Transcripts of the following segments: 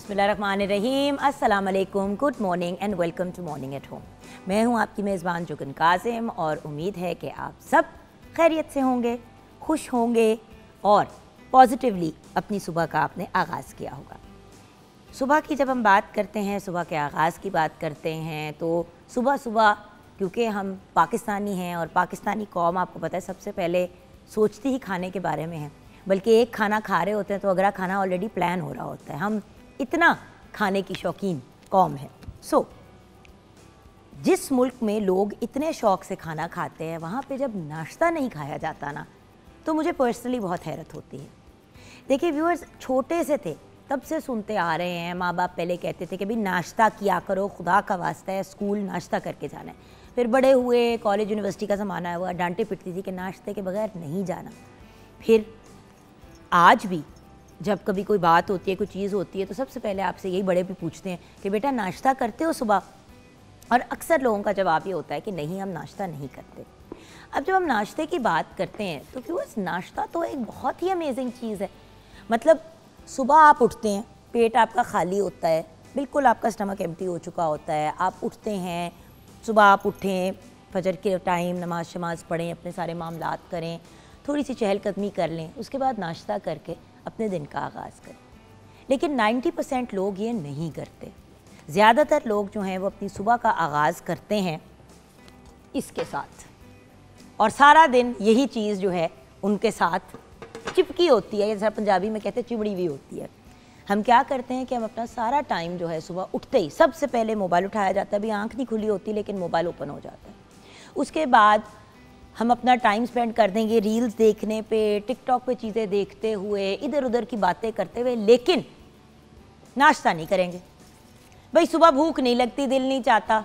बिस्मिल्लाहिर्रहमानिर्रहीम, अस्सलाम वालेकुम, good morning and welcome to morning at home. मैं हूं आपकी मेज़बान जुगन कासिम और उम्मीद है कि आप सब खैरियत से होंगे, खुश होंगे और पॉजिटिवली अपनी सुबह का आपने आगाज़ किया होगा। सुबह की जब हम बात करते हैं, सुबह के आगाज़ की बात करते हैं, तो सुबह सुबह क्योंकि हम पाकिस्तानी हैं और पाकिस्तानी कौम आपको पता है सबसे पहले सोचती ही खाने के बारे में है, बल्कि एक खाना खा रहे होते हैं तो अगला खाना ऑलरेडी प्लान हो रहा होता है। हम इतना खाने की शौकीन कौम है। जिस मुल्क में लोग इतने शौक़ से खाना खाते हैं, वहाँ पे जब नाश्ता नहीं खाया जाता ना, तो मुझे पर्सनली बहुत हैरत होती है। देखिए व्यूअर्स, छोटे से थे तब से सुनते आ रहे हैं, माँ बाप पहले कहते थे कि भाई नाश्ता किया करो, खुदा का वास्ता है, स्कूल नाश्ता करके जाना है। फिर बड़े हुए, कॉलेज यूनिवर्सिटी का ज़माना हुआ, डांटे पिटती थी कि नाश्ते के बगैर नहीं जाना। फिर आज भी जब कभी कोई बात होती है, कोई चीज़ होती है, तो सबसे पहले आपसे यही बड़े भी पूछते हैं कि बेटा नाश्ता करते हो सुबह? और अक्सर लोगों का जवाब ये होता है कि नहीं, हम नाश्ता नहीं करते। अब जब हम नाश्ते की बात करते हैं तो क्यों, नाश्ता तो एक बहुत ही अमेजिंग चीज़ है। मतलब सुबह आप उठते हैं, पेट आपका खाली होता है, बिल्कुल आपका स्टमक एम्प्टी हो चुका होता है, आप उठते हैं, सुबह आप उठें, फजर के टाइम नमाज शमाज पढ़ें, अपने सारे मामलात करें, थोड़ी सी चहलकदमी कर लें, उसके बाद नाश्ता करके अपने दिन का आगाज़ करें। लेकिन 90% लोग ये नहीं करते। ज़्यादातर लोग जो हैं वो अपनी सुबह का आगाज़ करते हैं इसके साथ, और सारा दिन यही चीज़ जो है उनके साथ चिपकी होती है, जैसा पंजाबी में कहते हैं चिमड़ी हुई होती है। हम क्या करते हैं कि हम अपना सारा टाइम जो है सुबह उठते ही सबसे पहले मोबाइल उठाया जाता है। अभी आँख नहीं खुली होती लेकिन मोबाइल ओपन हो जाता है। उसके बाद हम अपना टाइम स्पेंड कर देंगे रील्स देखने पे, टिकटॉक पे चीज़ें देखते हुए, इधर उधर की बातें करते हुए, लेकिन नाश्ता नहीं करेंगे। भाई सुबह भूख नहीं लगती, दिल नहीं चाहता।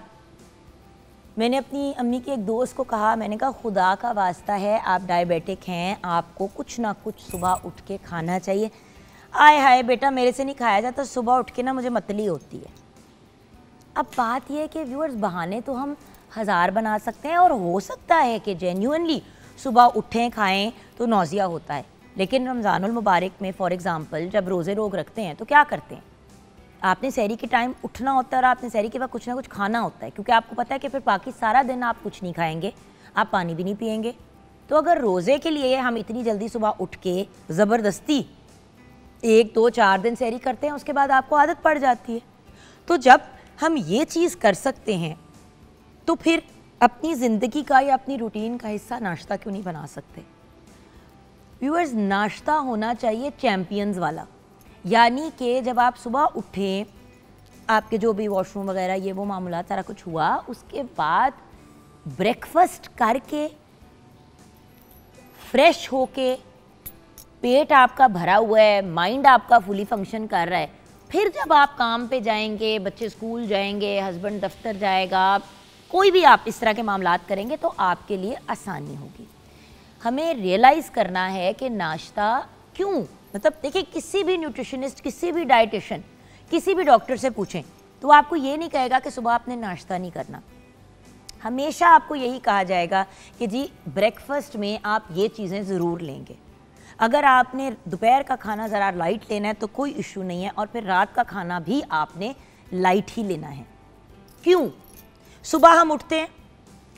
मैंने अपनी अम्मी की एक दोस्त को कहा, मैंने कहा खुदा का वास्ता है, आप डायबिटिक हैं, आपको कुछ ना कुछ सुबह उठ के खाना चाहिए। आय हाय बेटा, मेरे से नहीं खाया जाता, सुबह उठ के ना मुझे मतली होती है। अब बात यह है कि व्यूअर्स, बहाने तो हम हज़ार बना सकते हैं और हो सकता है कि जेन्युइनली सुबह उठें खाएं तो नौजिया होता है। लेकिन रमज़ानुल मुबारक में फॉर एग्ज़ाम्पल जब रोज़े रोग रखते हैं तो क्या करते हैं, आपने सहरी के टाइम उठना होता है और आपने सहरी के बाद कुछ ना कुछ खाना होता है, क्योंकि आपको पता है कि फिर बाकी सारा दिन आप कुछ नहीं खाएंगे, आप पानी भी नहीं पिएंगे। तो अगर रोज़े के लिए हम इतनी जल्दी सुबह उठ के ज़बरदस्ती 1 2 4 दिन सहरी करते हैं, उसके बाद आपको आदत पड़ जाती है। तो जब हम ये चीज़ कर सकते हैं तो फिर अपनी ज़िंदगी का या अपनी रूटीन का हिस्सा नाश्ता क्यों नहीं बना सकते। व्यूअर्स, नाश्ता होना चाहिए चैम्पियंस वाला, यानी कि जब आप सुबह उठें, आपके जो भी वॉशरूम वगैरह ये वो मामूलात सारा कुछ हुआ, उसके बाद ब्रेकफास्ट करके फ्रेश होके, पेट आपका भरा हुआ है, माइंड आपका फुली फंक्शन कर रहा है, फिर जब आप काम पे जाएंगे, बच्चे स्कूल जाएंगे, हस्बैंड दफ्तर जाएगा, कोई भी आप इस तरह के मामलात करेंगे तो आपके लिए आसानी होगी। हमें रियलाइज़ करना है कि नाश्ता क्यों, मतलब देखिए, किसी भी न्यूट्रिशनिस्ट, किसी भी डाइटिशियन, किसी भी डॉक्टर से पूछें तो आपको ये नहीं कहेगा कि सुबह आपने नाश्ता नहीं करना। हमेशा आपको यही कहा जाएगा कि जी ब्रेकफास्ट में आप ये चीज़ें ज़रूर लेंगे। अगर आपने दोपहर का खाना ज़रा लाइट लेना है तो कोई इशू नहीं है, और फिर रात का खाना भी आपने लाइट ही लेना है। क्यों? सुबह हम उठते हैं,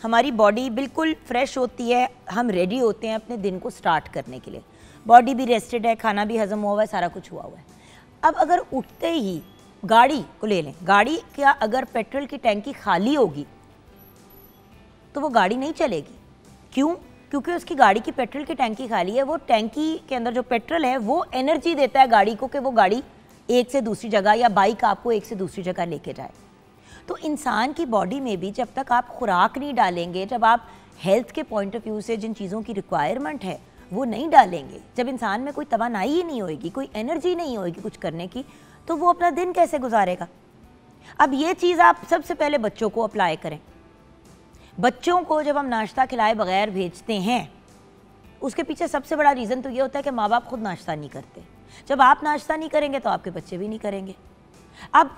हमारी बॉडी बिल्कुल फ्रेश होती है, हम रेडी होते हैं अपने दिन को स्टार्ट करने के लिए, बॉडी भी रेस्टेड है, खाना भी हजम हुआ है, सारा कुछ हुआ है। अब अगर उठते ही गाड़ी को ले लें, गाड़ी क्या अगर पेट्रोल की टैंकी खाली होगी तो वो गाड़ी नहीं चलेगी। क्यों? क्योंकि उसकी गाड़ी की पेट्रोल की टैंकी खाली है। वो टैंकी के अंदर जो पेट्रोल है वो एनर्जी देता है गाड़ी को कि वो गाड़ी एक से दूसरी जगह, या बाइक आपको एक से दूसरी जगह लेके जाए। तो इंसान की बॉडी में भी जब तक आप खुराक नहीं डालेंगे, जब आप हेल्थ के पॉइंट ऑफ व्यू से जिन चीज़ों की रिक्वायरमेंट है वो नहीं डालेंगे, जब इंसान में कोई तवानाई ही नहीं होएगी, कोई एनर्जी नहीं होएगी कुछ करने की, तो वो अपना दिन कैसे गुजारेगा। अब ये चीज़ आप सबसे पहले बच्चों को अप्लाई करें। बच्चों को जब हम नाश्ता खिलाए बगैर भेजते हैं, उसके पीछे सबसे बड़ा रीज़न तो ये होता है कि माँ बाप खुद नाश्ता नहीं करते। जब आप नाश्ता नहीं करेंगे तो आपके बच्चे भी नहीं करेंगे। अब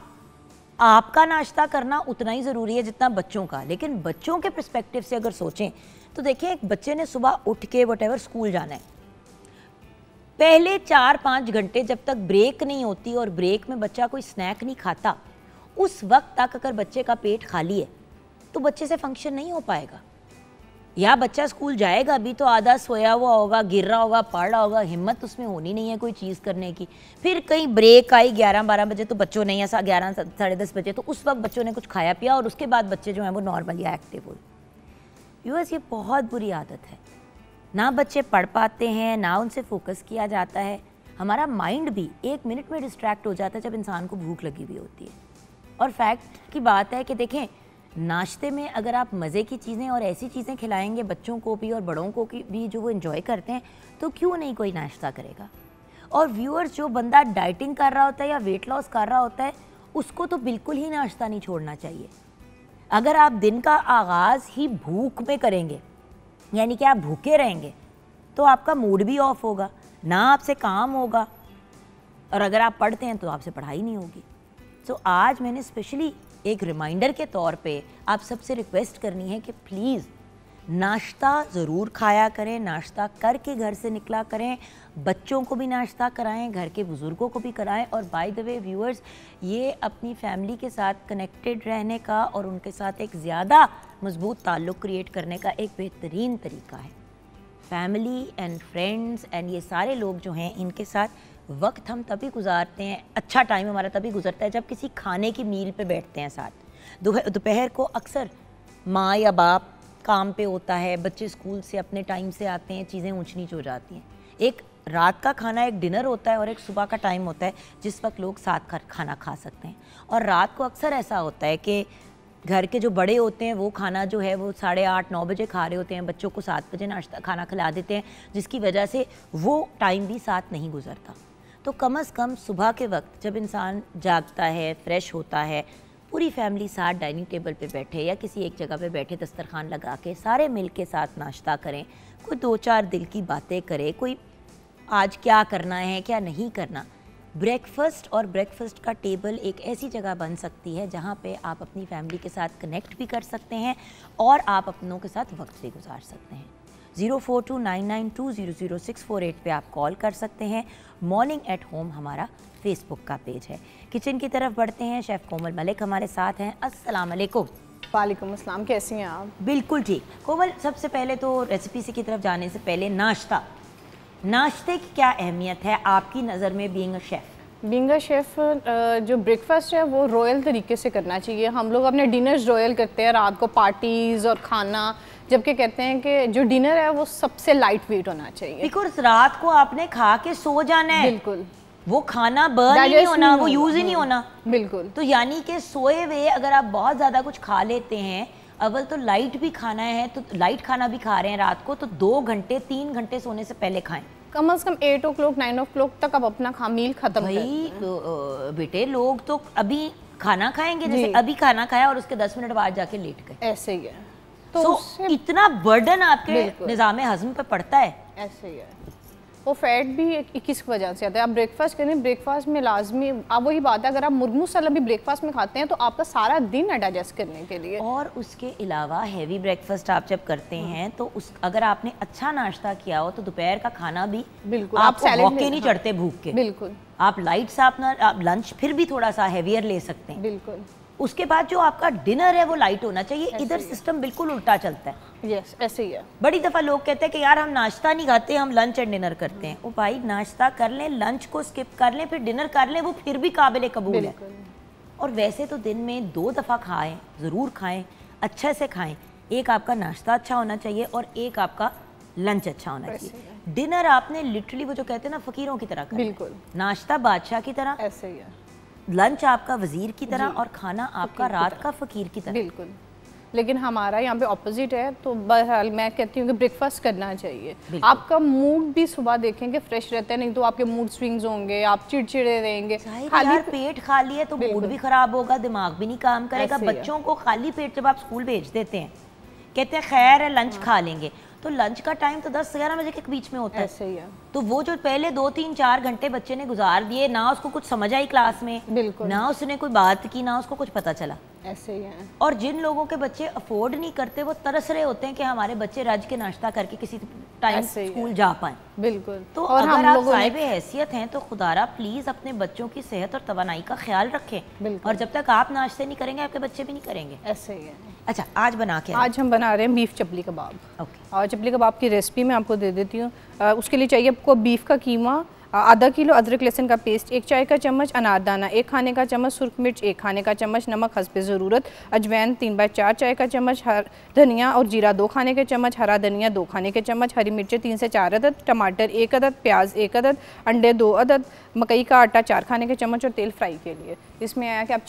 आपका नाश्ता करना उतना ही ज़रूरी है जितना बच्चों का, लेकिन बच्चों के पर्सपेक्टिव से अगर सोचें तो देखिए, एक बच्चे ने सुबह उठ के वटेवर स्कूल जाना है, पहले 4-5 घंटे जब तक ब्रेक नहीं होती और ब्रेक में बच्चा कोई स्नैक नहीं खाता, उस वक्त तक अगर बच्चे का पेट खाली है तो बच्चे से फंक्शन नहीं हो पाएगा। या बच्चा स्कूल जाएगा भी तो आधा सोया हुआ होगा, गिर रहा होगा, पढ़ रहा होगा, हिम्मत उसमें होनी नहीं है कोई चीज़ करने की। फिर कहीं ब्रेक आई 11-12 बजे तो बच्चों ने, या 11 साढ़े 10 बजे, तो उस वक्त बच्चों ने कुछ खाया पिया और उसके बाद बच्चे जो हैं वो नॉर्मली एक्टिव हुए। व्यूअर्स, ये बहुत बुरी आदत है। ना बच्चे पढ़ पाते हैं, ना उनसे फोकस किया जाता है। हमारा माइंड भी 1 मिनट में डिस्ट्रैक्ट हो जाता है जब इंसान को भूख लगी हुई होती है। और फैक्ट की बात है कि देखें, नाश्ते में अगर आप मज़े की चीज़ें और ऐसी चीज़ें खिलाएंगे बच्चों को भी और बड़ों को भी जो वो इन्जॉय करते हैं, तो क्यों नहीं कोई नाश्ता करेगा। और व्यूअर्स, जो बंदा डाइटिंग कर रहा होता है या वेट लॉस कर रहा होता है, उसको तो बिल्कुल ही नाश्ता नहीं छोड़ना चाहिए। अगर आप दिन का आगाज़ ही भूख में करेंगे, यानी कि आप भूखे रहेंगे, तो आपका मूड भी ऑफ होगा, ना आपसे काम होगा, और अगर आप पढ़ते हैं तो आपसे पढ़ाई नहीं होगी। तो आज मैंने स्पेशली एक रिमाइंडर के तौर पे आप सबसे रिक्वेस्ट करनी है कि प्लीज़ नाश्ता ज़रूर खाया करें, नाश्ता करके घर से निकला करें, बच्चों को भी नाश्ता कराएं, घर के बुज़ुर्गों को भी कराएं। और बाय द वे व्यूअर्स, ये अपनी फैमिली के साथ कनेक्टेड रहने का और उनके साथ एक ज़्यादा मजबूत ताल्लुक़ क्रिएट करने का एक बेहतरीन तरीका है। फैमिली एंड फ्रेंड्स एंड ये सारे लोग जो हैं, इनके साथ वक्त हम तभी गुजारते हैं, अच्छा टाइम हमारा तभी गुजरता है जब किसी खाने की मील पे बैठते हैं साथ। दोपहर को अक्सर माँ या बाप काम पे होता है, बच्चे स्कूल से अपने टाइम से आते हैं, चीज़ें ऊंच नीच हो जाती हैं। एक रात का खाना, एक डिनर होता है और एक सुबह का टाइम होता है जिस वक्त लोग साथ खाना खा सकते हैं। और रात को अक्सर ऐसा होता है कि घर के जो बड़े होते हैं वो खाना जो है वो 8:30-9 बजे खा रहे होते हैं, बच्चों को 7 बजे नाश्ता खाना खिला देते हैं, जिसकी वजह से वो टाइम भी साथ नहीं गुजरता। तो कम से कम सुबह के वक्त जब इंसान जागता है, फ्रेश होता है, पूरी फैमिली साथ डाइनिंग टेबल पे बैठे या किसी एक जगह पे बैठे, दस्तरखान लगा के सारे मिल के साथ नाश्ता करें, कोई 2-4 दिल की बातें करें, कोई आज क्या करना है क्या नहीं करना। ब्रेकफास्ट और ब्रेकफास्ट का टेबल एक ऐसी जगह बन सकती है जहाँ पे आप अपनी फैमिली के साथ कनेक्ट भी कर सकते हैं और आप अपनों के साथ वक्त भी गुजार सकते हैं। 042992000648 पे आप कॉल कर सकते हैं। मॉर्निंग एट होम हमारा फेसबुक का पेज है। किचन की तरफ बढ़ते हैं, शेफ़ कोमल मलिक हमारे साथ हैं। अस्सलाम वालेकुम। वालेकुम अस्सलाम, कैसी हैं आप? बिल्कुल ठीक। कोमल, सबसे पहले तो रेसिपी की तरफ जाने से पहले नाश्ते की क्या अहमियत है आपकी नज़र में, being a chef? Being a chef, जो ब्रेकफास्ट है वो रॉयल तरीके से करना चाहिए। हम लोग अपने डिनर्स रॉयल करते हैं, रात को पार्टीज़ और खाना, जबकि कहते हैं कि जो डिनर है वो सबसे लाइट वेट होना चाहिए। बिकॉज रात को आपने खा के सो जाना है, बिल्कुल, वो खाना बर्न ही नहीं होना, वो यूज़ ही नहीं होना। बिल्कुल। तो यानी कि सोए हुए अगर आप बहुत ज़्यादा कुछ खा लेते हैं, अव्वल तो लाइट भी खाना है, तो लाइट खाना भी खा रहे हैं रात को, तो 2 घंटे 3 घंटे सोने से पहले खाएं। कम से कम 8 o'clock 9 o'clock तक आप अपना मील खत्म भाई बेटे, लोग तो अभी खाना खाएंगे, जैसे अभी खाना खाया और उसके 10 मिनट बाद जाके लेट गए, ऐसे ही है। तो इतना बर्डन आपके निज़ाम हज़म पे पड़ता है। ऐसे ही है। वो फैट भी किस वजह से आता है। आप ब्रेकफास्ट करें, ब्रेकफास्ट में लाजमी, आप वही बात है, अगर आप मुर्ग मसाला भी ब्रेकफास्ट में खाते हैं तो आपका सारा दिन है डाइजेस्ट करने के लिए। और उसके अलावा हैवी ब्रेकफास्ट आप जब करते हैं तो अगर आपने अच्छा नाश्ता किया हो तो दोपहर का खाना भी बिल्कुल, आपको भूखे नहीं चढ़ते भूख के। बिल्कुल, आप लाइट सा अपना लंच फिर भी थोड़ा सा हैवियर ले सकते हैं। बिल्कुल। उसके बाद जो आपका डिनर है वो लाइट होना चाहिए। इधर सिस्टम बिल्कुल उल्टा चलता है। यस, ऐसे ही है। बड़ी दफ़ा लोग कहते हैं कि यार हम नाश्ता नहीं खाते, हम लंच एंड डिनर करते हैं। ओ भाई, नाश्ता कर लें, लंच को स्किप कर लें, फिर डिनर कर लें, वो फिर भी काबिल कबूल है। और वैसे तो दिन में 2 दफ़ा खाएं, ज़रूर खाएं, अच्छे से खाएं। एक आपका नाश्ता अच्छा होना चाहिए और एक आपका लंच अच्छा होना चाहिए। डिनर आपने लिटरली वो जो कहते हैं ना फ़कीरों की तरह करना, बिल्कुल। नाश्ता बादशाह की तरह, ऐसे ही है। लंच आपका वजीर की तरह और खाना आपका रात का फ़कीर की तरह। बिल्कुल। लेकिन हमारा यहाँ पे ऑपोजिट है। तो बहरहाल मैं कहती हूँ कि ब्रेकफास्ट करना चाहिए। आपका मूड भी सुबह देखेंगे फ्रेश रहता है, नहीं तो आपके मूड स्विंग्स होंगे, आप चिड़चिड़े रहेंगे। खाली पेट खाली है तो मूड भी खराब होगा, दिमाग भी नहीं काम करेगा। बच्चों को खाली पेट जब आप स्कूल भेज देते हैं, कहते हैं खैर है लंच खा लेंगे, तो लंच का टाइम तो 10-11 बजे के बीच में होता है। ऐसे ही है। तो वो जो पहले 2-3-4 घंटे बच्चे ने गुजार दिए, ना उसको कुछ समझ आई क्लास में, बिल्कुल, ना उसने कोई बात की, ना उसको कुछ पता चला। ऐसे ही है। और जिन लोगों के बच्चे अफोर्ड नहीं करते वो तरस रहे होते हैं कि हमारे बच्चे रज के नाश्ता करके किसी टाइम स्कूल जा पाए। बिल्कुल। तो और अगर आप साहिब हैसियत हैं तो खुदारा प्लीज अपने बच्चों की सेहत और तवानाई का ख्याल रखें, और जब तक आप नाश्ते नहीं करेंगे आपके बच्चे भी नहीं करेंगे। ऐसे ही है। अच्छा, आज बना के आज हम बना रहे हैं बीफ चपली कबाब। ओके। और चपली कबाब की रेसिपी मैं आपको दे देती हूँ। उसके लिए चाहिए आपको बीफ का कीमा, आधा किलो अदरक लहसुन का पेस्ट, 1 चाय का चम्मच अनारदाना, 1 खाने का चम्मच सुर्ख मिर्च, 1 खाने का चम्मच नमक हस्बे ज़रूरत, अजवैन 3/4 चाय का चम्मच, धनिया और जीरा 2 खाने के चम्मच, हरा धनिया 2 खाने के चम्मच, हरी मिर्चें 3 से 4 अदद, टमाटर 1 अदद, प्याज 1 अदद, अंडे 2 अदद, मकई का आटा 4 खाने के चम्मच और तेल फ्राई के लिए। इसमें आया कि आप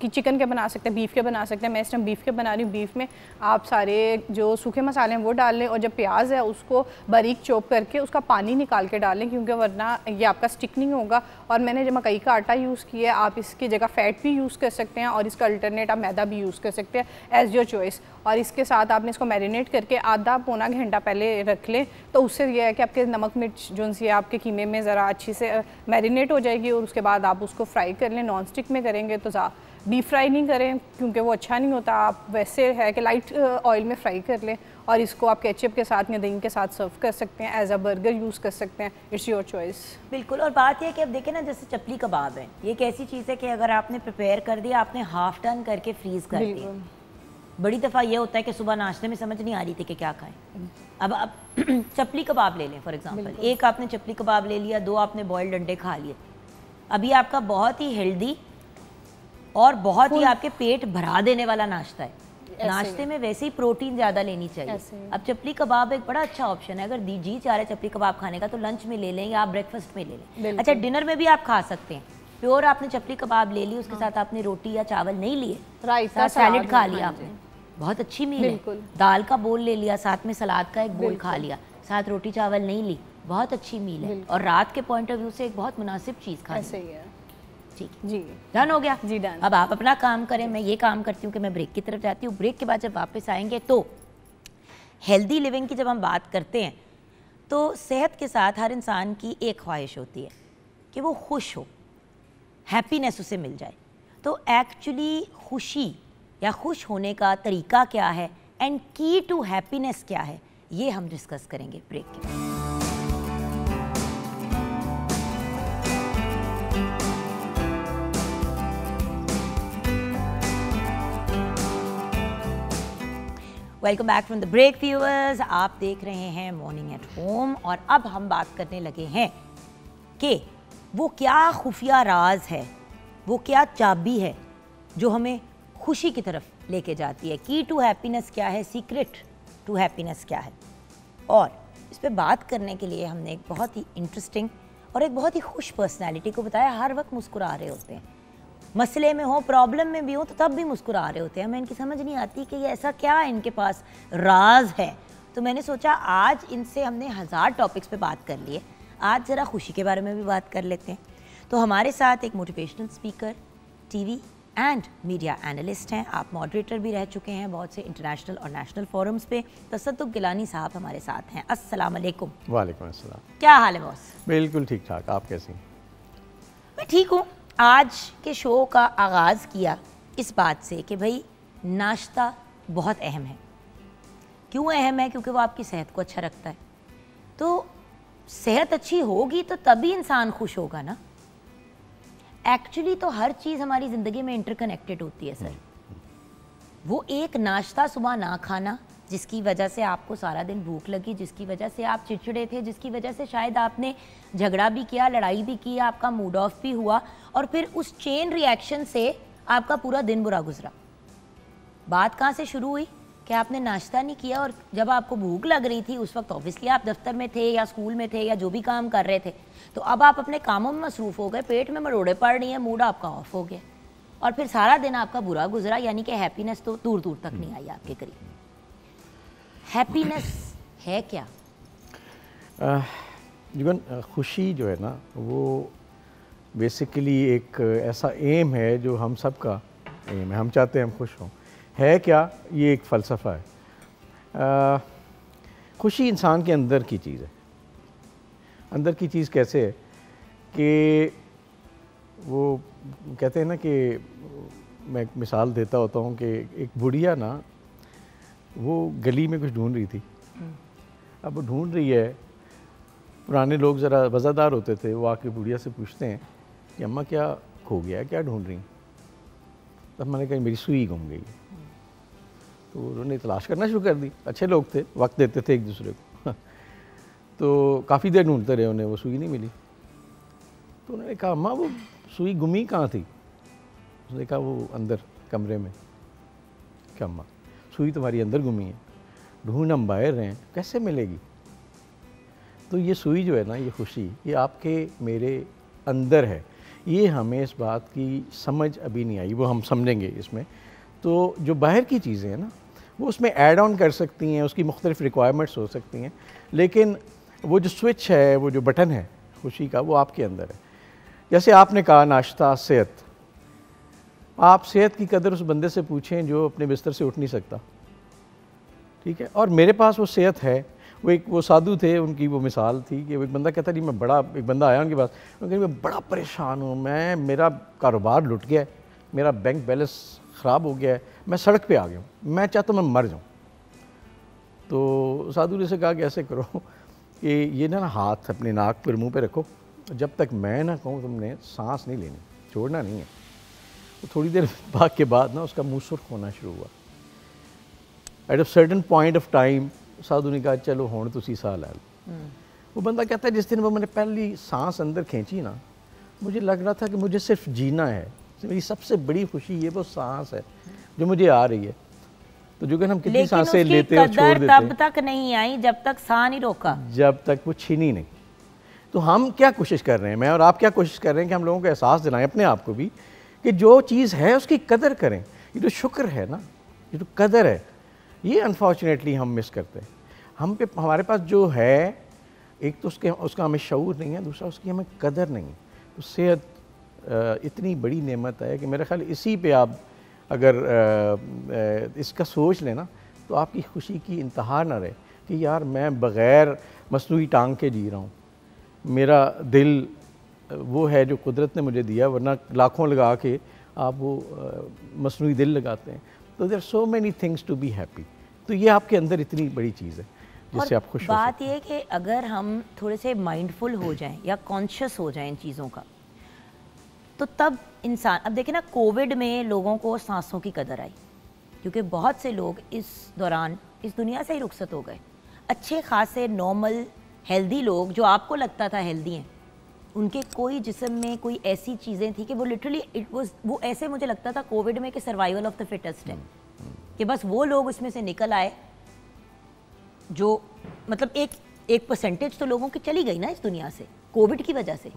चिकन के बना सकते हैं, बीफ के बना सकते हैं। मैं इस टाइम बीफ के बना रही हूँ। बीफ में आप सारे जो सूखे मसाले हैं वो डाल लें, और जब प्याज है उसको बारीक चॉप करके उसका पानी निकाल के डालें, क्योंकि वरना ये आपका स्टिक नहीं होगा। और मैंने जो मकई का आटा यूज़ किया है, आप इसकी जगह फैट भी यूज़ कर सकते हैं, और इसका अल्टरनेट आप मैदा भी यूज़ कर सकते हैं, एज़ योर चॉइस। और इसके साथ आपने इसको मैरिनेट करके आधा पौना घंटा पहले रख लें, तो उससे यह है कि आपके नमक मिर्च जो सी आपके कीमे में ज़रा अच्छी से मैरिनेट हो जाएगी, और उसके बाद आप उसको फ्राई कर लें। नॉन स्टिक में करेंगे तो डीप फ्राई नहीं करें, क्योंकि वो अच्छा नहीं होता। आप वैसे है कि लाइट ऑयल में फ्राई कर लें, और इसको आप केचप के साथ या दही के साथ सर्व कर सकते हैं, एज अ बर्गर यूज़ कर सकते हैं। It's your choice. बिल्कुल। और बात यह है कि अब देखें ना, जैसे चपली कबाब है, ये एक ऐसी चीज़ है कि अगर आपने प्रिपेयर कर दिया, आपने हाफ टन करके फ्रीज़ कर दिया। बड़ी दफ़ा ये होता है कि सुबह नाश्ते में समझ नहीं आ रही थी कि क्या खाएं। अब आप चपली कबाब ले लें फॉर एग्जांपल, एक आपने चपली कबाब ले लिया, 2 आपने बॉइल्ड अंडे खा लिए, अभी आपका बहुत ही हेल्दी और बहुत ही आपके पेट भरा देने वाला नाश्ता है। नाश्ते में वैसे ही प्रोटीन ज़्यादा लेनी चाहिए। अब चपली कबाब एक बड़ा अच्छा ऑप्शन है। अगर जी चाह रहे चपली कबाब खाने का तो लंच में ले लें या आप ब्रेकफास्ट में ले लें। अच्छा, डिनर में भी आप खा सकते हैं। प्योर आपने चपली कबाब ले ली, उसके साथ आपने रोटी या चावल नहीं लिए, रायता सैलेड खा लिया आपने, बहुत अच्छी मील है। दाल का बोल ले लिया, साथ में सलाद का एक बोल खा लिया, साथ रोटी चावल नहीं ली, बहुत अच्छी मील है। और रात के पॉइंट ऑफ व्यू से एक बहुत मुनासिब चीज़ खा ली। ठीक जी, डन हो गया जी, डन। अब आप अपना काम करें, मैं ये काम करती हूँ कि मैं ब्रेक की तरफ जाती हूँ। ब्रेक के बाद जब वापस आएंगे तो हेल्दी लिविंग की जब हम बात करते हैं तो सेहत के साथ हर इंसान की एक ख्वाहिश होती है कि वो खुश हो, हैप्पीनेस उसे मिल जाए। तो एक्चुअली खुशी या खुश होने का तरीका क्या है एंड की टू हैप्पीनेस क्या है, ये हम डिस्कस करेंगे ब्रेक के बाद। Welcome back from the break viewers. आप देख रहे हैं मॉर्निंग एट होम, और अब हम बात करने लगे हैं कि वो क्या खुफिया राज है, वो क्या चाबी है जो हमें खुशी की तरफ लेके जाती है। की टू हैप्पीनेस क्या है, सीक्रेट टू हैप्पीनेस क्या है। और इस पे बात करने के लिए हमने एक बहुत ही इंटरेस्टिंग और एक बहुत ही खुश पर्सनैलिटी को बताया। हर वक्त मुस्कुरा रहे होते हैं, मसले में हो, प्रॉब्लम में भी हो तो तब भी मुस्कुरा रहे होते हैं। हमें इनकी समझ नहीं आती कि ये ऐसा क्या है इनके पास राज है। तो मैंने सोचा आज इनसे हमने 1000 टॉपिक्स पे बात कर लिए, आज ज़रा खुशी के बारे में भी बात कर लेते हैं। तो हमारे साथ एक motivational speaker, TV and media analyst हैं, आप मॉडरेटर भी रह चुके हैं बहुत से इंटरनेशनल और नेशनल फोरम्स पे। तसद्दुक़ गिलानी साहब हमारे साथ हैं। अस्सलाम वालेकुम। वालेकुम अस्सलाम। क्या हाल है बॉस? बिल्कुल ठीक ठाक, आप कैसी हैं? मैं ठीक हूँ। आज के शो का आगाज़ किया इस बात से कि भाई नाश्ता बहुत अहम है। क्यों अहम है? क्योंकि वो आपकी सेहत को अच्छा रखता है। तो सेहत अच्छी होगी तो तभी इंसान खुश होगा ना। एक्चुअली तो हर चीज़ हमारी ज़िंदगी में इंटरकनेक्टेड होती है सर। वो एक नाश्ता सुबह ना खाना जिसकी वजह से आपको सारा दिन भूख लगी, जिसकी वजह से आप चिड़चिड़े थे, जिसकी वजह से शायद आपने झगड़ा भी किया, लड़ाई भी की, आपका मूड ऑफ भी हुआ, और फिर उस चेन रिएक्शन से आपका पूरा दिन बुरा गुजरा। बात कहाँ से शुरू हुई कि आपने नाश्ता नहीं किया, और जब आपको भूख लग रही थी उस वक्त ऑब्वियसली आप दफ्तर में थे या स्कूल में थे या जो भी काम कर रहे थे, तो अब आप अपने कामों में मसरूफ़ हो गए, पेट में मरोड़े पड़ रही हैं, मूड आपका ऑफ हो गया, और फिर सारा दिन आपका बुरा गुजरा। यानी कि हैप्पीनेस तो दूर दूर तक नहीं आई आपके करीब। हैप्पीनेस है क्या? जीवन खुशी जो है ना, वो बेसिकली एक ऐसा एम है जो हम सब का एम है। हम चाहते हैं हम खुश हों। है क्या? ये एक फ़लसफ़ा है। खुशी इंसान के अंदर की चीज़ है। अंदर की चीज़ कैसे है कि वो कहते हैं ना कि मैं एक मिसाल देता होता हूँ कि एक बुढ़िया ना वो गली में कुछ ढूंढ रही थी। अब वो ढूंढ रही है, पुराने लोग ज़रा वज़ादार होते थे, वो आके बुढ़िया से पूछते हैं कि अम्मा क्या खो गया है, क्या ढूंढ रही हैं? तब मैंने कहा मेरी सुई गुम गई। तो उन्होंने तलाश करना शुरू कर दी। अच्छे लोग थे, वक्त देते थे एक दूसरे को। तो काफ़ी देर ढूंढते रहे, उन्हें वो सुई नहीं मिली। तो उन्होंने कहा अम्मा वो सुई गुमी कहाँ थी? उसने कहा वो अंदर कमरे में। क्या अम्मा सुई तुम्हारी अंदर गुमी है, ढूंढ हम बाहर हैं, कैसे मिलेगी? तो ये सुई जो है ना, ये खुशी, ये आपके मेरे अंदर है। ये हमें इस बात की समझ अभी नहीं आई, वो हम समझेंगे इसमें। तो जो बाहर की चीज़ें हैं ना, वो उसमें ऐड ऑन कर सकती हैं, उसकी मुख्तलिफ रिक्वायरमेंट्स हो सकती हैं, लेकिन वो जो स्विच है, वो जो बटन है खुशी का, वो आपके अंदर है। जैसे आपने कहा नाश्ता, सेहत, आप सेहत की कदर उस बंदे से पूछें जो अपने बिस्तर से उठ नहीं सकता, ठीक है? और मेरे पास वो सेहत है। वो साधु थे, उनकी वो मिसाल थी कि वो एक बंदा कहता जी मैं बड़ा, एक बंदा आया उनके पास, उन्होंने कहा मैं बड़ा परेशान हूँ, मेरा कारोबार लुट गया है, मेरा बैंक बैलेंस ख़राब हो गया है, मैं सड़क पे आ गया हूँ, मैं चाहता हूँ मैं मर जाऊँ। तो साधु ने से कहा कि ऐसे करो कि ये ना हाथ अपने नाक पर मुँह पे रखो, जब तक मैं ना कहूँ तुमने सांस नहीं लेनी, छोड़ना नहीं है। तो थोड़ी देर भाग के बाद ना उसका मुँह सुर्ख होना शुरू हुआ। At a certain point of time साधु ने कहा चलो हुण तुसी साह लै लो। वो बंदा कहता है जिस दिन वो मैंने पहली सांस अंदर खींची ना, मुझे लग रहा था कि मुझे सिर्फ जीना है, मेरी सबसे बड़ी खुशी ये वो सांस है जो मुझे आ रही है। तो जो कि हम कितनी सांसें लेते और छोड़ देते हैं, तब तक नहीं आई जब तक सांस नहीं रोका, जब तक वो छीनी नहीं। तो हम क्या कोशिश कर रहे हैं, मैं और आप क्या कोशिश कर रहे हैं कि हम लोगों को एहसास दिलाएं, अपने आप को भी, कि जो चीज़ है उसकी कदर करें। ये जो शुक्र है ना, ये जो कदर है, ये अनफॉर्चुनेटली हम मिस करते हैं। हमारे पास जो है, एक तो उसका हमें शऊर नहीं है, दूसरा उसकी हमें कदर नहीं है। तो सेहत इतनी बड़ी नेमत है कि मेरे ख्याल इसी पे आप अगर इसका सोच लेना तो आपकी खुशी की इंतहा ना रहे कि यार मैं बग़ैर मसनूई टांग के जी रहा हूँ, मेरा दिल वो है जो कुदरत ने मुझे दिया, वरना लाखों लगा के आप वो मसनूई दिल लगाते हैं। तो there are so many things to be happy. तो ये आपके अंदर इतनी बड़ी चीज़ है जिससे आप खुश हो सकते हैं। बात ये है कि अगर हम थोड़े से माइंडफुल हो जाएं या कॉन्शियस हो जाएं इन चीज़ों का, तो तब इंसान, अब देखें ना, कोविड में लोगों को सांसों की कदर आई, क्योंकि बहुत से लोग इस दौरान इस दुनिया से ही रुखसत हो गए। अच्छे खासे नॉर्मल हेल्दी लोग जो आपको लगता था हेल्दी हैं, उनके कोई जिस्म में कोई ऐसी चीज़ें थी कि वो लिटरली वो ऐसे मुझे लगता था कोविड में कि सर्वाइवल ऑफ द फिटेस्ट है, कि बस वो लोग उसमें से निकल आए जो, मतलब एक परसेंटेज तो लोगों की चली गई ना इस दुनिया से कोविड की वजह से।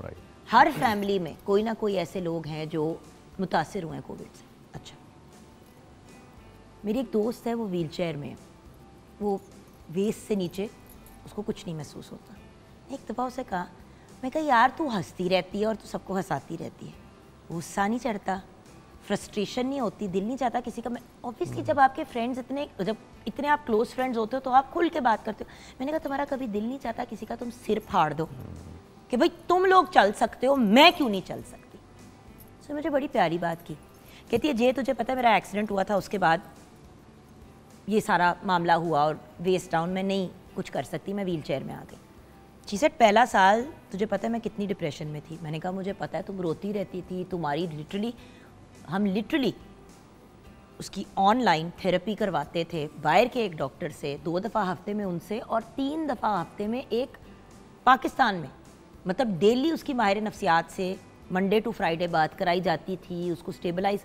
हर फैमिली में कोई ना कोई ऐसे लोग हैं जो मुतासिर हुए हैं कोविड से। अच्छा, मेरी एक दोस्त है, वो व्हील चेयर में है, वो वेस्ट से नीचे उसको कुछ नहीं महसूस होता। एक दफ़ा उसे कहा, मैं कहा यार तू हंसती रहती है और तू सबको हंसाती रहती है, गुस्सा नहीं चढ़ता, फ्रस्ट्रेशन नहीं होती, दिल नहीं चाहता किसी का। मैं ऑब्वियसली जब आपके फ्रेंड्स जब इतने आप क्लोज फ्रेंड्स होते हो तो आप खुल के बात करते हो। मैंने कहा तुम्हारा कभी दिल नहीं चाहता किसी का तुम सिर फाड़ दो कि भाई तुम लोग चल सकते हो, मैं क्यों नहीं चल सकती? तो मुझे बड़ी प्यारी बात की, कहती है जे तुझे पता है मेरा एक्सीडेंट हुआ था, उसके बाद ये सारा मामला हुआ और वेस्ट डाउन, मैं नहीं कुछ कर सकती, मैं व्हील चेयर में आ गई। शी सेड पहला साल तुझे पता है मैं कितनी डिप्रेशन में थी। मैंने कहा मुझे पता है, तुम रोती रहती थी, तुम्हारी हम लिटरली उसकी ऑनलाइन थेरेपी करवाते थे बाहर के एक डॉक्टर से, 2 दफ़ा हफ्ते में उनसे और 3 दफ़ा हफ्ते में एक पाकिस्तान में, मतलब डेली उसकी माहिर नफ्सियात से मंडे टू फ्राइडे बात कराई जाती थी, उसको स्टेबलाइज।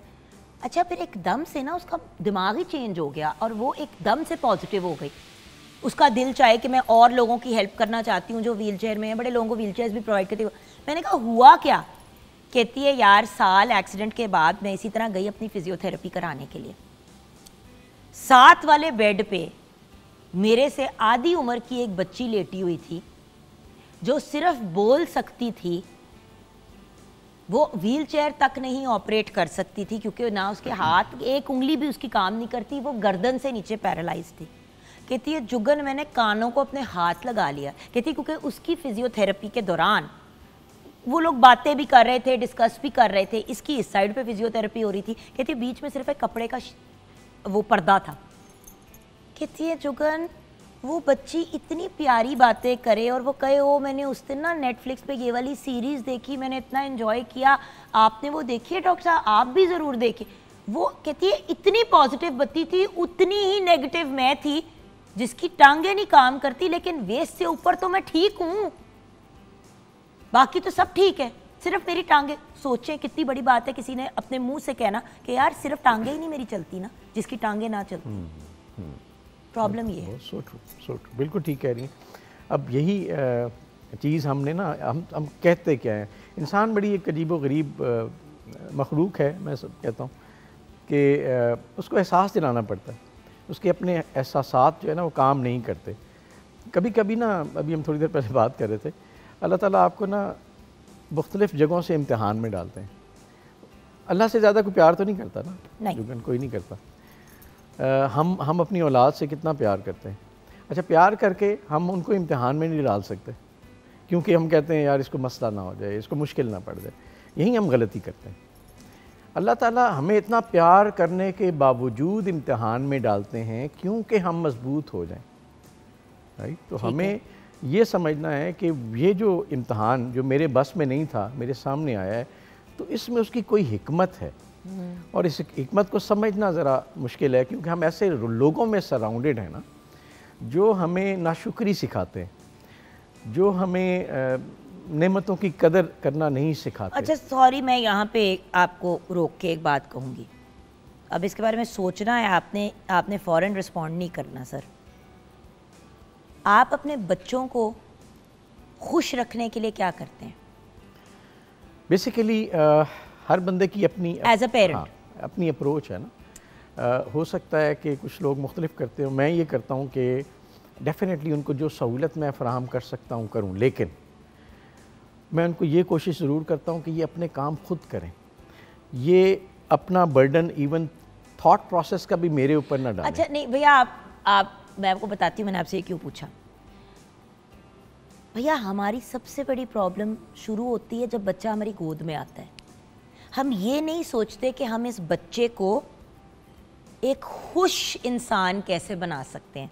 अच्छा, फिर एकदम से ना उसका दिमाग ही चेंज हो गया और वो एकदम से पॉजिटिव हो गई। उसका दिल चाहे कि मैं और लोगों की हेल्प करना चाहती हूँ जो व्हील चेयर में है, बड़े लोगों को व्हील चेयर्स भी प्रोवाइड करती हूँ। मैंने कहा हुआ क्या? कहती है यार साल एक्सीडेंट के बाद मैं इसी तरह गई अपनी फिजियोथेरेपी कराने के लिए, 7 वाले बेड पे मेरे से आधी उम्र की एक बच्ची लेटी हुई थी जो सिर्फ बोल सकती थी, वो व्हील चेयर तक नहीं ऑपरेट कर सकती थी क्योंकि ना उसके हाथ, एक उंगली भी उसकी काम नहीं करती, वो गर्दन से नीचे पैरालाइज थी। कहती है जुगन मैंने कानों को अपने हाथ लगा लिया, कहती क्योंकि उसकी फिजियोथेरेपी के दौरान वो लोग बातें भी कर रहे थे, डिस्कस भी कर रहे थे, इसकी इस साइड पे फिजियोथेरेपी हो रही थी। कहती है बीच में सिर्फ एक कपड़े का वो पर्दा था। कहती है जुगन वो बच्ची इतनी प्यारी बातें करे और वो कहे ओ मैंने उस दिन ना नेटफ्लिक्स पे ये वाली सीरीज़ देखी, मैंने इतना एंजॉय किया, आपने वो देखी है डॉक्टर साहब, आप भी ज़रूर देखिए। वो कहती है इतनी पॉजिटिव बत्ती थी, उतनी ही नेगेटिव मैं थी जिसकी टांगे नहीं काम करती, लेकिन वेस्ट से ऊपर तो मैं ठीक हूँ, बाकी तो सब ठीक है, सिर्फ मेरी टांगे। सोचें कितनी बड़ी बात है किसी ने अपने मुंह से कहना कि यार सिर्फ टांगे ही नहीं मेरी चलती ना, जिसकी टांगे ना चलती। प्रॉब्लम ये है। सो ट्रू, बिल्कुल ठीक कह रही हैं। अब यही चीज़ हमने ना हम कहते क्या हैं, इंसान बड़ी एक अजीब व गरीब मखलूक है। मैं सब कहता हूँ कि उसको एहसास दिलाना पड़ता है, उसके अपने एहसासात जो है ना वो काम नहीं करते। कभी कभी ना, अभी हम थोड़ी देर पहले बात कर रहे थे, अल्लाह ताला आपको ना मुख्तलिफ़ जगहों से इम्तिहान में डालते हैं। अल्लाह से ज़्यादा कोई प्यार तो नहीं करता ना, नहीं कोई नहीं करता। हम अपनी औलाद से कितना प्यार करते हैं। अच्छा, प्यार करके हम उनको इम्तिहान में नहीं डाल सकते, क्योंकि हम कहते हैं यार इसको मसला ना हो जाए, इसको मुश्किल ना पड़ जाए। यही हम गलती करते हैं। अल्लाह ताला हमें इतना प्यार करने के बावजूद इम्तिहान में डालते हैं क्योंकि हम मजबूत हो जाएं, राइट। तो हमें ये समझना है कि ये जो इम्तिहान जो मेरे बस में नहीं था, मेरे सामने आया है, तो इसमें उसकी कोई हिकमत है। और इस हिकमत को समझना ज़रा मुश्किल है, क्योंकि हम ऐसे लोगों में सराउंडेड हैं ना जो हमें नाशुक्री सिखाते हैं, जो हमें नेमतों की कदर करना नहीं सिखाते। अच्छा सॉरी, मैं यहाँ पे आपको रोक के एक बात कहूँगी। अब इसके बारे में सोचना है आपने फ़ौरन रिस्पॉन्ड नहीं करना सर। आप अपने बच्चों को खुश रखने के लिए क्या करते हैं? बेसिकली हर बंदे की अपनी एज अ पेरेंट अपनी अप्रोच है ना। हो सकता है कि कुछ लोग मुख्तलिफ करते हो, मैं ये करता हूँ कि डेफिनेटली उनको जो सहूलत मैं फ़राहम कर सकता हूँ करूँ, लेकिन मैं उनको ये कोशिश ज़रूर करता हूँ कि ये अपने काम खुद करें, ये अपना बर्डन इवन थॉट प्रोसेस का भी मेरे ऊपर ना डालें। अच्छा नहीं भैया, आप मैं आपको बताती हूँ मैंने आपसे ये क्यों पूछा। भैया हमारी सबसे बड़ी प्रॉब्लम शुरू होती है जब बच्चा हमारी गोद में आता है। हम ये नहीं सोचते कि हम इस बच्चे को एक खुश इंसान कैसे बना सकते हैं।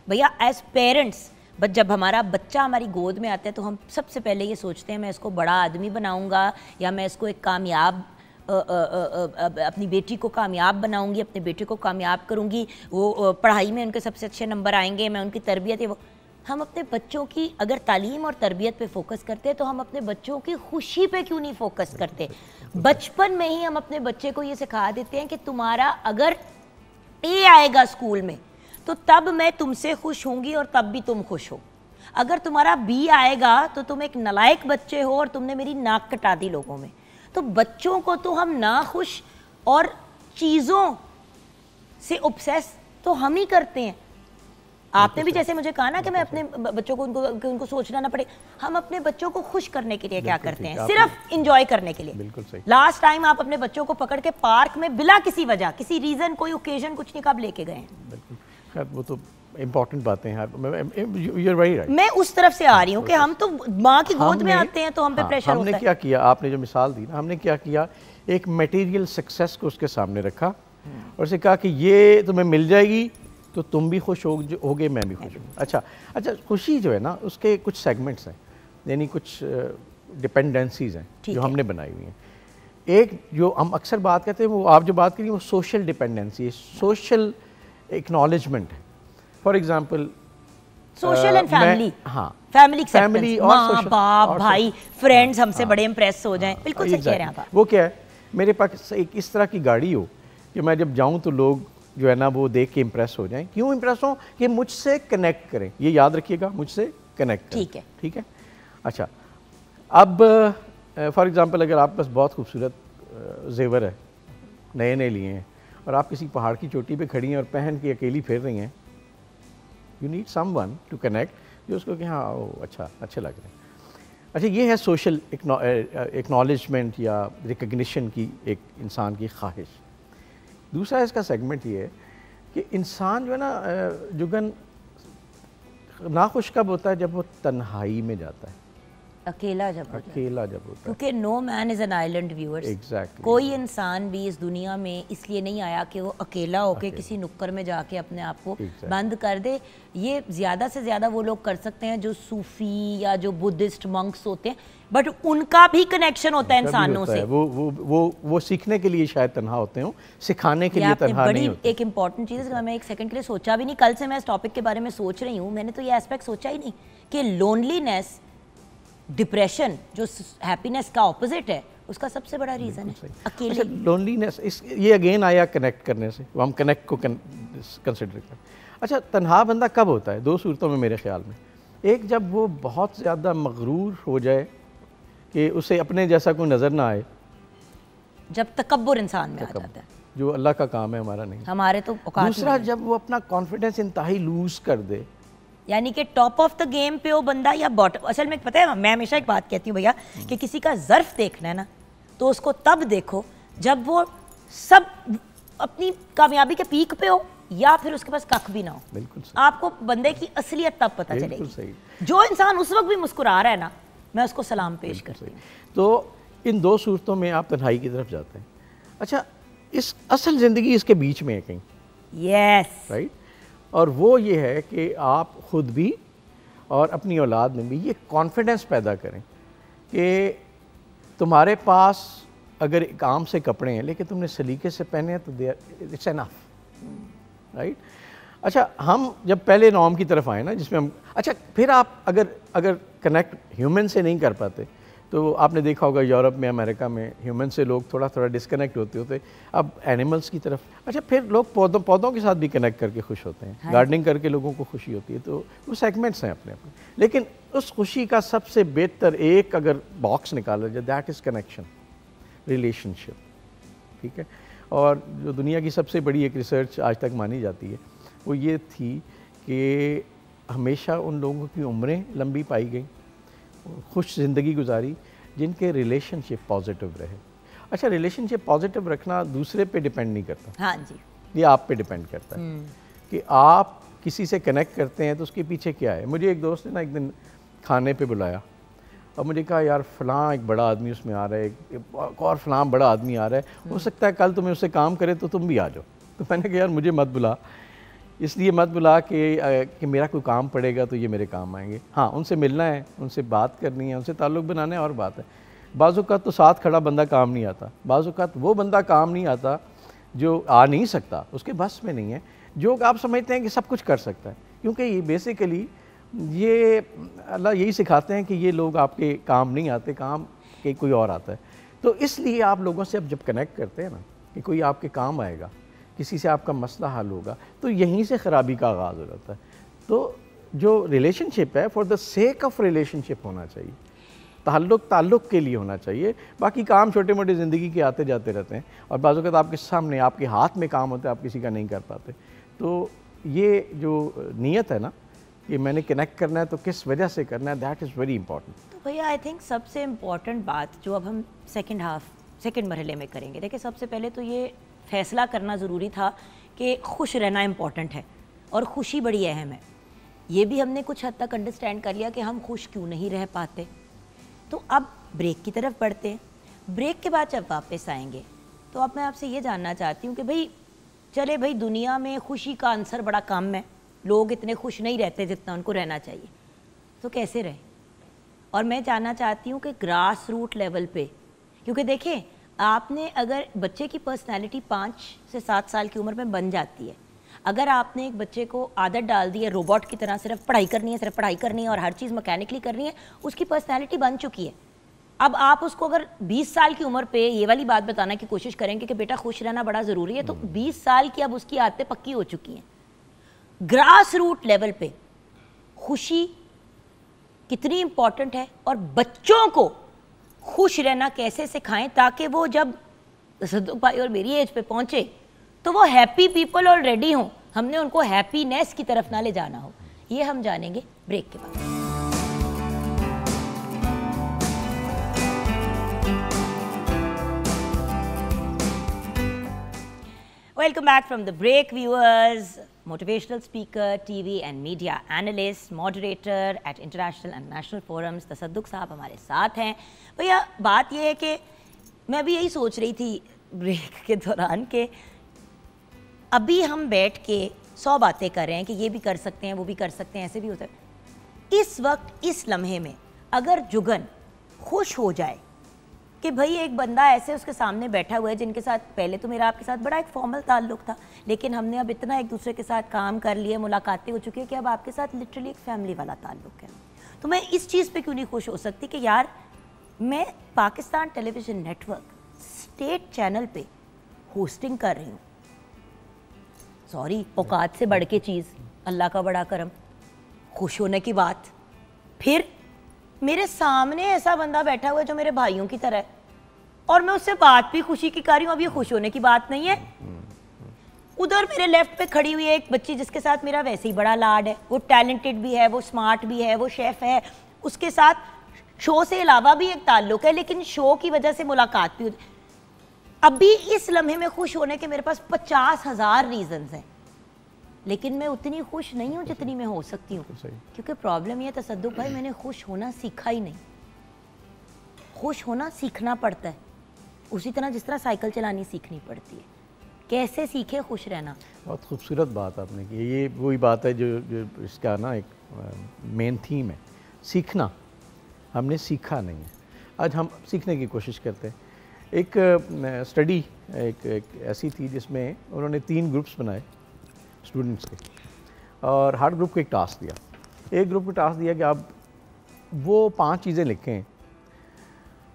भैया एज पेरेंट्स, बट जब हमारा बच्चा हमारी गोद में आता है तो हम सबसे पहले ये सोचते हैं मैं इसको बड़ा आदमी बनाऊंगा, या मैं इसको एक कामयाब अपनी बेटी को कामयाब बनाऊंगी, अपने बेटे को कामयाब करूंगी, वो पढ़ाई में उनके सबसे अच्छे नंबर आएंगे, मैं उनकी तरबियत है वो। हम अपने बच्चों की अगर तालीम और तरबियत पे फोकस करते हैं तो हम अपने बच्चों की खुशी पे क्यों नहीं फोकस करते? बचपन में ही हम अपने बच्चे को ये सिखा देते हैं कि तुम्हारा अगर ए आएगा स्कूल में तो तब मैं तुमसे खुश होंगी और तब भी तुम खुश हो। अगर तुम्हारा बी आएगा तो तुम एक नालायक बच्चे हो और तुमने मेरी नाक कटा दी लोगों में। तो बच्चों को तो हम नाखुश और चीज़ों से ऑब्सेस तो हम ही करते हैं। आपने भी जैसे मुझे कहा ना कि मैं अपने बच्चों को उनको सोचना ना पड़े, हम अपने बच्चों को खुश करने के लिए क्या करते हैं? सिर्फ इंजॉय करने के लिए। बिल्कुल सही। लास्ट टाइम आप अपने बच्चों को पकड़ के पार्क में बिना किसी वजह, किसी रीजन, कोई ओकेजन कुछ नहीं, कब लेके गए? बिल्कुल, खैर वो तो इम्पोर्टेंट बातें हैं। You are very right. मैं उस तरफ से आ रही हूँ कि हम तो माँ की गोद में आते हैं तो हम पे प्रेशर होता है। हमने क्या किया, आपने जो मिसाल दी ना, हमने क्या किया, एक मटेरियल सक्सेस को उसके सामने रखा और उसे कहा कि ये तुम्हें मिल जाएगी तो तुम भी खुश होगे, मैं भी खुश हूँ। अच्छा, खुशी जो है ना उसके कुछ सेगमेंट्स हैं, यानी कुछ डिपेंडेंसीज हैं जो हमने बनाई हुई हैं। एक जो हम अक्सर बात करते हैं, वो आप जो बात करिए वो सोशल डिपेंडेंसी है, सोशल एक्नॉलेजमेंट है। For example social and family. हाँ, फैमिली और माँ बाप भाई फ्रेंड्स हमसे बड़े इम्प्रेस हो जाएं। बिल्कुल सही कह रहे हैं आप। वो क्या है, मेरे पास एक इस तरह की गाड़ी हो कि मैं जब जाऊँ तो लोग जो है ना वो देख के इम्प्रेस हो जाएं। क्यों इम्प्रेस हो? कि मुझसे कनेक्ट करें, ये याद रखिएगा, मुझसे कनेक्ट करें। ठीक है, ठीक है। अच्छा, अब फॉर एग्जांपल अगर आपके पास बहुत खूबसूरत जेवर है, नए नए लिए हैं, और आप किसी पहाड़ की चोटी पे खड़ी हैं और पहन के अकेली फिर रही हैं, you need someone to connect जो उसको कि हाँ अच्छा अच्छे लग रहे हैं। अच्छा, ये है सोशल एक्नॉलेजमेंट या रिकग्निशन की एक इंसान की ख्वाहिश। दूसरा इसका सेगमेंट ये है कि इंसान जो है ना जुगन नाखुश कब होता है? जब वो तन्हाई में जाता है। अकेला जब होता है, अकेला जब होता है, क्योंकि no man is an island viewers. Exactly, कोई इंसान भी इस दुनिया में इसलिए नहीं आया कि वो अकेला होके किसी नुक्कर में जाके अपने आप को बंद कर दे। ये ज़्यादा से ज़्यादा वो लोग कर सकते हैं जो सूफी या जो बुद्धिस्ट मंक्स होते हैं, बट उनका भी कनेक्शन होता है इंसानों से। वो सीखने के लिए शायद तन्हा होते हो, सिखाने के लिए तन्हा नहीं होते। एक इंपॉर्टेंट चीज़ है, मैं एक सेकंड के लिए सोचा भी नहीं, कल से मैं इस टॉपिक के बारे में सोच रही हूँ, मैंने तो ये एस्पेक्ट सोचा ही नहीं कि लोनलीनेस, डिप्रेशन जो हैप्पीनेस का ऑपोजिट है, उसका सबसे बड़ा रीज़न है अकेले। अच्छा, लोनलीनेस ये अगेन आया कनेक्ट करने से, हम कनेक्ट को कंसिडर करें। अच्छा, तन्हा बंदा कब होता है? दो सूरतों में मेरे ख्याल में। एक, जब वो बहुत ज़्यादा मगरूर हो जाए कि उसे अपने जैसा कोई नज़र ना आए, जब तकब्बुर इंसान में आ जाता है, जो अल्लाह का काम है, हमारा नहीं। हमारे तो औकात दूसरा, जब वो अपना कॉन्फिडेंस इंतहाई लूज कर दे, यानी कि टॉप ऑफ द गेम पे हो बंदा या बॉटम। असल में पता है, मैं हमेशा एक बात कहती हूँ भैया कि किसी का ज़र्फ देखना है ना, तो उसको तब देखो जब वो सब अपनी कामयाबी के पीक पे हो या फिर उसके पास कख भी ना हो। बिल्कुल सही। आपको बंदे की असलियत तब पता बिल्कुल चलेगी। सही। जो इंसान उस वक्त भी मुस्कुरा रहा है ना, मैं उसको सलाम पेश करती हूँ। तो इन दो सूरतों में आप तन्हाई की तरफ जाते हैं। अच्छा, इस असल ज़िंदगी इसके बीच में है कहीं, यस, राइट? और वो ये है कि आप खुद भी और अपनी औलाद में भी ये कॉन्फिडेंस पैदा करें कि तुम्हारे पास अगर एक आम से कपड़े हैं लेकिन तुमने सलीके से पहने हैं तो इट्स एनफ, राइट? अच्छा, हम जब पहले नॉर्म की तरफ आए ना, जिसमें हम, अच्छा, फिर आप अगर कनेक्ट ह्यूमन से नहीं कर पाते, तो आपने देखा होगा यूरोप में, अमेरिका में ह्यूमन से लोग थोड़ा थोड़ा डिस्कनेक्ट होते अब एनिमल्स की तरफ। अच्छा, फिर लोग पौधों के साथ भी कनेक्ट करके खुश होते हैं, गार्डनिंग करके लोगों को खुशी होती है। तो वो सेगमेंट्स हैं अपने अपने, लेकिन उस खुशी का सबसे बेहतर एक अगर बॉक्स निकाला जाए, दैट इज़ कनेक्शन, रिलेशनशिप, ठीक है? और जो दुनिया की सबसे बड़ी एक रिसर्च आज तक मानी जाती है, वो ये थी कि हमेशा उन लोगों की उम्रें लंबी पाई गई, खुश ज़िंदगी गुजारी, जिनके रिलेशनशिप पॉजिटिव रहे। अच्छा, रिलेशनशिप पॉजिटिव रखना दूसरे पे डिपेंड नहीं करता, हाँ जी, ये आप पे डिपेंड करता है कि आप किसी से कनेक्ट करते हैं तो उसके पीछे क्या है। मुझे एक दोस्त ने ना एक दिन खाने पे बुलाया और मुझे कहा, यार फ़लाँ एक बड़ा आदमी उसमें आ रहा है, एक और फ़लाँ बड़ा आदमी आ रहा है, हो सकता है कल तुम्हें उससे काम करे तो तुम भी आ जाओ। तो मैंने कहा, यार मुझे मत बुला, इसलिए मत बुला कि मेरा कोई काम पड़ेगा तो ये मेरे काम आएंगे। हाँ, उनसे मिलना है, उनसे बात करनी है, उनसे ताल्लुक़ बनाना है, और बात है। बाज़-औक़ात तो साथ खड़ा बंदा काम नहीं आता, बाज़-औक़ात वो बंदा काम नहीं आता जो आ नहीं सकता, उसके बस में नहीं है, जो आप समझते हैं कि सब कुछ कर सकता है, क्योंकि ये बेसिकली ये अल्लाह यही सिखाते हैं कि ये लोग आपके काम नहीं आते, काम के कोई और आता है। तो इसलिए आप लोगों से अब जब कनेक्ट करते हैं ना कि कोई आपके काम आएगा, किसी से आपका मसला हल होगा, तो यहीं से ख़राबी का आगाज़ हो जाता है। तो जो रिलेशनशिप है, for the sake of relationship होना चाहिए, ताल्लुक़ के लिए होना चाहिए। बाकी काम छोटे मोटे ज़िंदगी के आते जाते रहते हैं, और बाज़ वक़्त आपके सामने, आपके हाथ में काम होता है, आप किसी का नहीं कर पाते। तो ये जो नीयत है ना कि मैंने कनेक्ट करना है तो किस वजह से करना है, दैट इज़ वेरी इंपॉर्टेंट। तो भैया आई थिंक सबसे इम्पॉर्टेंट बात जो अब हम सेकंड मरहले में करेंगे, देखिए सबसे पहले तो ये फ़ैसला करना ज़रूरी था कि खुश रहना इम्पॉर्टेंट है और ख़ुशी बड़ी अहम है। ये भी हमने कुछ हद तक अंडरस्टैंड कर लिया कि हम खुश क्यों नहीं रह पाते। तो अब ब्रेक की तरफ बढ़ते हैं। ब्रेक के बाद जब वापस आएंगे तो अब मैं आपसे ये जानना चाहती हूँ कि भाई चले भाई, दुनिया में खुशी का आंसर बड़ा कम है, लोग इतने खुश नहीं रहते जितना उनको रहना चाहिए, तो कैसे रहे? और मैं जानना चाहती हूँ कि ग्रास रूट लेवल पे, क्योंकि देखें आपने अगर बच्चे की पर्सनैलिटी 5 से 7 साल की उम्र में बन जाती है, अगर आपने एक बच्चे को आदत डाल दी है रोबोट की तरह सिर्फ पढ़ाई करनी है और हर चीज़ मैकेनिकली करनी है, उसकी पर्सनैलिटी बन चुकी है। अब आप उसको अगर 20 साल की उम्र पे ये वाली बात बताने की कोशिश करेंगे कि बेटा खुश रहना बड़ा ज़रूरी है, तो 20 साल की अब उसकी आदतें पक्की हो चुकी हैं। ग्रास रूट लेवल पे खुशी कितनी इम्पॉर्टेंट है और बच्चों को खुश रहना कैसे सिखाएं ताकि वो जब सद्दुक भाई और मेरी एज पे पहुंचे तो वो हैप्पी पीपल ऑलरेडी हों, हमने उनको हैप्पीनेस की तरफ ना ले जाना हो। ये हम जानेंगे ब्रेक के बाद। Welcome back from the break viewers. motivational speaker, TV and media analyst, moderator at international and national forums. तसद्दुक साहब हमारे साथ हैं। भैया बात ये है कि मैं अभी यही सोच रही थी ब्रेक के दौरान के अभी हम बैठ के 100 बातें कर रहे हैं कि ये भी कर सकते हैं, वो भी कर सकते हैं, ऐसे भी होता है। इस वक्त इस लम्हे में अगर जुगन खुश हो जाए कि भाई एक बंदा ऐसे उसके सामने बैठा हुआ है जिनके साथ पहले तो मेरा आपके साथ बड़ा एक फॉर्मल ताल्लुक था, लेकिन हमने अब इतना एक दूसरे के साथ काम कर लिया, मुलाकातें हो चुकी है कि अब आपके साथ लिटरली एक फैमिली वाला ताल्लुक है। तो मैं इस चीज़ पे क्यों नहीं खुश हो सकती कि यार मैं Pakistan television network state channel पे होस्टिंग कर रही हूँ। सॉरी, औकात से बढ़ के चीज़, अल्लाह का बड़ा करम, खुश होने की बात। फिर मेरे सामने ऐसा बंदा बैठा हुआ है जो मेरे भाइयों की तरह है और मैं उससे बात भी खुशी की कर रही हूँ। अब ये खुश होने की बात नहीं है। उधर मेरे लेफ्ट पे खड़ी हुई है एक बच्ची जिसके साथ मेरा वैसे ही बड़ा लाड है, वो टैलेंटेड भी है, वो स्मार्ट भी है, वो शेफ है, उसके साथ शो से अलावा भी एक ताल्लुक है, लेकिन शो की वजह से मुलाकात भी होती। अभी इस लम्हे में खुश होने के मेरे पास 50,000 रीजंस हैं, लेकिन मैं उतनी खुश नहीं हूँ जितनी मैं हो सकती हूँ। क्योंकि प्रॉब्लम ये तसद्दुक भाई, मैंने खुश होना सीखा ही नहीं। खुश होना सीखना पड़ता है, उसी तरह जिस तरह साइकिल चलानी सीखनी पड़ती है। कैसे सीखे खुश रहना? बहुत खूबसूरत बात आपने की। ये वही बात है जो इसका ना एक मेन थीम है, सीखना। हमने सीखा नहीं है, आज हम सीखने की कोशिश करते हैं। एक स्टडी एक ऐसी थी जिसमें उन्होंने 3 ग्रुप्स बनाए स्टूडेंट्स के, और हर ग्रुप को एक टास्क दिया। एक ग्रुप को टास्क दिया कि आप वो 5 चीज़ें लिखें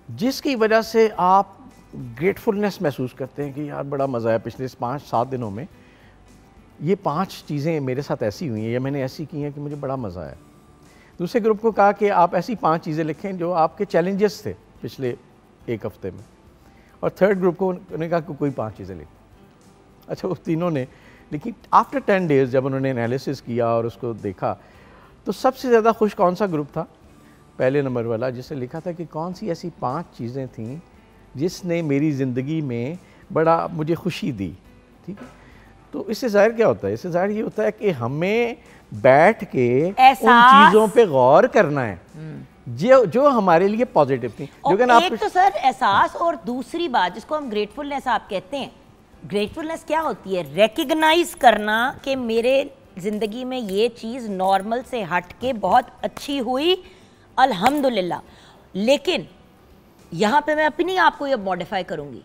जिसकी वजह से आप ग्रेटफुलनेस महसूस करते हैं कि यार बड़ा मज़ा आया पिछले 5-7 दिनों में, ये 5 चीज़ें मेरे साथ ऐसी हुई हैं या मैंने ऐसी की हैं कि मुझे बड़ा मज़ा आया। दूसरे ग्रुप को कहा कि आप ऐसी 5 चीज़ें लिखें जो आपके चैलेंजेस थे पिछले 1 हफ्ते में, और थर्ड ग्रुप को उन्होंने कहा कि कोई 5 चीज़ें लिखें। अच्छा, वो तीनों ने, लेकिन आफ्टर 10 डेज़ जब उन्होंने एनालिसिस किया और उसको देखा तो सबसे ज़्यादा खुश कौन सा ग्रुप था? पहले नंबर वाला, जिसने लिखा था कि कौन सी ऐसी 5 चीज़ें थीं जिसने मेरी ज़िंदगी में बड़ा मुझे खुशी दी। ठीक है, तो इससे ज़ाहिर क्या होता है? इससे ज़ाहिर ये होता है कि हमें बैठ के उन चीज़ों पे गौर करना है जो हमारे लिए पॉजिटिव थी। एक तो सर एहसास, और दूसरी बात जिसको हम ग्रेटफुलनेस आप कहते हैं, ग्रेटफुलनेस क्या होती है? रिकग्नाइज करना कि मेरे ज़िंदगी में ये चीज़ नॉर्मल से हट के बहुत अच्छी हुई, अल्हम्दुलिल्लाह। लेकिन यहाँ पे मैं अपनी आप को ये मॉडिफाई करूँगी,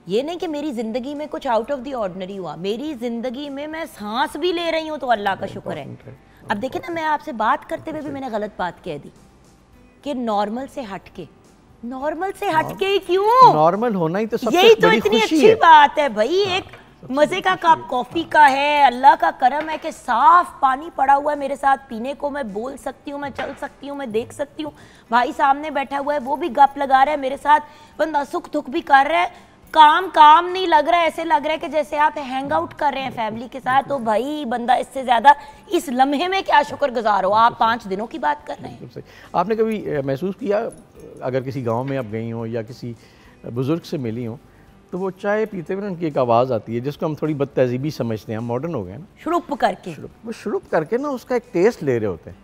ये नहीं कि मेरी ज़िंदगी में कुछ आउट ऑफ द ऑर्डिनरी हुआ, मेरी ज़िंदगी में मैं सांस भी ले रही हूँ तो अल्लाह का शुक्र है। अब देखिए ना, मैं आपसे बात करते हुए भी मैंने गलत बात कह दी कि नॉर्मल से हट के। नॉर्मल से हट के ही क्यों? नॉर्मल होना ही तो सबसे यही तो बड़ी इतनी खुशी अच्छी है। बात है भाई। एक मजे का कप कॉफी का है, अल्लाह का करम है कि साफ पानी पड़ा हुआ है मेरे साथ पीने को, मैं बोल सकती हूँ, मैं चल सकती हूँ, मैं देख सकती हूँ। भाई सामने बैठा हुआ है, वो भी गप लगा रहा है मेरे साथ, बंदा सुख दुख भी कर रहा है। काम नहीं लग रहा है, ऐसे लग रहा है कि जैसे आप हैंग आउट कर रहे हैं फैमिली के साथ। तो भाई बंदा इससे ज्यादा इस लम्हे में क्या शुक्रगुजार हो। आप 5 दिनों की बात कर रहे हैं। आपने कभी महसूस किया, अगर किसी गांव में आप गई हो या किसी बुजुर्ग से मिली हो, तो वो चाय पीते हुए उनकी एक आवाज़ आती है जिसको हम थोड़ी बदतहजीबी समझते हैं, हम मॉडर्न हो गए ना, शुरुप करके, वो शुरुप करके ना उसका एक टेस्ट ले रहे होते हैं।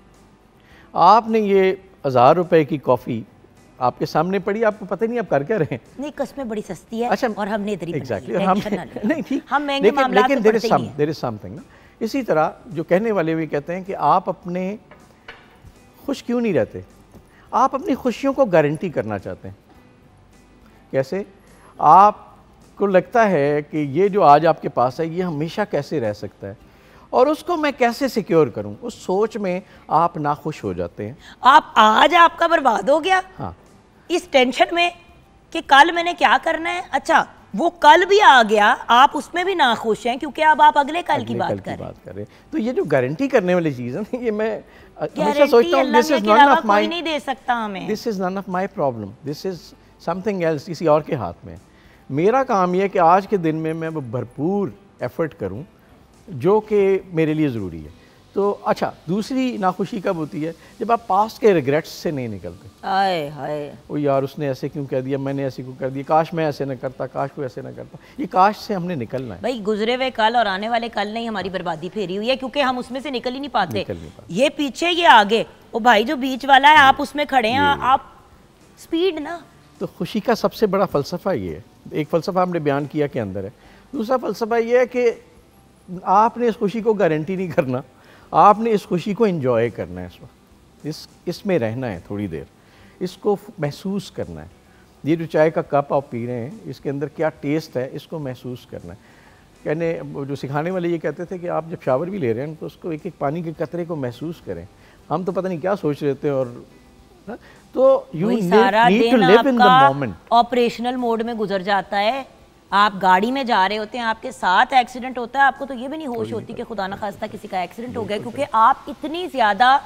आपने ये 1000 रुपए की कॉफ़ी आपके सामने पड़ी, आपको पता ही नहीं आप कर क्या रहे हैं। नहीं, कस्में बड़ी सस्ती है। अच्छा, और हमने इधर ही एग्जैक्टली, नहीं ठीक, हम महंगे लेकिन मामलात में पड़ते ही नहीं देयर इज समथिंग ना। इसी तरह जो कहने वाले भी कहते हैं कि आप अपने खुश क्यों नहीं रहते, आप अपनी खुशियों को गारंटी करना चाहते हैं। कैसे? आपको लगता है कि ये जो आज आपके पास है ये हमेशा कैसे रह सकता है और उसको मैं कैसे सिक्योर करूं, उस सोच में आप नाखुश हो जाते हैं। आप आज आपका बर्बाद हो गया। हाँ, इस टेंशन में कि कल मैंने क्या करना है। अच्छा, वो कल भी आ गया, आप उसमें भी नाखुश हैं क्योंकि अब आप अगले कल की बात कर रहे हैं। तो ये जो गारंटी करने वाली चीज़ है, ये मैं हमेशा सोचता हूँ this is not of my, नहीं दे सकता हमें, this is not of my problem, this is something else, किसी और के हाथ में। मेरा काम ये है कि आज के दिन में मैं भरपूर एफर्ट करूँ जो कि मेरे लिए ज़रूरी है। तो अच्छा, दूसरी नाखुशी कब होती है? जब आप पास्ट के रिग्रेट्स से नहीं निकलते। आए हाय, ओ यार उसने ऐसे क्यों कह दिया, मैंने ऐसे क्यों कर दिया, काश मैं ऐसे ना करता, काश वो ऐसे ना करता। ये काश से हमने निकलना है भाई। गुजरे हुए कल और आने वाले कल ने ही हमारी बर्बादी फेरी हुई है, क्योंकि हम उसमें से निकल ही नहीं पाते। ये पीछे, ये आगे, वो भाई जो बीच वाला है, आप उसमें खड़े हैं, आप स्पीड ना। तो खुशी का सबसे बड़ा फ़लसफ़ा ये है, एक फ़लसफ़ा हमने बयान किया के अंदर है। दूसरा फ़लसफ़ा ये है कि आपने इस खुशी को गारंटी नहीं करना, आपने इस खुशी को एंजॉय करना है। इस वक्त इसमें रहना है, थोड़ी देर इसको महसूस करना है। ये जो चाय का कप आप पी रहे हैं, इसके अंदर क्या टेस्ट है, इसको महसूस करना है। कहने जो सिखाने वाले ये कहते थे कि आप जब शावर भी ले रहे हैं तो उसको एक एक पानी के कतरे को महसूस करें। हम तो पता नहीं क्या सोच रहे थे। और तो you need to live in the moment. Operational mode में गुजर जाता है, आप गाड़ी में जा रहे होते हैं, आपके साथ एक्सीडेंट होता है, आपको तो ये भी नहीं होश होती कि खुदा ना खास्ता किसी का एक्सीडेंट हो गया, क्योंकि आप इतनी ज़्यादा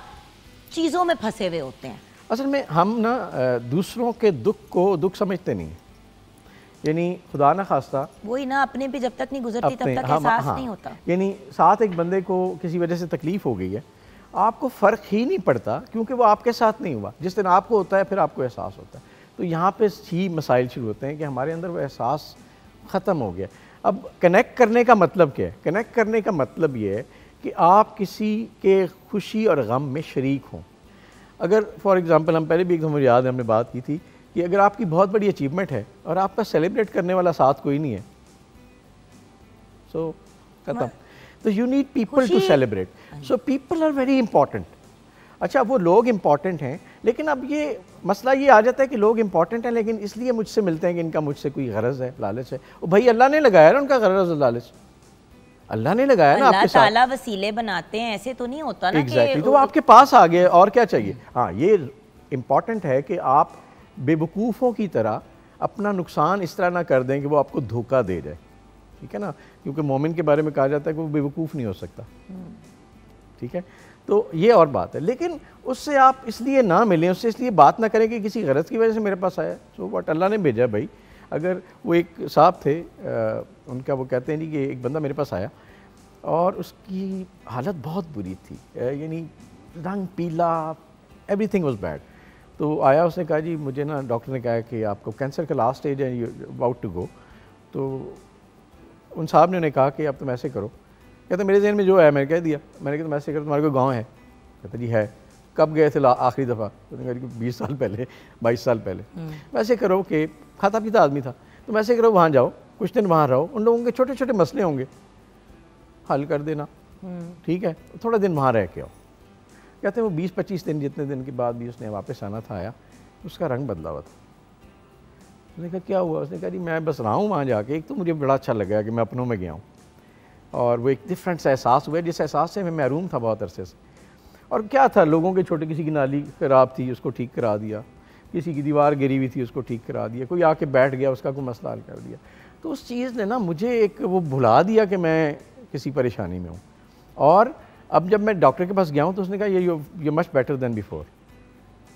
चीज़ों में फंसे हुए होते हैं। असल में हम ना दूसरों के दुख को दुख समझते नहीं, यानी खुदा ना खास्ता वही ना, अपने भी जब तक नहीं गुजरती तब तक एहसास नहीं होता। यानी साथ एक बंदे को किसी वजह से तकलीफ हो गई है, आपको फ़र्क ही नहीं पड़ता, क्योंकि वो आपके साथ नहीं हुआ। जिस दिन आपको होता है फिर आपको एहसास होता है। तो यहाँ पे ही मसाइल शुरू होते हैं कि हमारे अंदर वो एहसास ख़त्म हो गया। अब कनेक्ट करने का मतलब क्या है? कनेक्ट करने का मतलब ये है कि आप किसी के खुशी और गम में शरीक हों। अगर फॉर एग्ज़ाम्पल, हम पहले भी एक मुझे याद है हमने बात की थी कि अगर आपकी बहुत बड़ी अचीवमेंट है और आपका सेलिब्रेट करने वाला साथ कोई नहीं है, सो खत्म। तो you need people to celebrate. So people are very important. अच्छा, वो लोग इंपॉर्टेंट हैं, लेकिन अब ये मसला ये आ जाता है कि लोग इंपॉर्टेंट हैं लेकिन इसलिए मुझसे मिलते हैं कि इनका मुझसे कोई गरज है, लालच है। वो भाई अल्लाह ने लगाया ना उनका गरज और लालच, अल्लाह ने लगाया ना आपके साथ। अल्लाह ताला वसीले बनाते हैं, ऐसे तो नहीं होता ना। एग्जैक्टली, तो वो आपके पास आ गए और क्या चाहिए। हाँ, ये इम्पॉर्टेंट है कि आप बेवकूफ़ों की तरह अपना नुकसान इस तरह ना कर दें कि वो आपको धोखा दे जाए, ठीक है ना। क्योंकि मोमिन के बारे में कहा जाता है कि वो बेवकूफ़ नहीं हो सकता, ठीक है। तो ये और बात है, लेकिन उससे आप इसलिए ना मिलें, उससे इसलिए बात ना करें कि किसी गरज की वजह से मेरे पास आया। सो व्हाट, अल्लाह ने भेजा भाई। अगर वो एक साहब थे, उनका वो कहते हैं नहीं कि एक बंदा मेरे पास आया और उसकी हालत बहुत बुरी थी, यानी रंग पीला, एवरीथिंग वाज बैड। तो आया, उसने कहा जी मुझे ना डॉक्टर ने कहा कि आपको कैंसर का लास्ट स्टेज है, यू अबाउट टू गो। तो उन साहब ने उन्हें कहा कि अब तुम ऐसे करो। कहते मेरे जहन में जो है मैंने कह दिया। मैंने कहा तुम ऐसे करो, तुम्हारे कोई गाँव है? कहते जी है। कब गए थे आखिरी दफ़ा? तो उन्होंने कहा 20 साल पहले, 22 साल पहले। वैसे करो कि खाता पीता आदमी था, तुम ऐसे करो वहाँ जाओ, कुछ दिन वहाँ रहो, उन लोगों के छोटे छोटे मसले होंगे हल कर देना, ठीक है, थोड़ा दिन वहाँ रह के आओ। कहते हैं वो 20-25 दिन, जितने दिन के बाद भी उसने वापस आना था, आया, उसका रंग बदला हुआ था। उसने कहा क्या हुआ? उसने कहा जी मैं बस रहा हूँ वहाँ जाके, एक तो मुझे बड़ा अच्छा लगा कि मैं अपनों में गया हूँ और वो एक डिफरेंट सा एहसास हुआ जिस एहसास से मैं महरूम था बहुत अरसे से। और क्या था, लोगों के छोटे, किसी की नाली ख़राब थी उसको ठीक करा दिया, किसी की दीवार गिरी हुई थी उसको ठीक करा दिया, कोई आके बैठ गया उसका कोई मसला हल कर दिया। तो उस चीज़ ने ना मुझे एक वो भुला दिया कि मैं किसी परेशानी में हूँ। और अब जब मैं डॉक्टर के पास गया हूँ तो उसने कहा ये मच बेटर देन बिफोर,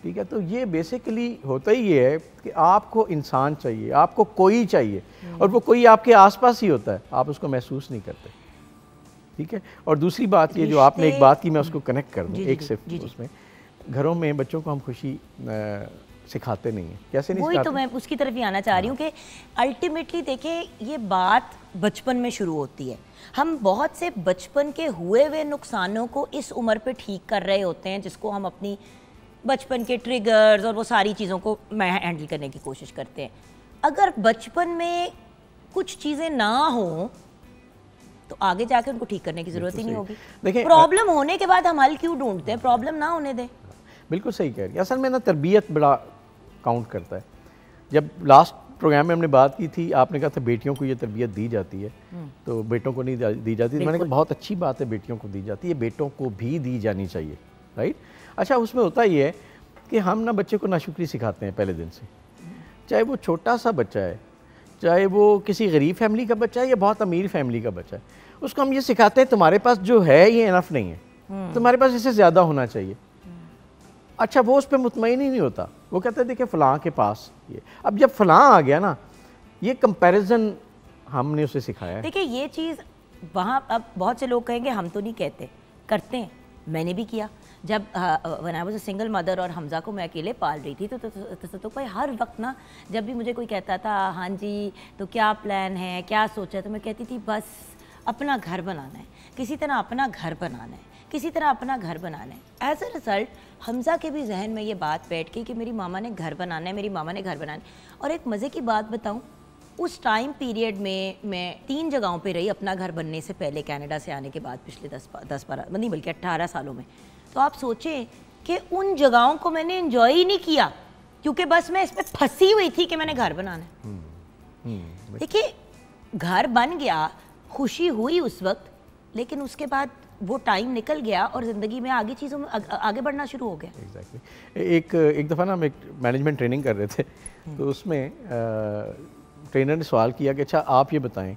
ठीक है। तो ये बेसिकली होता ही ये है कि आपको इंसान चाहिए, आपको कोई चाहिए, और वो कोई आपके आसपास ही होता है, आप उसको महसूस नहीं करते, ठीक है। और दूसरी बात ये जो आपने एक बात की, मैं उसको कनेक्ट कर दूँ एक सिर्फ उसमें, घरों में बच्चों को हम खुशी सिखाते नहीं हैं। कैसे नहीं वही सिखाते? तो मैं उसकी तरफ ही आना चाह रही हूँ कि अल्टीमेटली देखिए ये बात बचपन में शुरू होती है। हम बहुत से बचपन के हुए हुए नुकसानों को इस उम्र पे ठीक कर रहे होते हैं, जिसको हम अपनी बचपन के ट्रिगर्स और वो सारी चीज़ों को हैंडल करने की कोशिश करते हैं। अगर बचपन में कुछ चीज़ें ना हो तो आगे जाके उनको ठीक करने की ज़रूरत ही नहीं होगी। देखिए, प्रॉब्लम होने के बाद हम हल क्यों ढूंढते हैं? प्रॉब्लम ना होने दें। बिल्कुल सही कह रही है। असल में ना तरबियत बड़ा काउंट करता है। जब लास्ट प्रोग्राम में हमने बात की थी, आपने कहा था बेटियों को ये तरबियत दी जाती है, तो बेटों को नहीं दी जाती। मैंने कहा बहुत अच्छी बात है, बेटियों को दी जाती है, बेटों को भी दी जानी चाहिए, राइट। अच्छा, उसमें होता ये है कि हम ना बच्चे को नाशुक्री सिखाते हैं पहले दिन से, चाहे वो छोटा सा बच्चा है, चाहे वो किसी गरीब फैमिली का बच्चा है या बहुत अमीर फैमिली का बच्चा है, उसको हम ये सिखाते हैं तुम्हारे पास जो है ये इनफ नहीं है, तुम्हारे पास इससे ज़्यादा होना चाहिए। अच्छा, वो उस पर मुतमईन ही नहीं होता, वो कहता है देखिए फ़लाँ के पास ये। अब जब फ़लाँ आ गया ना, ये कंपैरिजन हमने उसे सिखाया है। देखिए ये चीज़ वहाँ, अब बहुत से लोग कहेंगे हम तो नहीं कहते, करते हैं। मैंने भी किया। जब when I was a single mother और हमज़ा को मैं अकेले पाल रही थी तो भाई हर वक्त ना जब भी मुझे कोई कहता था हाँ जी तो क्या प्लान है, क्या सोचा है, तो मैं कहती थी बस अपना घर बनाना है, किसी तरह अपना घर बनाना है, किसी तरह अपना घर बनाना है। एज अ रिज़ल्ट हमज़ा के भी जहन में ये बात बैठ गई कि मेरी मामा ने घर बनाना है, मेरी मामा ने घर बनाना है। और एक मज़े की बात बताऊँ, उस टाइम पीरियड में मैं 3 जगहों पे रही अपना घर बनने से पहले, कनाडा से आने के बाद पिछले 10-12 नहीं बल्कि 18 सालों में। तो आप सोचें कि उन जगहों को मैंने एंजॉय ही नहीं किया क्योंकि बस मैं इसमें फंसी हुई थी कि मैंने घर बनाना है। देखिए घर बन गया, खुशी हुई उस वक्त, लेकिन उसके बाद वो टाइम निकल गया और ज़िंदगी में आगे चीज़ों में आगे बढ़ना शुरू हो गया। एग्जैक्टली। एक दफ़ा ना हम एक मैनेजमेंट ट्रेनिंग कर रहे थे, तो उसमें ट्रेनर ने सवाल किया कि अच्छा आप ये बताएं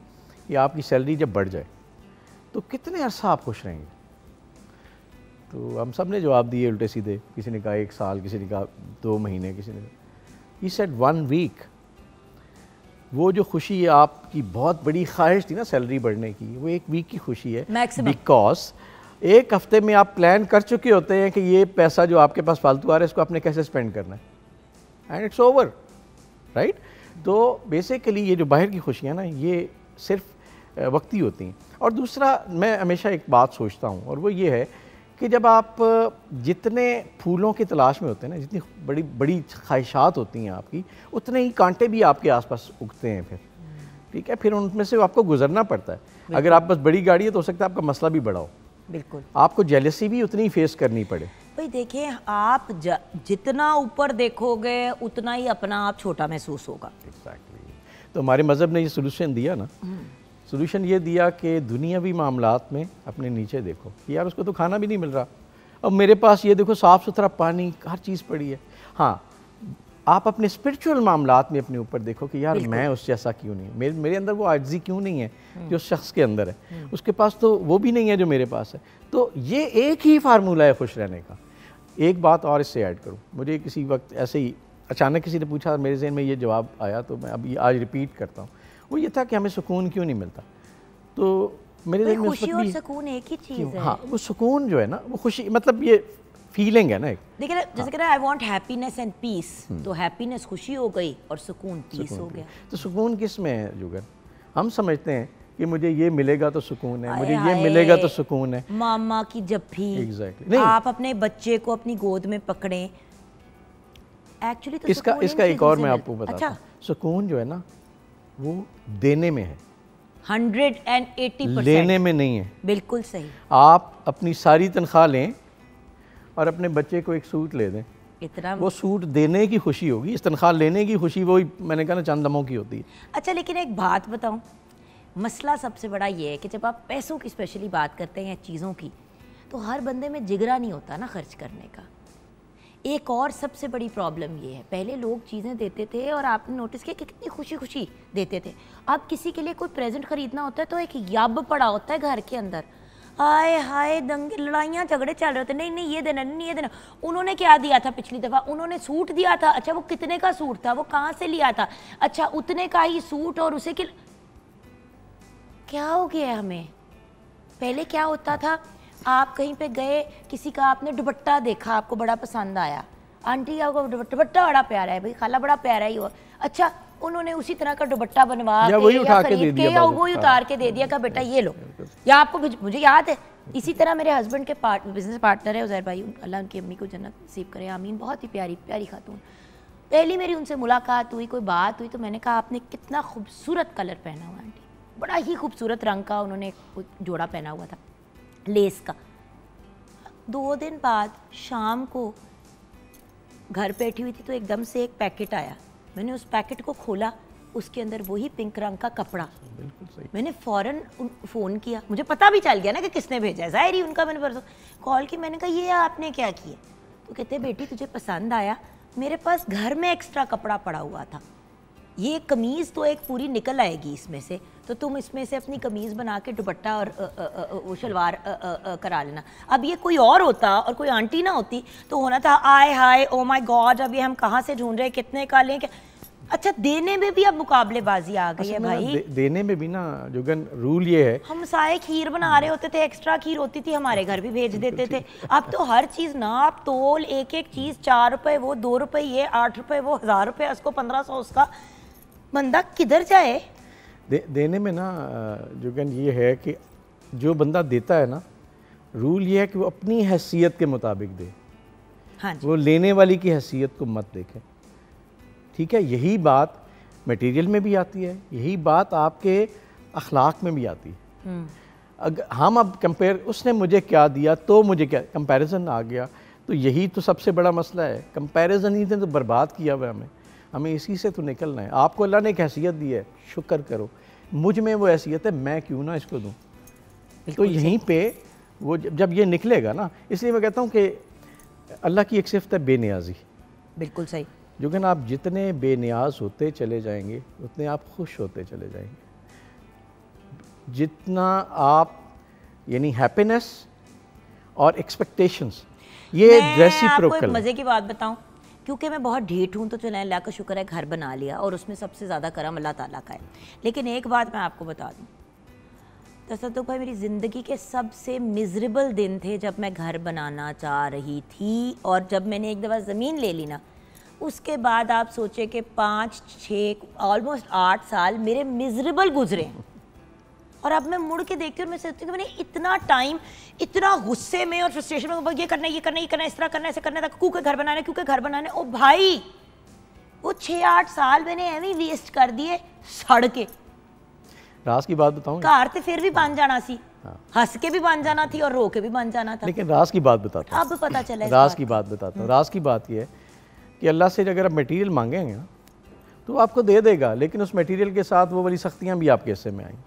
कि आपकी सैलरी जब बढ़ जाए तो कितने अरसा आप खुश रहेंगे। तो हम सब ने जवाब दिए उल्टे सीधे, किसी ने कहा 1 साल, किसी ने कहा 2 महीने, किसी ने ही सेड 1 वीक। वो जो खुशी है आपकी बहुत बड़ी ख्वाहिश थी ना सैलरी बढ़ने की, वो 1 वीक की खुशी है, बिकॉज 1 हफ्ते में आप प्लान कर चुके होते हैं कि ये पैसा जो आपके पास फालतू आ रहा है इसको आपने कैसे स्पेंड करना है, एंड इट्स ओवर, राइट। तो बेसिकली ये जो बाहर की खुशियाँ ना ये सिर्फ वक्ती होती हैं। और दूसरा मैं हमेशा एक बात सोचता हूँ और वो ये है कि जब आप जितने फूलों की तलाश में होते हैं ना, जितनी बड़ी बड़ी ख्वाहिशात होती हैं आपकी, उतने ही कांटे भी आपके आसपास उगते हैं फिर, ठीक है। फिर उनमें से आपको गुजरना पड़ता है। अगर आप बस बड़ी गाड़ी है तो हो सकता है आपका मसला भी बड़ा हो, बिल्कुल आपको जेलसी भी उतनी फेस करनी पड़े। भाई देखिए आप जितना ऊपर देखोगे उतना ही अपना आप छोटा महसूस होगा। एग्जैक्टली। तो हमारे मज़हब ने ये सोल्यूशन दिया ना, सोल्यूशन ये दिया कि दुनियावी मामलात में अपने नीचे देखो कि यार उसको तो खाना भी नहीं मिल रहा, अब मेरे पास ये देखो साफ़ सुथरा पानी, हर चीज़ पड़ी है। हाँ, आप अपने स्पिरिचुअल मामलात में अपने ऊपर देखो कि यार मैं उस जैसा क्यों नहीं, मेरे अंदर वो आजिज़ी क्यों नहीं है जो उस शख्स के अंदर है, उसके पास तो वो भी नहीं है जो मेरे पास है। तो ये एक ही फार्मूला है खुश रहने का। एक बात और इससे ऐड करूँ, मुझे किसी वक्त ऐसे ही अचानक किसी ने पूछा, मेरे जहन में ये जवाब आया तो मैं अभी आज रिपीट करता हूँ। वो ये था कि हमें सुकून क्यों नहीं मिलता। तो मेरे जहन में खुशी और सुकून एक ही चीज़ है। हाँ, वो सुकून जो है ना, वो खुशी मतलब ये फीलिंग है ना एक। देखिए जैसे कहते हैं I want happiness and peace, तो हैप्पीनेस खुशी हो गई और सुकून पीस हो गया। तो सुकून किस में है जुगर? हम समझते हैं कि मुझे ये मिलेगा तो सुकून है, मुझे ये मिलेगा तो सुकून है। मामा की जप्फी, एग्जैक्टली, आप अपने बच्चे को अपनी गोद में पकड़ें, एक्चुअली तो इसका एक और मैं आपको बताता हूँ। सुकून जो है ना वो देने में है, 180%, लेने में नहीं है। बिल्कुल सही। आप अपनी सारी तनख्वाह लें और अपने बच्चे को एक सूट ले दें, इतना वो सूट देने की खुशी होगी, इस तनख्वाह लेने की खुशी वो मैंने कहा ना चंद दमों की होती है। अच्छा लेकिन एक बात बताऊं, मसला सबसे बड़ा ये है कि जब आप पैसों की स्पेशली बात करते हैं या चीज़ों की, तो हर बंदे में जिगरा नहीं होता ना खर्च करने का। एक और सबसे बड़ी प्रॉब्लम ये है, पहले लोग चीज़ें देते थे और आपने नोटिस किया कि कितनी खुशी खुशी देते थे। अब किसी के लिए कोई प्रेजेंट खरीदना होता है तो एक यब पड़ा होता है घर के अंदर, हाय हाय दंगे लड़ाइयाँ झगड़े चल रहे होते, नहीं नहीं ये देना, नहीं ये देना। उन्होंने क्या दिया था पिछली दफ़ा, उन्होंने सूट दिया था, अच्छा वो कितने का सूट था, वो कहाँ से लिया था, अच्छा उतने का ही सूट और उसे क्या हो गया हमें। पहले क्या होता था, आप कहीं पे गए, किसी का आपने दुपट्टा देखा, आपको बड़ा पसंद आया, आंटी आपको दुपट्टा बड़ा प्यारा है, भाई खाला बड़ा प्यारा ही हो, अच्छा उन्होंने उसी तरह का दुपट्टा बनवा के या खरीद के या वही उतार के दे दिया कि बेटा ये लो। या आपको मुझे याद है इसी तरह मेरे हस्बैंड के बिजनेस पार्टनर है उज़ैर भाई, अल्लाह उनकी अम्मी को जन्नत नसीब करे आमीन, बहुत ही प्यारी प्यारी खातून। पहली मेरी उनसे मुलाकात हुई, कोई बात हुई तो मैंने कहा आपने कितना खूबसूरत कलर पहना हुआ आंटी, बड़ा ही खूबसूरत रंग का उन्होंने जोड़ा पहना हुआ था लेस का। 2 दिन बाद शाम को घर बैठी हुई थी तो एकदम से एक पैकेट आया, मैंने उस पैकेट को खोला, उसके अंदर वही पिंक रंग का कपड़ा। बिल्कुल सही। मैंने फ़ौरन फ़ोन किया, मुझे पता भी चल गया ना कि किसने भेजा है, ज़ाहिर ही उनका। मैंने परसों कॉल की, मैंने कहा ये आपने क्या किया, तो कहते बेटी तुझे पसंद आया, मेरे पास घर में एक्स्ट्रा कपड़ा पड़ा हुआ था, ये कमीज़ तो एक पूरी निकल आएगी इसमें से, तो तुम इसमें से अपनी कमीज़ बना के दुपट्टा और वो शलवार करा लेना। अब ये कोई और होता और कोई आंटी ना होती तो होना था आय हाय ओ माय गॉड अब ये हम कहाँ से ढूंढ रहे, कितने का लें, अच्छा, देने में भी अब मुकाबलेबाजी आ गई है भाई। देने में भी ना जुगन रूल ये है, हम साए खीर बना रहे होते थे, एक्स्ट्रा खीर होती थी, हमारे घर भी भेज देते थे। अब तो हर चीज नाप तोल, एक एक चीज 4 रुपए वो, 2 रुपए ये, 8 रुपए वो, 1000 रुपए उसको, 1500 उसका। बंदा किधर जाए? देने में ना जुगन ये है कि जो बंदा देता है ना, रूल ये है कि वो अपनी हैसियत के मुताबिक दे। हाँ जी। वो लेने वाली की हैसियत को मत देखे, ठीक है। यही बात मटेरियल में भी आती है, यही बात आपके अखलाक में भी आती है। अगर हम अब कंपेयर, उसने मुझे क्या दिया तो मुझे क्या, कंपैरिजन आ गया, तो यही तो सबसे बड़ा मसला है। कंपैरिजन ही ने तो बर्बाद किया हुआ है हमें इसी से तो निकलना है। आपको अल्लाह ने एक हैसियत दी है, शुक्र करो, मुझ में वो हैसियत है, मैं क्यों ना इसको दूँ। तो यहीं पे वो जब ये निकलेगा ना, इसलिए मैं कहता हूँ कि अल्लाह की एक सिफ्त है बेनियाजी। बिल्कुल सही। जो कि आप जितने बेनियाज होते चले जाएंगे उतने आप खुश होते चले जाएंगे। जितना आप यानी हैप्पीनेस और एक्सपेक्टेशंस, ये रेसिप्रोकल। मज़े की बात बताऊं, क्योंकि मैं बहुत ढीठ हूँ, तो चलो अल्लाह का शुक्र है घर बना लिया, और उसमें सबसे ज़्यादा करम अल्लाह ताला का है। लेकिन एक बात मैं आपको बता दूँ, तसद्दुक़ भाई, मेरी ज़िंदगी के सबसे मिज़रेबल दिन थे जब मैं घर बनाना चाह रही थी, और जब मैंने एक दफ़ा ज़मीन ले ली ना, उसके बाद आप सोचे कि 5, 6, ऑलमोस्ट 8 साल मेरे मिज़रेबल गुजरे। और अब मैं मुड़ के देखती हूँ और मैं सोचती हूँ कि मैंने इतना टाइम, इतना गुस्से में और फ्रस्ट्रेशन में, ये करना है, ये करना है, ये करना है, इस तरह करना है, ऐसे करना है, क्योंकि घर बनाना है, क्योंकि घर बनाना है। ओ भाई, वो 6-8 साल मैंने ऐਵੇਂ ही वेस्ट कर दिए सड़ के। राज की बात बताऊँ, घर तो फिर भी बन जाना सी, हंस के भी बन जाना थी और रो के भी बन जाना था। लेकिन राज की बात बताता हूँ, अब पता चला राज की बात बताता हूँ। राज की बात ये है कि अल्लाह से अगर आप मटेरियल मांगेंगे ना तो आपको दे देगा, लेकिन उस मटेरियल के साथ वो वाली सख्तियाँ भी आपके हिस्से में आएंगी।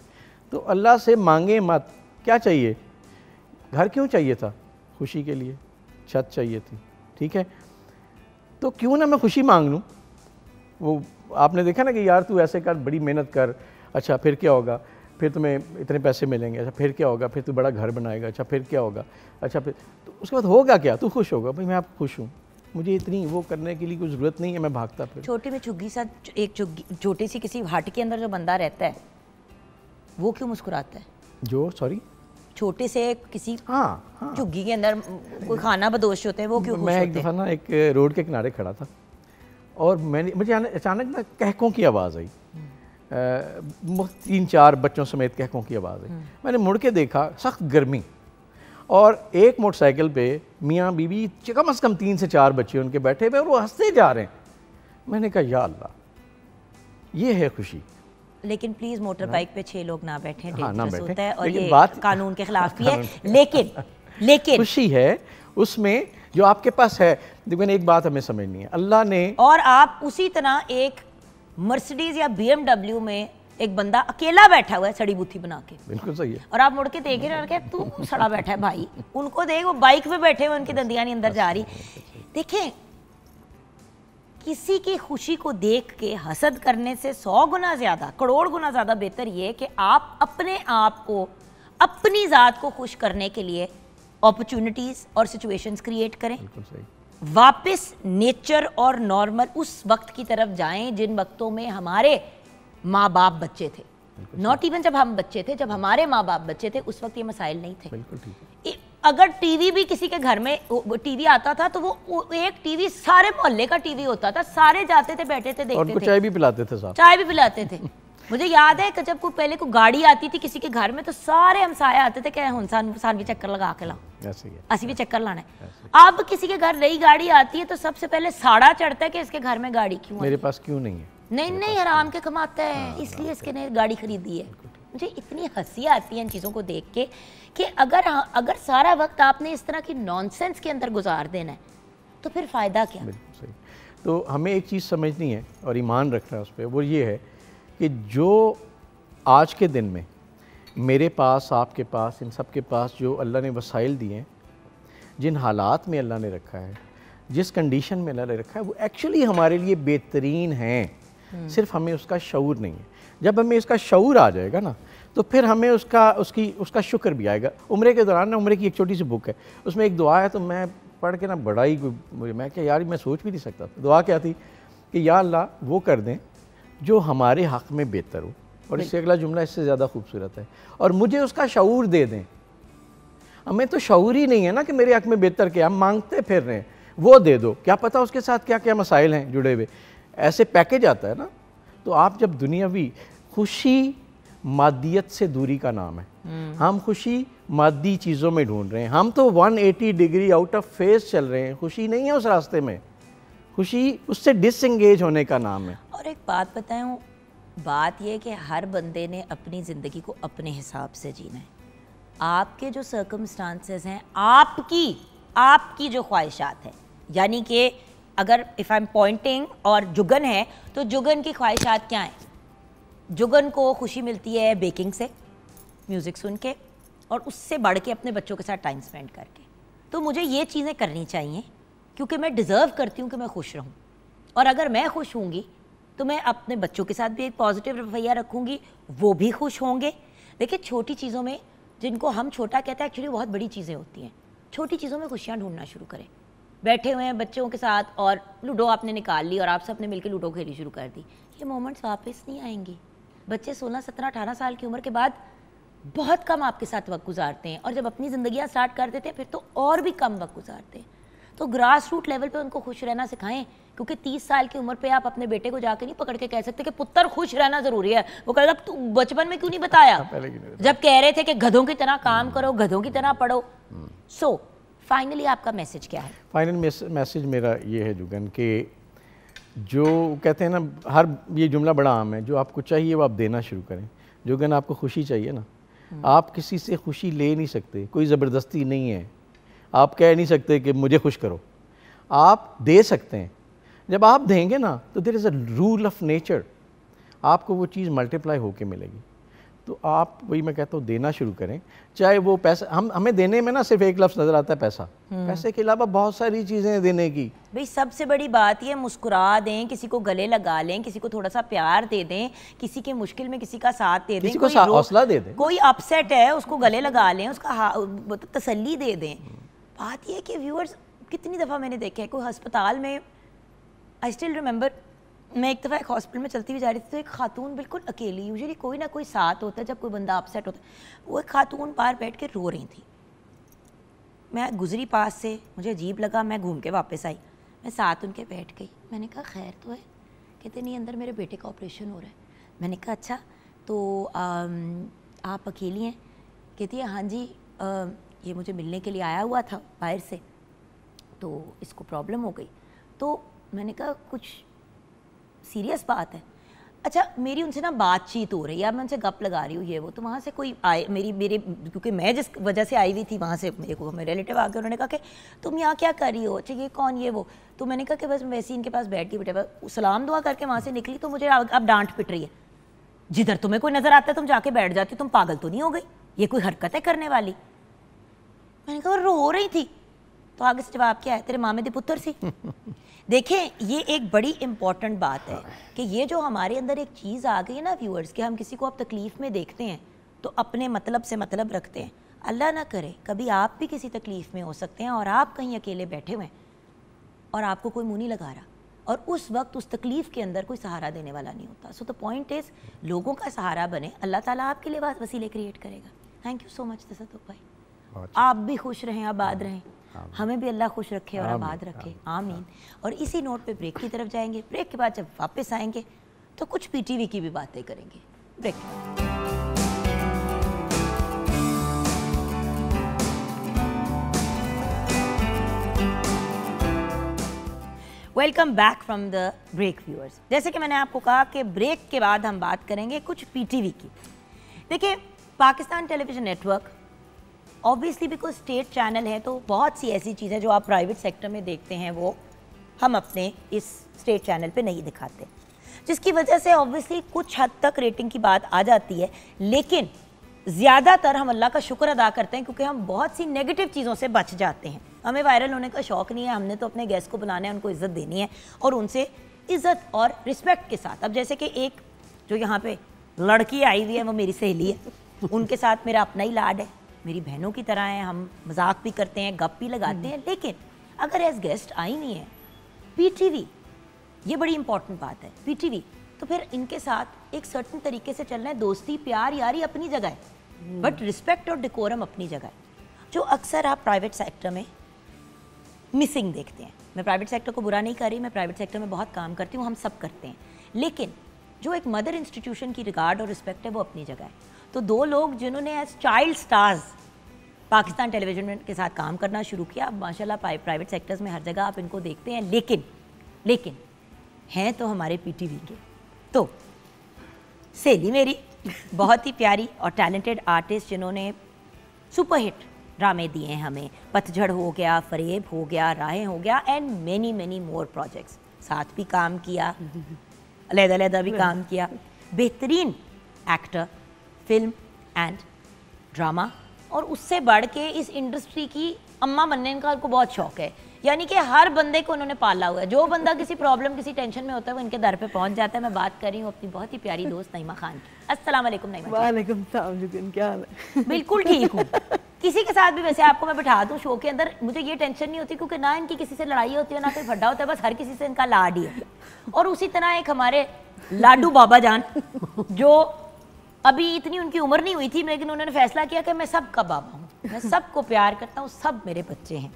तो अल्लाह से मांगे मत। क्या चाहिए? घर क्यों चाहिए था? खुशी के लिए। छत चाहिए थी, ठीक है, तो क्यों ना मैं खुशी मांग लूँ। वो आपने देखा ना कि यार तू ऐसे कर, बड़ी मेहनत कर, अच्छा फिर क्या होगा, फिर तुम्हें इतने पैसे मिलेंगे, अच्छा फिर क्या होगा, फिर तू बड़ा घर बनाएगा, अच्छा फिर क्या होगा, अच्छा फिर तो उसके बाद होगा क्या? तू खुश होगा, भाई मैं आप खुश हूँ, मुझे इतनी वो करने के लिए कोई ज़रूरत नहीं है, मैं भागता फिर। छोटी में झुग्गी सा, एक छोटी सी किसी हट के अंदर जो बंदा रहता है वो क्यों मुस्कुराता है? जो सॉरी छोटे से किसी हाँ झुग्गी के अंदर कोई खाना बदोश होते हैं, वो क्यों खुश होते हैं? मैं एक दफ़ा ना एक रोड के किनारे खड़ा था और मुझे अचानक ना कहकों की आवाज़ आई, 3-4 बच्चों समेत कहकों की आवाज़ आई। मैंने मुड़ के देखा, सख्त गर्मी, और एक मोटरसाइकिल पे मियाँ बीवी कम से कम 3 से 4 बच्चे उनके बैठे हुए और वो हंसते जा रहे हैं। मैंने कहा या अल्लाह, ये है खुशी। लेकिन प्लीज मोटर बाइक पे 6 लोग ना बैठे, हाँ, ना बैठे। होता है और लेकिन ये बात कानून के खिलाफ भी है। लेकिन खुशी है उसमें जो आपके पास है। लेकिन एक बात हमें समझनी है, अल्लाह ने, और आप उसी तरह एक मर्सिडीज या BMW में एक बंदा अकेला बैठा हुआ है सड़ी बूथी बना के, बिल्कुल सही है, और आप मुड़ के देख रहे हैं तू सड़ा बैठा है भाई, उनको देख, वो बाइक पे बैठे हुए, उनकी दंदियां नहीं अंदर जा रही। देखें, किसी की खुशी को देख के हसद करने से 100 गुना ज़्यादा, करोड़ गुना ज़्यादा बेहतर ये कि आप अपने आप को, अपनी ज़ात को खुश करने के लिए अपॉर्चुनिटीज़ और सिचुएशंस क्रिएट करें। बिल्कुल सही। वापस नेचर और नॉर्मल उस वक्त की तरफ जाएं जिन वक्तों में हमारे माँ बाप बच्चे थे। नॉट इवन जब हम बच्चे थे, जब हमारे माँ बाप बच्चे थे उस वक्त ये मसाइल नहीं थे। बिल्कुल ठीक है। अगर टीवी भी किसी के घर में टीवी आता था तो वो एक टीवी सारे मोहल्ले का टीवी होता था, सारे जाते थे, बैठे थे, देखते थे। उनको चाय भी पिलाते थे साहब, चाय भी पिलाते थे। मुझे याद है कि जब कोई पहले कोई गाड़ी आती थी किसी के घर में तो सारे हमसाए आते थे कि हुन भी चक्कर लगा के लाओ, असी भी चक्कर लाना है। अब किसी के घर नई गाड़ी आती है तो सबसे पहले साड़ा चढ़ता है कि इसके घर में गाड़ी क्यों, मेरे पास क्यों नहीं है। नहीं हराम के कमाता है, इसलिए इसके ने गाड़ी खरीदी है। मुझे इतनी हंसी आती है इन चीज़ों को देख के कि अगर सारा वक्त आपने इस तरह की नॉनसेंस के अंदर गुजार देना है तो फिर फ़ायदा क्या? बिल्कुल सही। तो हमें एक चीज़ समझनी है और ईमान रखना है उस पर, वो ये है कि जो आज के दिन में मेरे पास, आपके पास, इन सब के पास जो अल्लाह ने वसाइल दिए हैं, जिन हालात में अल्लाह ने रखा है, जिस कंडीशन में अल्लाह ने रखा है, वो एक्चुअली हमारे लिए बेहतरीन हैं। सिर्फ हमें उसका शऊर नहीं है। जब हमें इसका शऊर आ जाएगा ना तो फिर हमें उसका शुक्र भी आएगा। उम्रे के दौरान ना, उम्रे की एक छोटी सी बुक है, उसमें एक दुआ है, तो मैं पढ़ के ना बड़ा ही, मैं क्या यार, मैं सोच भी नहीं सकता। दुआ क्या थी कि या अल्लाह वो कर दें जो हमारे हक़ में बेहतर हो। और इससे अगला जुमला इससे ज़्यादा खूबसूरत है, और मुझे उसका शऊर दे दें। हमें तो शऊर ही नहीं है ना कि मेरे हक़ में बेहतर क्या, हम मांगते फिर रहे हैं, वो दे दो, क्या पता उसके साथ क्या क्या मसाइल हैं जुड़े हुए। ऐसे पैकेज आता है ना। तो आप जब दुनियावी खुशी मादियत से दूरी का नाम है, हम खुशी मादी चीज़ों में ढूंढ रहे हैं, हम तो 180 डिग्री आउट ऑफ फेस चल रहे हैं। खुशी नहीं है उस रास्ते में, खुशी उससे डिसएंगेज होने का नाम है। और एक बात बताऊं, बात यह कि हर बंदे ने अपनी ज़िंदगी को अपने हिसाब से जीना है। आपके जो सर्कमस्टांसेस हैं, आपकी जो ख्वाहिशात हैं, यानी कि अगर इफ़ आई एम पॉइंटिंग और जुगन है तो जुगन की ख्वाहिशात क्या हैं? जुगन को खुशी मिलती है बेकिंग से, म्यूज़िक सुन के, और उससे बढ़ के अपने बच्चों के साथ टाइम स्पेंड करके। तो मुझे ये चीज़ें करनी चाहिए क्योंकि मैं डिज़र्व करती हूँ कि मैं खुश रहूँ, और अगर मैं खुश होंगी तो मैं अपने बच्चों के साथ भी एक पॉजिटिव रवैया रखूँगी, वो भी खुश होंगे। देखिए छोटी चीज़ों में, जिनको हम छोटा कहते हैं, एक्चुअली बहुत बड़ी चीज़ें होती हैं। छोटी चीज़ों में खुशियाँ ढूंढना शुरू करें। बैठे हुए हैं बच्चों के साथ और लूडो आपने निकाल ली और आप सबने मिलकर लूडो खेली शुरू कर दी, ये मोमेंट्स वापस नहीं आएंगे। बच्चे 16, 17, 18 साल की उम्र के बाद बहुत कम आपके साथ वक्त गुजारते हैं, और जब अपनी ज़िंदगियाँ स्टार्ट कर देते हैं फिर तो और भी कम वक्त गुजारते हैं। तो ग्रास रूट लेवल पे उनको खुश रहना सिखाएं, क्योंकि 30 साल की उम्र पे आप अपने बेटे को जाके नहीं पकड़ के कह सकते कि पुत्र खुश रहना ज़रूरी है। वो कहेगा तू बचपन में क्यों नहीं बताया, जब कह रहे थे कि गधों की तरह काम करो, गधों की तरह पढ़ो। सो फाइनली आपका मैसेज क्या है? फाइनल मैसेज मेरा ये है जुगन, कि जो कहते हैं ना, हर ये जुमला बड़ा आम है, जो आपको चाहिए वो आप देना शुरू करें। जुगन आपको खुशी चाहिए ना, आप किसी से खुशी ले नहीं सकते, कोई ज़बरदस्ती नहीं है। आप कह नहीं सकते कि मुझे खुश करो, आप दे सकते हैं। जब आप देंगे ना तो there is a rule of nature, आपको वो चीज़ मल्टीप्लाई होके मिलेगी। तो आप, वही मैं कहता हूँ, देना शुरू करें। चाहे वो पैसा, हमें देने में ना सिर्फ एक लफ्ज़ नज़र आता है पैसा, पैसे के अलावा बहुत सारी चीज़ें हैं देने की। भाई सबसे बड़ी बात ये, मुस्कुरा दें, किसी को गले लगा लें, किसी को थोड़ा सा प्यार दे दें, किसी के मुश्किल में किसी का साथ दे दें, किसी को हौसला दे दें, कोई अपसेट है उसको गले लगा लें, उसका तसल्ली दे दें। बात ये कि व्यूअर्स, कितनी दफ़ा मैंने देखा है, कोई अस्पताल में, आई स्टिल रिमेंबर, मैं एक दफ़ा एक हॉस्पिटल में चलती हुई जा रही थी, तो एक खातून बिल्कुल अकेली, यूजुअली कोई ना कोई साथ होता है जब कोई बंदा अपसेट होता है, वो एक खातून बाहर बैठ के रो रही थी। मैं गुजरी पास से, मुझे अजीब लगा, मैं घूम के वापस आई, मैं साथ उनके बैठ गई। मैंने कहा खैर तो है? कहते नहीं, अंदर मेरे बेटे का ऑपरेशन हो रहा है। मैंने कहा अच्छा, तो आप अकेली हैं? कहती है हाँ जी, ये मुझे मिलने के लिए आया हुआ था बाहर से, तो इसको प्रॉब्लम हो गई। तो मैंने कहा कुछ सीरियस बात है? अच्छा, मेरी उनसे ना बातचीत हो रही है, मैं उनसे गप लगा रही हूँ ये वो, तो वहाँ से कोई आए, मेरे क्योंकि मैं जिस वजह से आई हुई थी वहाँ से मेरे को मेरे रिलेटिव आ गए, उन्होंने कहा कि तुम यहाँ क्या कर रही हो? अच्छा ये कौन, ये वो? तो मैंने कहा कि बस वैसे ही इनके पास बैठ गई, बेटे सलाम दुआ करके वहाँ से निकली, तो मुझे अब डांट पिट रही है, जिधर तुम्हें कोई नज़र आता है तुम जाके बैठ जाती, तुम पागल तो नहीं हो गई? ये कोई हरकत है करने वाली? मैंने कहा रो रही थी, तो आगे से जवाब क्या है, तेरे मामे दी पुत्र सी। देखें, ये एक बड़ी इंपॉर्टेंट बात है कि ये जो हमारे अंदर एक चीज़ आ गई है ना व्यूअर्स, कि हम किसी को अब तकलीफ़ में देखते हैं तो अपने मतलब से मतलब रखते हैं। अल्लाह ना करे कभी आप भी किसी तकलीफ़ में हो सकते हैं और आप कहीं अकेले बैठे हुए हैं और आपको कोई मुँह नहीं लगा रहा, और उस वक्त उस तकलीफ़ के अंदर कोई सहारा देने वाला नहीं होता। सो द पॉइंट इज़, लोगों का सहारा बने, अल्लाह ताला आपके लिए वसीले क्रिएट करेगा। Thank you so much Tassaduq भाई, आप भी खुश रहें, आबाद रहें, हमें भी अल्लाह खुश रखे और आबाद रखे, आमीन। और इसी नोट पे ब्रेक की तरफ जाएंगे। ब्रेक के बाद जब वापस आएंगे तो कुछ पीटीवी की भी बातें करेंगे। Break. Welcome back from the break viewers. जैसे कि मैंने आपको कहा कि ब्रेक के बाद हम बात करेंगे कुछ पीटीवी की। देखिए, Pakistan television network obviously because state channel है, तो बहुत सी ऐसी चीज़ें जो आप प्राइवेट सेक्टर में देखते हैं वो हम अपने इस स्टेट चैनल पे नहीं दिखाते, जिसकी वजह से ऑब्वियसली कुछ हद तक रेटिंग की बात आ जाती है। लेकिन ज़्यादातर हम अल्लाह का शुक्र अदा करते हैं क्योंकि हम बहुत सी नेगेटिव चीज़ों से बच जाते हैं। हमें वायरल होने का शौक़ नहीं है, हमने तो अपने गेस्ट को बनाना है, उनको इज़्ज़त देनी है और उनसे इज़्ज़त और रिस्पेक्ट के साथ। अब जैसे कि एक जो यहाँ पे लड़की आई हुई है वो मेरी सहेली है, उनके साथ मेरा अपना ही लाड है, मेरी बहनों की तरह है, हम मजाक भी करते हैं, गप भी लगाते हैं। लेकिन अगर एज गेस्ट आई नहीं है, पीटीवी ये बड़ी इंपॉर्टेंट बात है। पीटीवी तो फिर इनके साथ एक सर्टन तरीके से चलना है, दोस्ती प्यार यारी अपनी जगह है, बट रिस्पेक्ट और डिकोरम अपनी जगह है, जो अक्सर आप प्राइवेट सेक्टर में मिसिंग देखते हैं। मैं प्राइवेट सेक्टर को बुरा नहीं कर रही, मैं प्राइवेट सेक्टर में बहुत काम करती हूँ, हम सब करते हैं, लेकिन जो एक मदर इंस्टीट्यूशन की रिगार्ड और रिस्पेक्ट है वो अपनी जगह है। तो दो लोग जिन्होंने as child stars Pakistan television के साथ काम करना शुरू किया, अब माशाल्लाह प्राइवेट सेक्टर्स में हर जगह आप इनको देखते हैं, लेकिन हैं तो हमारे पीटीवी के। तो सहेली मेरी बहुत ही प्यारी और टैलेंटेड आर्टिस्ट जिन्होंने सुपरहिट ड्रामे दिए हैं हमें, पतझड़ हो गया, फरेब हो गया, राहें हो गया and many many more projects, साथ भी काम किया, अलग-अलग भी काम किया, बेहतरीन एक्टर फिल्म एंड ड्रामा, और उससे बढ़ के इस इंडस्ट्री की अम्मा बनने का उनको बहुत शौक है। यानी कि हर बंदे को उन्होंने पाला हुआ है, जो बंदा किसी प्रॉब्लम किसी टेंशन में होता है वो इनके दर पे पहुंच जाता है। मैं बात कर रही हूँ अपनी बहुत ही प्यारी दोस्त नईमा खान की। अस्सलाम वालेकुम नईमा। वालेकुम सलाम, क्या हाल है? बिल्कुल ठीक हूँ। किसी के साथ भी वैसे आपको मैं बिठा दूँ शो के अंदर, मुझे ये टेंशन नहीं होती क्योंकि ना इनकी किसी से लड़ाई होती है ना कोई फड्डा होता है, बस हर किसी से इनका लाड ही है। और उसी तरह एक हमारे लाडू बाबा जान, जो अभी इतनी उनकी उम्र नहीं हुई थी लेकिन उन्होंने फैसला किया कि मैं सबका बाबा हूँ, मैं सबको प्यार करता हूँ, सब मेरे बच्चे हैं।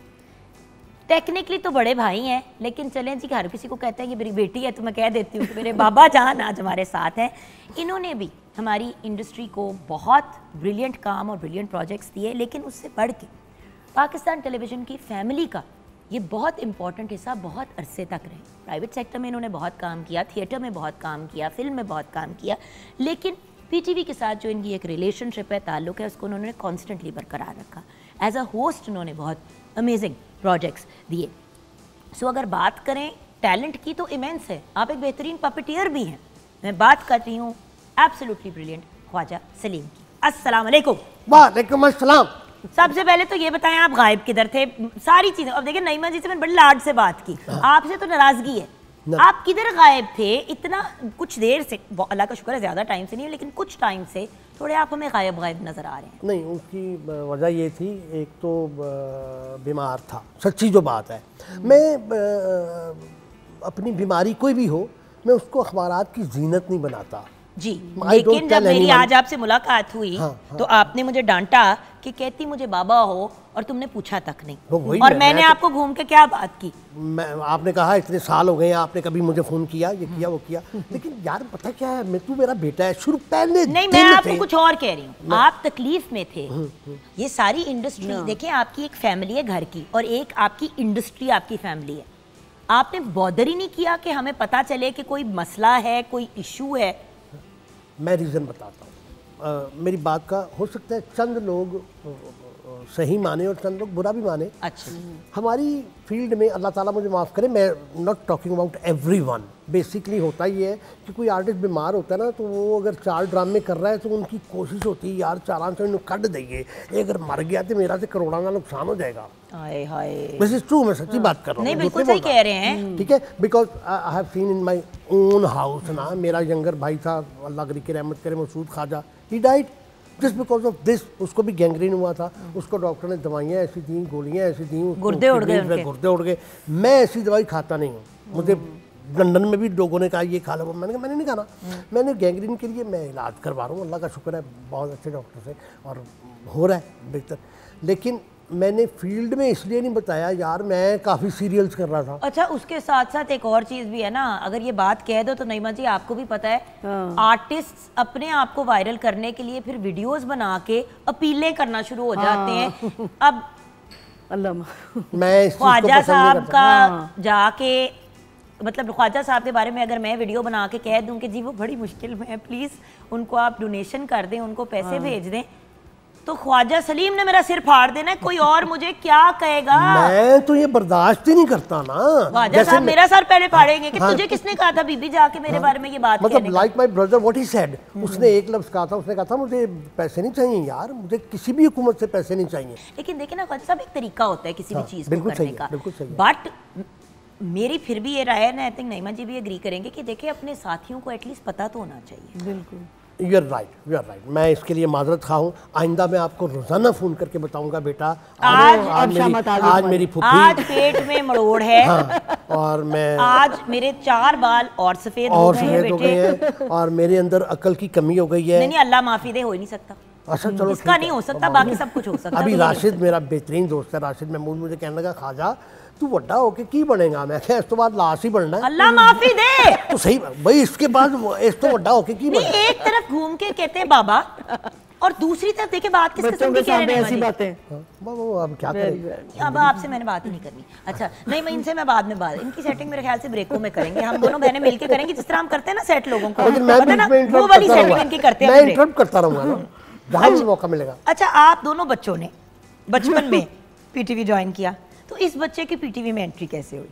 टेक्निकली तो बड़े भाई हैं, लेकिन चलें जी, हर किसी को कहते हैं कि मेरी बेटी है तो मैं कह देती हूँ कि मेरे बाबा जान आज हमारे साथ हैं। इन्होंने भी हमारी इंडस्ट्री को बहुत ब्रिलियंट काम और ब्रिलियंट प्रोजेक्ट्स दिए, लेकिन उससे बढ़ के पाकिस्तान टेलीविज़न की फैमिली का ये बहुत इंपॉर्टेंट हिस्सा बहुत अरसे तक रहे। प्राइवेट सेक्टर में इन्होंने बहुत काम किया, थिएटर में बहुत काम किया, फिल्म में बहुत काम किया, लेकिन पीटीवी के साथ जो इनकी एक रिलेशनशिप है, ताल्लुक है, उसको उन्होंने कॉन्स्टेंटली बरकरार रखा। एज अ होस्ट उन्होंने बहुत अमेजिंग प्रोजेक्ट्स दिए। सो अगर बात करें टैलेंट की तो इमेंस है, आप एक बेहतरीन पपेटियर भी हैं। मैं बात कर रही हूँ एब्सोल्युटली ब्रिलियंट ख्वाजा सलीम की। अस्सलाम वालेकुम। वालेकुम अस्सलाम। सबसे पहले तो ये बताएं आप गायब किधर थे? सारी चीजें अब देखिए, नईमा जी से मैंने बड़ी लाड से बात की, आपसे तो नाराजगी है, आप किधर गायब थे इतना कुछ देर से? अल्लाह का शुक्र है ज्यादा टाइम से नहीं, लेकिन कुछ टाइम से थोड़े आप हमें गायब नजर आ रहे हैं। नहीं, उसकी वजह ये थी, एक तो बीमार था, सच्ची जो बात है। मैं अपनी बीमारी कोई भी हो, मैं उसको अखबारात की जीनत नहीं बनाता जी। लेकिन जब मेरी आज आपसे मुलाकात हुई तो आपने मुझे डांटा कि कहती मुझे बाबा हो और तुमने पूछा तक नहीं, और मैंने आपको घूम के क्या बात की? आपने कहा इतने साल हो गए, आपने कभी मुझे फोन किया, ये किया वो किया, लेकिन यार पता क्या है, मैं तू मेरा बेटा है, शुरू पहले नहीं, मैं आपको कुछ और कह रही हूँ। आप तकलीफ में थे, ये सारी इंडस्ट्री देखिए, आपकी एक फैमिली है घर की और एक आपकी इंडस्ट्री आपकी फैमिली है। आपने बॉदर ही नहीं किया कि हमें पता चले कि कोई मसला है, कोई इशू है? मैं रीज़न बताता हूँ। मेरी बात का हो सकता है चंद लोग सही माने और चंद लोग बुरा भी माने। अच्छा। हमारी फील्ड में, अल्लाह ताला मुझे माफ़ करे, मैं not talking about everyone, basically होता ही है कि कोई आर्टिस्ट बीमार होता है ना, तो वो अगर 4 ड्रामे कर रहा है तो उनकी कोशिश होती है यार 4 से कट देंगे, अगर मर गया तो मेरा से करोड़ों का नुकसान हो जाएगा। हाय हाय, दिस इज ट्रू, मैं सच्ची बात कर रहा हूँ। नहीं, बिल्कुल सही कह रहे हैं। ठीक है, because I have seen in my own house ना, मेरा यंगर भाई था, अल्लाह की रहमत करे, Masood Khwaja, he died just because of this. उसको भी गैंग्रीन हुआ था, उसको डॉक्टर ने दवाइयाँ ऐसी दी, गोलियाँ ऐसी दी, गुर्दे उड़ गए, गुर्दे उड़ गए। मैं ऐसी दवाई खाता नहीं हूँ, मुझे लंदन में भी लोगों ने कहा ये खा लो, मैंने कहा मैंने नहीं खाना। मैंने गैंग्रीन के लिए मैं इलाज करवा रहा हूँ, अल्लाह का शुक्र है बहुत अच्छे डॉक्टर से, और हो रहा है बेहतर। लेकिन मैंने फील्ड में इसलिए नहीं बताया यार, मैं काफ़ी सीरियल्स कर रहा था। अच्छा, उसके साथ साथ एक और चीज़ भी है ना, अगर ये बात कह दो तो नईमा जी आपको भी पता है, आर्टिस्ट अपने आप को वायरल करने के लिए फिर वीडियोस बना के अपीलें करना शुरू हो जाते हैं। अब मैं ख्वाजा साहब का जाके, मतलब ख्वाजा साहब के बारे में अगर मैं वीडियो बना के कह दूं कि जी वो बड़ी मुश्किल में है, प्लीज़ उनको आप डोनेशन कर दें, उनको पैसे भेज दें, तो ख्वाजा सलीम ने मेरा सिर फाड़ देना है, कोई और मुझे क्या कहेगा? मैं तो ये बर्दाश्त ही नहीं करता ना। ख्वाजा साहब मेरा सर पहले फाड़ेंगे कि तुझे किसने कहा था बीबी जाके मेरे बारे में ये बात? मतलब like my brother what he said, उसने एक लफ्ज कहा था, उसने कहा था मुझे पैसे नहीं चाहिए यार, मुझे किसी भी हुकूमत से पैसे नहीं चाहिए। लेकिन देखिए ना ख्वाजा साहब, एक तरीका होता है किसी भी चीज़ को करने का, बिल्कुल सही। बट मेरी फिर भी ये राय है ना, आई थिंक नईमा जी भी एग्री करेंगे कि देखिए अपने साथियों को एटलीस्ट पता तो होना चाहिए। बिल्कुल, यू आर राइट, मैं इसके लिए माजरत खा हूँ। आइंदा मैं आपको रोजाना फोन करके बताऊंगा बेटा आज मेरी फुफी, आज पेट में मरोड़ है। हाँ, और मैं आज मेरे 4 बाल और सफेद हो गए हैं और मेरे अंदर अकल की कमी हो गई है। नहीं, अल्लाह माफी दे, हो ही नहीं सकता। अच्छा चलो, इसका नहीं हो सकता, बाकी सब कुछ हो सकता। अभी राशिद मेरा बेहतरीन दोस्त है, राशिद महमूद, मुझे कहने लगा खाजा तू वड्डा होके की बनेगा। मैं क्या इस तो बाद लाश ही बनना है। अल्लाह माफी दे। तो सही भाई, इसके बाद इस तो वड्डा होके की बनेगा। एक तरफ घूम के कहते हैं बाबा और दूसरी तरफ देखे बात किस किस्म की कह रहे हैं। ऐसी बातें अब क्या करें, अब आपसे मैंने बात ही नहीं करनी। अच्छा नहीं, मैं इनसे मैं बाद में बात, इनकी सेटिंग मेरे ख्याल से ब्रेकों में करेंगे, हम दोनों बहनें मिलके करेंगे, जिस तरह हम करते हैं ना सेट लोगों को, वो वाली सेटिंग इनकी करते हैं। मैं इंटरप्ट करता रहूंगा ना जहां भी मौका मिलेगा। अच्छा, आप दोनों बच्चों ने बचपन में पीटीवी ज्वाइन किया, तो इस बच्चे की पीटीवी में एंट्री कैसे हुई?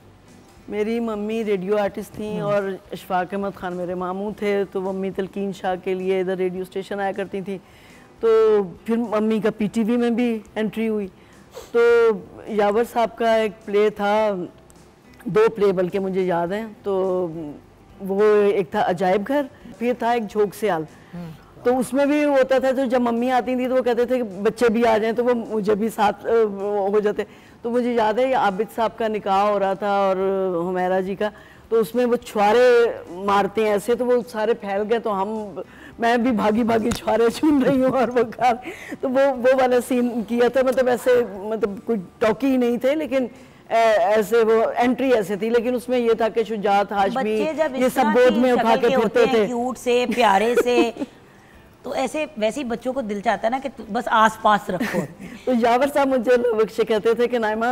मेरी मम्मी रेडियो आर्टिस्ट थी और इशफाक अहमद खान मेरे मामू थे, तो मम्मी तलकीन शाह के लिए इधर रेडियो स्टेशन आया करती थी। तो फिर मम्मी का पीटीवी में भी एंट्री हुई। तो यावर साहब का एक प्ले था, 2 प्ले बल्कि मुझे याद हैं। तो वो एक था अजायब घर, फिर था एक झोंक सियाल। तो उसमें भी होता था, तो जब मम्मी आती थी तो वो कहते थे कि बच्चे भी आ जाएं, तो वो मुझे भी साथ हो जाते। तो मुझे याद है आबिद साहब का निकाह हो रहा था और हुमैरा जी का, तो उसमें वो छुआरे मारते हैं ऐसे, तो वो सारे फैल गए, तो मैं भी भागी भागी छुआरे छून रही हूँ और वो खा, तो वो वाला सीन किया था। मतलब ऐसे, मतलब कोई टॉकी ही नहीं थे, लेकिन ऐसे वो एंट्री ऐसे थी। लेकिन उसमें ये था कि शुजात हाशमी ये सब गोद में उठा के फिरते थे, क्यूट से प्यारे से, तो ऐसे वैसे ही बच्चों को दिल चाहता है ना कि बस आस-पास रखो। तो यावर साहब मुझे बख्शे कहते थे कि नाइमा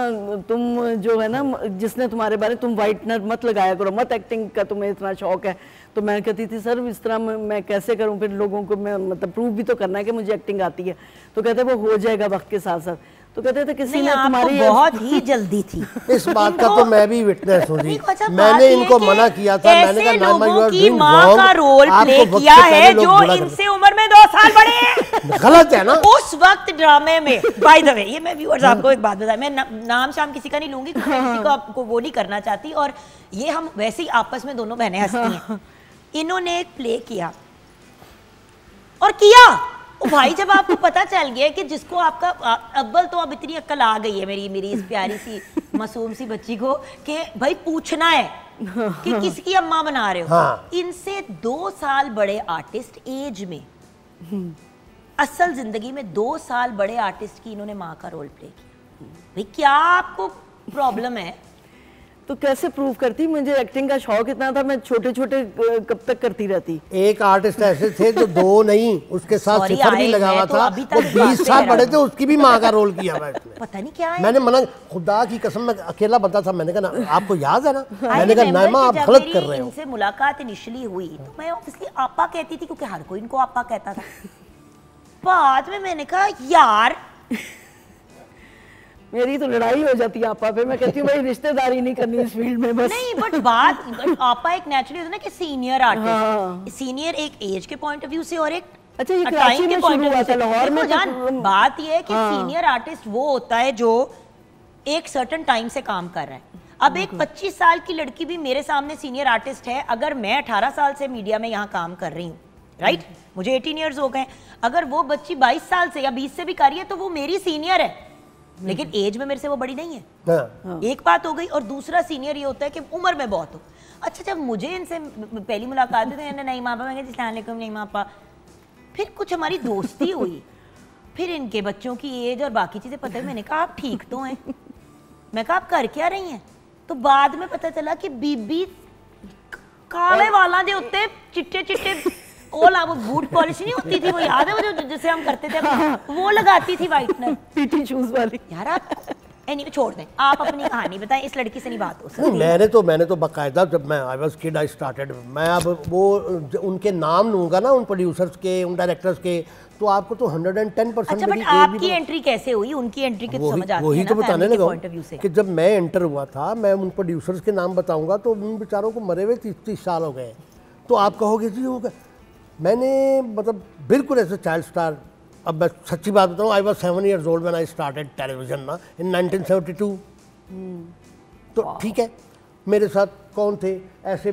तुम जो है ना, जिसने तुम्हारे बारे, तुम वाइटनर मत लगाया करो, मत एक्टिंग का तुम्हें इतना शौक है। तो मैं कहती थी सर इस तरह मैं कैसे करूं, फिर लोगों को मैं मतलब प्रूव भी तो करना है कि मुझे एक्टिंग आती है। तो कहते वो हो जाएगा वक्त के साथ साथ। तो कहते थे किसी ने तुम्हारी बहुत ही जल्दी थी इस बात का, तो मैं भी विटनेस हूँ जी। मैंने इनको मना किया था, मैंने कहा Naima you are doing wrong, का रोल प्ले किया है जो इनसे उम्र में 2 साल बड़े हैं। गलत है ना। उस वक्त ड्रामे में, बाय द वे, ये मैं व्यूअर्स आपको एक बात बताऊं, मैं नाम शाम किसी का नहीं लूंगी, किसी को आपको वो नहीं करना चाहती, और ये हम वैसे ही आपस में दोनों बहनें हंसती हैं। इन्होंने एक प्ले किया और किया, ओ भाई, जब आपको पता चल गया कि जिसको आपका अव्वल तो अब इतनी अक्ल आ गई है मेरी इस प्यारी सी मासूम सी बच्ची को कि भाई पूछना है कि किसकी अम्मा बना रहे हो। हाँ। इनसे 2 साल बड़े आर्टिस्ट एज में, असल जिंदगी में 2 साल बड़े आर्टिस्ट की इन्होंने माँ का रोल प्ले किया। भाई क्या आपको प्रॉब्लम है? तो कैसे प्रूव करती, मुझे एक्टिंग का शौक इतना था, मैं छोटे छोटे कब तक करती रहती। एक आर्टिस्ट ऐसे थे जो 2 नहीं, उसके साथ सिफर भी लगा हुआ था, वो 20 साल बड़े थे, उसकी भी माँ का रोल किया हुआ इसने। पता नहीं क्या है। मैंने मना, खुदा की कसम, मैं अकेला बंदा था, मैंने कहा आपको याद है ना, मैंने कहा नाइमा आप गलत कर रहे हो। इनसे मुलाकात इनिशियली हुई तो मैं ऑब्वियसली आपा कहती थी, क्योंकि हर कोई इनको आपा कहता था। बाद में मैंने कहा यार, मेरी तो लड़ाई हो जाती है आपा पे, मैं कहती हूँ भाई रिश्तेदारी नहीं करनी इस फील्ड में बस। नहीं, बट आपा एक नेचुरली होता है ना कि सीनियर आर्टिस्ट, सीनियर एक एज के पॉइंट ऑफ व्यू से और एक अच्छा ये कराची में शुरू हुआ था, लाहौर में जान बात ये है कि सीनियर आर्टिस्ट वो होता है जो एक सर्टेन टाइम से काम कर रहा है। अब एक 25 साल की लड़की भी मेरे सामने सीनियर आर्टिस्ट है, अगर मैं 18 साल से मीडिया में यहाँ काम कर रही हूँ, राइट, मुझे 18 ईयर्स हो गए, अगर वो बच्ची 22 साल से या 20 से भी कर रही है तो वो मेरी सीनियर है, लेकिन एज में मेरे से वो बड़ी नहीं है। एक बात हो गई। और दूसरा सीनियर ये होता है कि उम्र में बहुत हो। अच्छा, जब मुझे इनसे पहली मुलाकात हुई तो नहीं मापा, मैं अस्सलाम वालेकुम, नहीं मापा, फिर कुछ हमारी दोस्ती हुई, फिर इनके बच्चों की एज और बाकी चीजें पता है, मैंने कहा आप ठीक तो हैं, मैं कहा आप कर क्या रही हैं, तो बाद में पता चला कि बीबी काले वाला दे उत्ते चिट्टे चिट्टे ओला, वो बूट पॉलिश नहीं होती थी, वो याद है वो जो जिसे हम करते थे, वो लगाती थी वाइटनर, पीटी शूज वाली। यार आप एनीवे छोड़ दें, आप अपनी कहानी बताएं, इस लड़की से नहीं बात हो सकती। मैंने तो बाकायदा, जब मैं I was kid I started, मैं अब वो उनके नाम लूंगा ना, उन प्रोड्यूसर्स के, उन डायरेक्टर्स के, तो आपको तो 110%। अच्छा, बट आपकी एंट्री कैसे हुई, उनकी एंट्री की समझ आती है ना, वही तो बताने लगा पॉइंट ऑफ व्यू से कि जब मैं एंटर हुआ था, मैं उन प्रोड्यूसर्स के नाम बताऊंगा तो उन बेचारों को मरे हुए 30 साल हो गए, तो आप कहोगे जी होगा। मैंने मतलब बिल्कुल ऐसे चाइल्ड स्टार, अब मैं सच्ची बात बताऊँ, I was 7 years old when I started television ना इन 1972। तो ठीक है, मेरे साथ कौन थे ऐसे,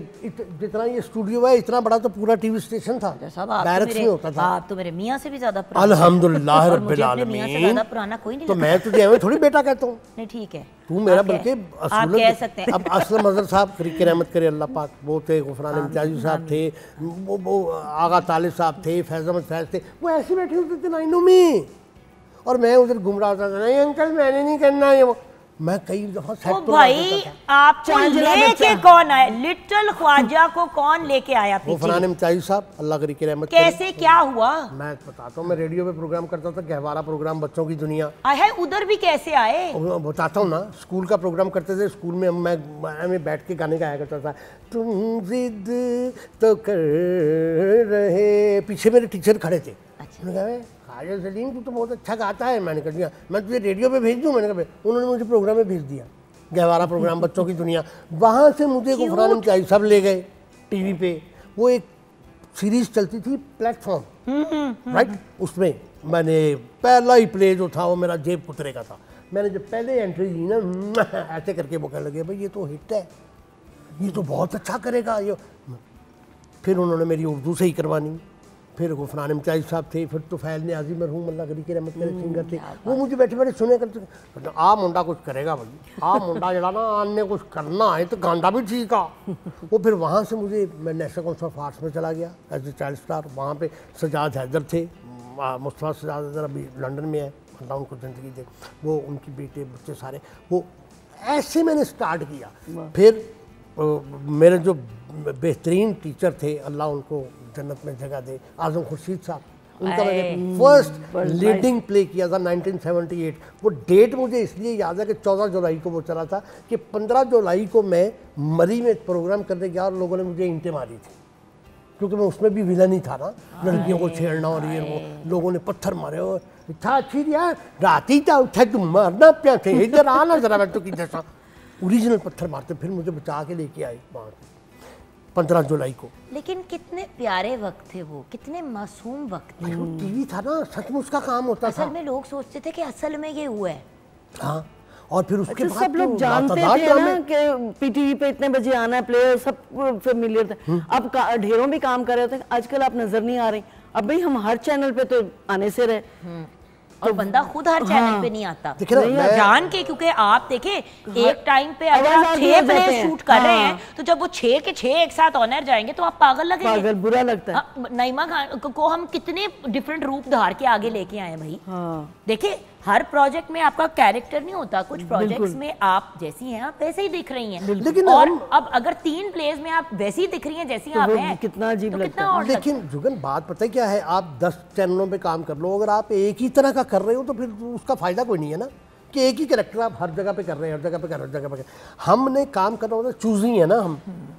जितना ये स्टूडियो है इतना बड़ा तो पूरा टीवी स्टेशन था, बैरक्स में होता था। आप तो मेरे मियाँ से भी ज्यादा पुराना, अल्हम्दुलिल्लाह और रब्बिल मुझे अपने मियाँ से ज्यादा आलमीन। पुराना कोई नहीं तो लगता। मैं तुझे ऐਵੇਂ थोड़ी बेटा कहता हूँ, नहीं ठीक है, तू मेरा आप बल्कि आप कह सकते हैं। अब असलम अजहर साहब की रहमत करे अल्लाह पाक, वो थे, गुफरान इम्तियाजी साहब थे, वो आगा तालिब साहब थे, फैज़ अहमद फैज़ थे, वो ऐसे बैठे होते थे लाइनों में, और मैं उधर गुमराह होता था, नहीं अंकल मैंने नहीं करना ये वो। मैं कई दफा सेट ओ भाई आपको लेके कौन आया, लिटिल ख्वाजा को कौन लेके आया पीछे? गुफरान इम्तियाजी साहब अल्लाह करी के रहमत कैसे क्या हुआ? मैं बताता हूँ, मैं रेडियो पे प्रोग्राम करता था, गहवारा प्रोग्राम बच्चों की दुनिया, है उधर भी कैसे आए? बताता हूँ ना, स्कूल का प्रोग्राम करते थे, स्कूल में मैं बैठ के गाने गाया करता था, तुम जिद तो कर रहे, पीछे मेरे टीचर खड़े थे। अच्छा खाजा सलीम तू तो बहुत अच्छा गाता है, मैंने कह दिया मैं तुझे रेडियो पे भेज दूँ, मैंने कहा उन्होंने मुझे प्रोग्राम में भेज दिया, गहवारा प्रोग्राम बच्चों की दुनिया, वहाँ से मुझे गुफरान इम्तियाजी सब ले गए टीवी पे। वो एक सीरीज चलती थी प्लेटफॉर्म, राइट, उसमें मैंने पहला ही प्ले जो था वो मेरा जेब पुतरे का था। मैंने जब पहले एंट्री दी ना, ऐसे करके वो कहने लगे भाई ये तो हिट है, ये तो बहुत अच्छा करेगा ये। फिर उन्होंने मेरी उर्दू से ही करवानी, फिर गुफरान इम्तियाजी साहब थे, फिर तुफैल नियाज़ी मरहूम अल्लाह करी के रहमत करे सिंगर थे, वो मुझे बैठे बैठे सुने करते थे, आ मुंडा कुछ करेगा भाई, आ मुंडा जड़ा ना आने कुछ करना है तो गांडा भी ठीक आ। वो फिर वहाँ से मुझे, मैं नेशनल काउंसिल ऑफ आर्ट्स में चला गया एज ए चाइल्ड स्टार, वहाँ पे सजाद हैदर थे, मुस्तफ़ा सजाद हैदर अभी लंदन में है, अल्लाह उनको ज़िंदगी दे, वो उनके बेटे बच्चे सारे, वो ऐसे मैंने स्टार्ट किया। फिर मेरे जो बेहतरीन टीचर थे अल्लाह उनको जन्नत में जगह दे, आजम खुर्शीद साहब, उनका मैंने फर्स्ट लीडिंग प्ले किया था 1978। वो डेट मुझे इसलिए याद है कि 14 जुलाई को वो चला था, कि 15 जुलाई को मैं मरी में प्रोग्राम करने गया और लोगों ने मुझे ईंटें मारी थी, क्योंकि मैं उसमें भी विलन ही था ना, लड़कियों को छेड़ना और ये वो, लोगों ने पत्थर मारे और था अच्छी यार रात ही था उठा तुम मारना प्या थे, इधर आना जरा मैं तो की जैसा ओरिजिनल पत्थर मारते, फिर मुझे बचा के लेके आए वहाँ 15 जुलाई को। लेकिन कितने प्यारे वक्त थे वो, कितने मासूम वक्त थे। टीवी था ना, सचमुच का काम होता था। असल में लोग सोचते थे कि असल में ये हुआ है। हाँ, और फिर उसके बाद सब लोग जानते थे ना कि पीटीवी पे इतने बजे आना है, प्लेयर सब फेमिलियर था। अब ढेरों भी काम कर रहे थे, आजकल आप नजर नहीं आ रही। अब भाई हम हर चैनल पे तो आने से रहे, और बंदा खुद हर चैनल पे नहीं आता जान के, क्योंकि आप देखें एक टाइम पे अगर आप 6 प्ले शूट कर रहे हैं, तो जब वो 6 के 6 एक साथ ऑनर जाएंगे तो आप पागल लगेंगे, पागल बुरा लगता है। नईमा खान को हम कितने डिफरेंट रूप धार के आगे लेके आए भाई। देखिए हर प्रोजेक्ट में आपका कैरेक्टर नहीं होता, कुछ प्रोजेक्ट्स में आप जैसी हैं आप वैसे ही दिख रही हैं, लेकिन और अब अगर 3 प्लेस में आप वैसी ही दिख रही हैं जैसी आप हैं, कितना अजीब लगता है। लेकिन जुगन बात पता है क्या है, आप 10 चैनलों पे काम कर लो, अगर आप एक ही तरह का कर रहे हो तो फिर उसका फायदा कोई नहीं है ना, कि एक ही कैरेक्टर आप हर जगह पे कर रहे हैं, हर जगह पे कर रहे हैं, हर जगह पे कर। हमने काम करना होता है, चूजिंग है ना,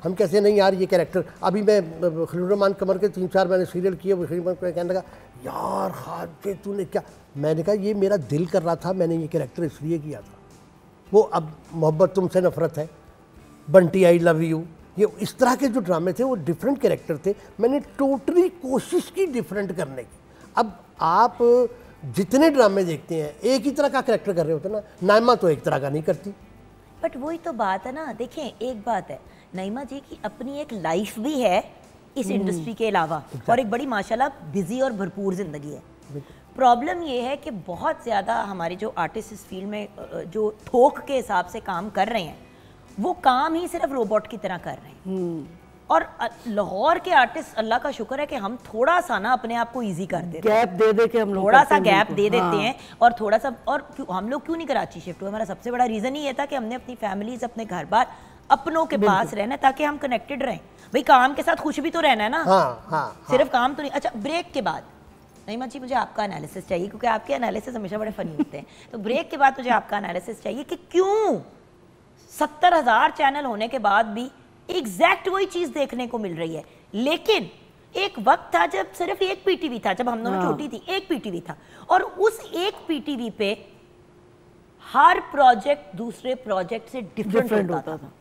हम कैसे नहीं यार ये कैरेक्टर। अभी मैं खलील रहमान कमर के 3-4 मैंने सीरियल किए, कहने लगा यार खाते तूने क्या, मैंने कहा ये मेरा दिल कर रहा था, मैंने ये कैरेक्टर इसलिए किया था। वो अब मोहब्बत तुमसे नफरत है, बंटी आई लव यू, ये इस तरह के जो ड्रामे थे वो डिफरेंट कैरेक्टर थे, मैंने टोटली कोशिश की डिफरेंट करने की। अब आप जितने ड्रामे देखते हैं एक ही तरह का कैरेक्टर कर रहे होते ना, नाइमा तो एक तरह का नहीं करती। बट वही तो बात है ना, देखें एक बात है, नईमा जी की अपनी एक लाइफ भी है इस इंडस्ट्री के अलावा, और एक बड़ी माशाल्लाह बिजी और भरपूर ज़िंदगी है। प्रॉब्लम ये है कि बहुत ज़्यादा हमारे जो आर्टिस्ट इस फील्ड में जो थोक के हिसाब से काम कर रहे हैं, वो काम ही सिर्फ रोबोट की तरह कर रहे हैं। और लाहौर के आर्टिस्ट अल्लाह का शुक्र है कि हम थोड़ा सा ना अपने आप को इजी कर देते हैं, गैप दे के हम लोग थोड़ा सा गैप दे देते हैं, और थोड़ा सा, और हम लोग क्यों नहीं कराची शिफ्ट हुए, हमारा सबसे बड़ा रीज़न ही ये था कि हमने अपनी फैमिलीज, अपने घर बार अपनों के पास रहना, ताकि हम कनेक्टेड रहें। भाई काम के साथ खुश भी तो रहना है ना, सिर्फ काम तो नहीं। अच्छा, ब्रेक के बाद नईमा जी मुझे आपका एनालिसिस चाहिए, क्योंकि आपके एनालिसिस हमेशा बड़े फनी होते हैं। तो ब्रेक के बाद मुझे आपका एनालिसिस चाहिए कि क्यों 70,000 चैनल होने के बाद भी एग्जैक्ट वही चीज देखने को मिल रही है। लेकिन एक वक्त था जब सिर्फ एक पीटीवी था, जब हम दोनों छोटी थी एक पीटीवी था, और उस एक पीटीवी पे हर प्रोजेक्ट दूसरे प्रोजेक्ट से डिफरेंट होता था।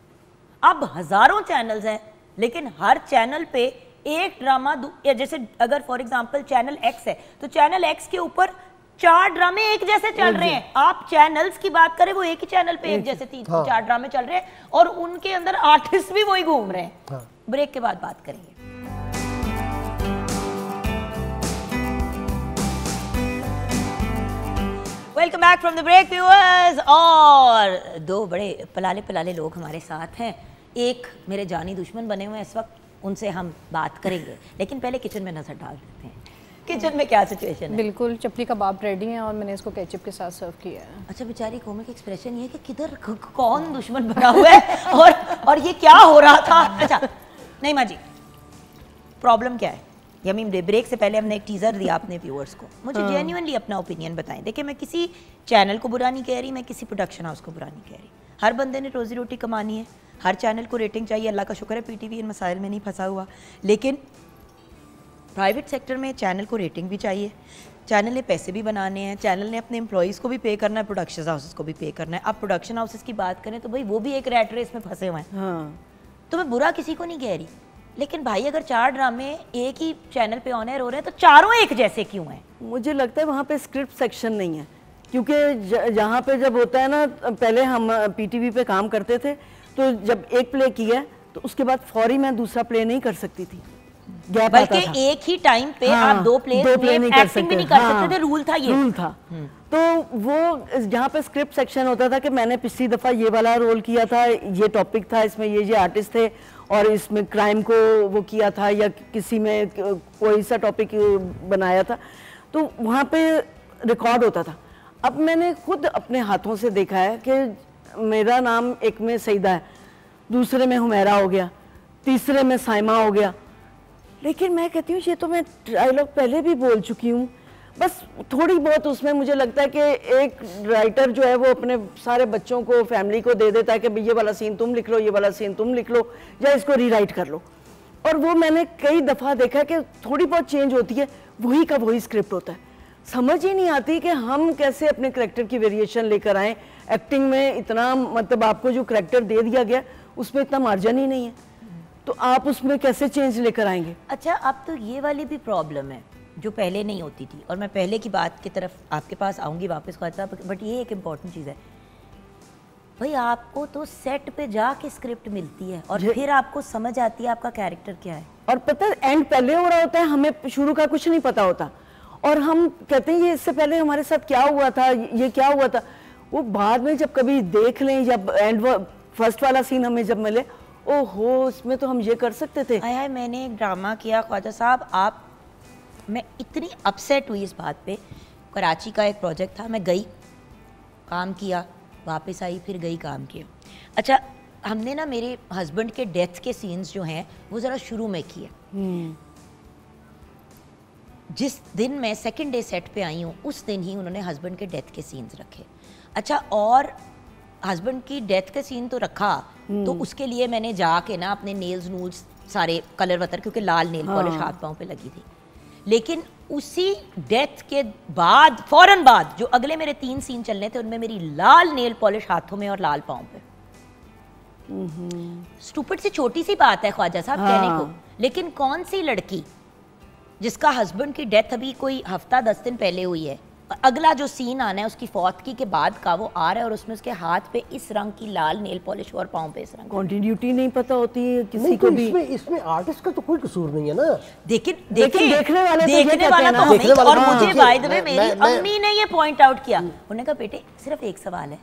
अब हजारों चैनल्स हैं, लेकिन हर चैनल पे एक ड्रामा, जैसे अगर फॉर एग्जांपल चैनल एक्स है तो चैनल एक्स के ऊपर 4 ड्रामे एक जैसे चल रहे हैं। आप चैनल्स की बात करें, वो एक ही चैनल पे एक जैसे 3-4 ड्रामे चल रहे हैं और उनके अंदर आर्टिस्ट भी वही घूम रहे हैं। ब्रेक के बाद बात करेंगे। Welcome back from the break viewers. और 2 बड़े पलाले लोग हमारे साथ हैं। एक मेरे जानी दुश्मन बने हुए हैं इस वक्त, उनसे हम बात करेंगे, लेकिन पहले किचन में नजर डाल देते हैं। किचन में क्या सिचुएशन है? बिल्कुल, चपली कबाब रेडी हैं और मैंने इसको केचप के साथ सर्व किया है। अच्छा, बेचारी कॉमिक एक्सप्रेशन ये है कि किधर कौन दुश्मन बना हुआ है और ये क्या हो रहा था। अच्छा नहीं माँ जी, प्रॉब्लम क्या है? यमी ब्रेक से पहले हमने एक टीजर दिया अपने व्यूअर्स को। मुझे जेन्युइनली अपना ओपिनियन बताएं। देखिए, मैं किसी चैनल को बुरा नहीं कह रही, मैं किसी प्रोडक्शन हाउस को बुरा नहीं कह रही। हर बंदे ने रोजी रोटी कमानी है, हर चैनल को रेटिंग चाहिए। अल्लाह का शुक्र है पीटीवी इन मसाइल में नहीं फंसा हुआ। लेकिन प्राइवेट सेक्टर में चैनल को रेटिंग भी चाहिए, चैनल ने पैसे भी बनाने हैं, चैनल ने अपने एम्प्लॉइज़ को भी पे करना है, प्रोडक्शन हाउसेस को भी पे करना है। अब प्रोडक्शन हाउसेस की बात करें तो भाई वो भी एक रैट रेस में फंसे हुए हैं। तो मैं बुरा किसी को नहीं कह रही, लेकिन भाई अगर 4 ड्रामे एक ही चैनल पे ऑन एयर हो रहे हैं तो चारों एक जैसे क्यों हैं? मुझे लगता है वहाँ पे स्क्रिप्ट सेक्शन नहीं है, क्योंकि यहाँ पे जब होता है ना, पहले हम पीटीवी पे काम करते थे तो जब एक प्ले किया तो उसके बाद फौरी मैं दूसरा प्ले नहीं कर सकती थी, गैप आता था। एक ही टाइम पे आप 2 प्ले नहीं कर सकते थे, रूल था ये। रूल था। तो वो जहाँ पे स्क्रिप्ट सेक्शन होता था कि मैंने पिछली दफा ये वाला रोल किया था, ये टॉपिक था, इसमें ये आर्टिस्ट थे और इसमें क्राइम को वो किया था या किसी में कोई सा टॉपिक बनाया था, तो वहाँ पे रिकॉर्ड होता था। अब मैंने खुद अपने हाथों से देखा है कि मेरा नाम एक में सईदा है, दूसरे में हुमैरा हो गया, तीसरे में साइमा हो गया, लेकिन मैं कहती हूँ ये तो मैं डायलॉग पहले भी बोल चुकी हूँ। बस थोड़ी बहुत उसमें मुझे लगता है कि एक राइटर जो है वो अपने सारे बच्चों को, फैमिली को दे देता है कि ये वाला सीन तुम लिख लो, ये वाला सीन तुम लिख लो, या इसको रीराइट कर लो। और वो मैंने कई दफ़ा देखा कि थोड़ी बहुत चेंज होती है, वही का वही स्क्रिप्ट होता है। समझ ही नहीं आती कि हम कैसे अपने करैक्टर की वेरिएशन लेकर आएँ। एक्टिंग में इतना, मतलब आपको जो करैक्टर दे दिया गया उसमें इतना मार्जिन ही नहीं है, तो आप उसमें कैसे चेंज लेकर आएंगे? अच्छा, अब तो ये वाली भी प्रॉब्लम है जो पहले नहीं होती थी, और मैं पहले की बात की तरफ आपके पास आऊँगी वापस ख्वाजा, बट ये एक इम्पॉर्टेंट चीज़ है भाई, आपको तो सेट पे जाके स्क्रिप्ट मिलती है और फिर आपको समझ आती है आपका कैरेक्टर क्या है। और पता है एंड पहले हो रहा होता है, हमें शुरू का कुछ नहीं पता होता और हम कहते हैं ये इससे पहले हमारे साथ क्या हुआ था, ये क्या हुआ था। वो बाद में जब कभी देख लें, जब एंड फर्स्ट वाला सीन हमें जब मिले, ओहो इसमें तो हम ये कर सकते थे। हाय मैंने एक ड्रामा किया ख्वाजा साहब, मैं इतनी अपसेट हुई इस बात पे। कराची का एक प्रोजेक्ट था, मैं गई, काम किया, वापस आई, फिर गई, काम किया। अच्छा, हमने ना मेरे हस्बैंड के डेथ के सीन्स जो हैं वो ज़रा शुरू में किए। जिस दिन मैं सेकंड डे सेट पे आई हूँ उस दिन ही उन्होंने हस्बैंड के डेथ के सीन्स रखे। अच्छा, और हस्बैंड की डेथ का सीन तो रखा, तो उसके लिए मैंने जाके ना अपने नेल्स नूल्स सारे कलर वतर, क्योंकि लाल नेल पॉलिश हाथ पाँव पे लगी थी। लेकिन उसी डेथ के बाद फौरन बाद जो अगले मेरे 3 सीन चलने थे उनमें मेरी लाल नेल पॉलिश हाथों में और लाल पाँव पे। स्टूपिड सी छोटी सी बात है ख्वाजा साहब कहने को, लेकिन कौन सी लड़की जिसका हस्बैंड की डेथ अभी कोई हफ्ता 10 दिन पहले हुई है, अगला जो सीन आना है उसकी फौतगी के बाद का, वो आ रहा है और उसमें उसके हाथ पे इस रंग की लाल नेल पॉलिश और पाँव पे इस रंग। कंटिन्यूटी नहीं पता होती है किसी को भी। इसमें आर्टिस्ट का तो कोई कसूर नहीं है ना। देखने वाला तो हमें, और मुझे बाय द वे मेरी अम्मी ने ये पॉइंट आउट किया, उन्होंने कहा बेटे सिर्फ एक सवाल है,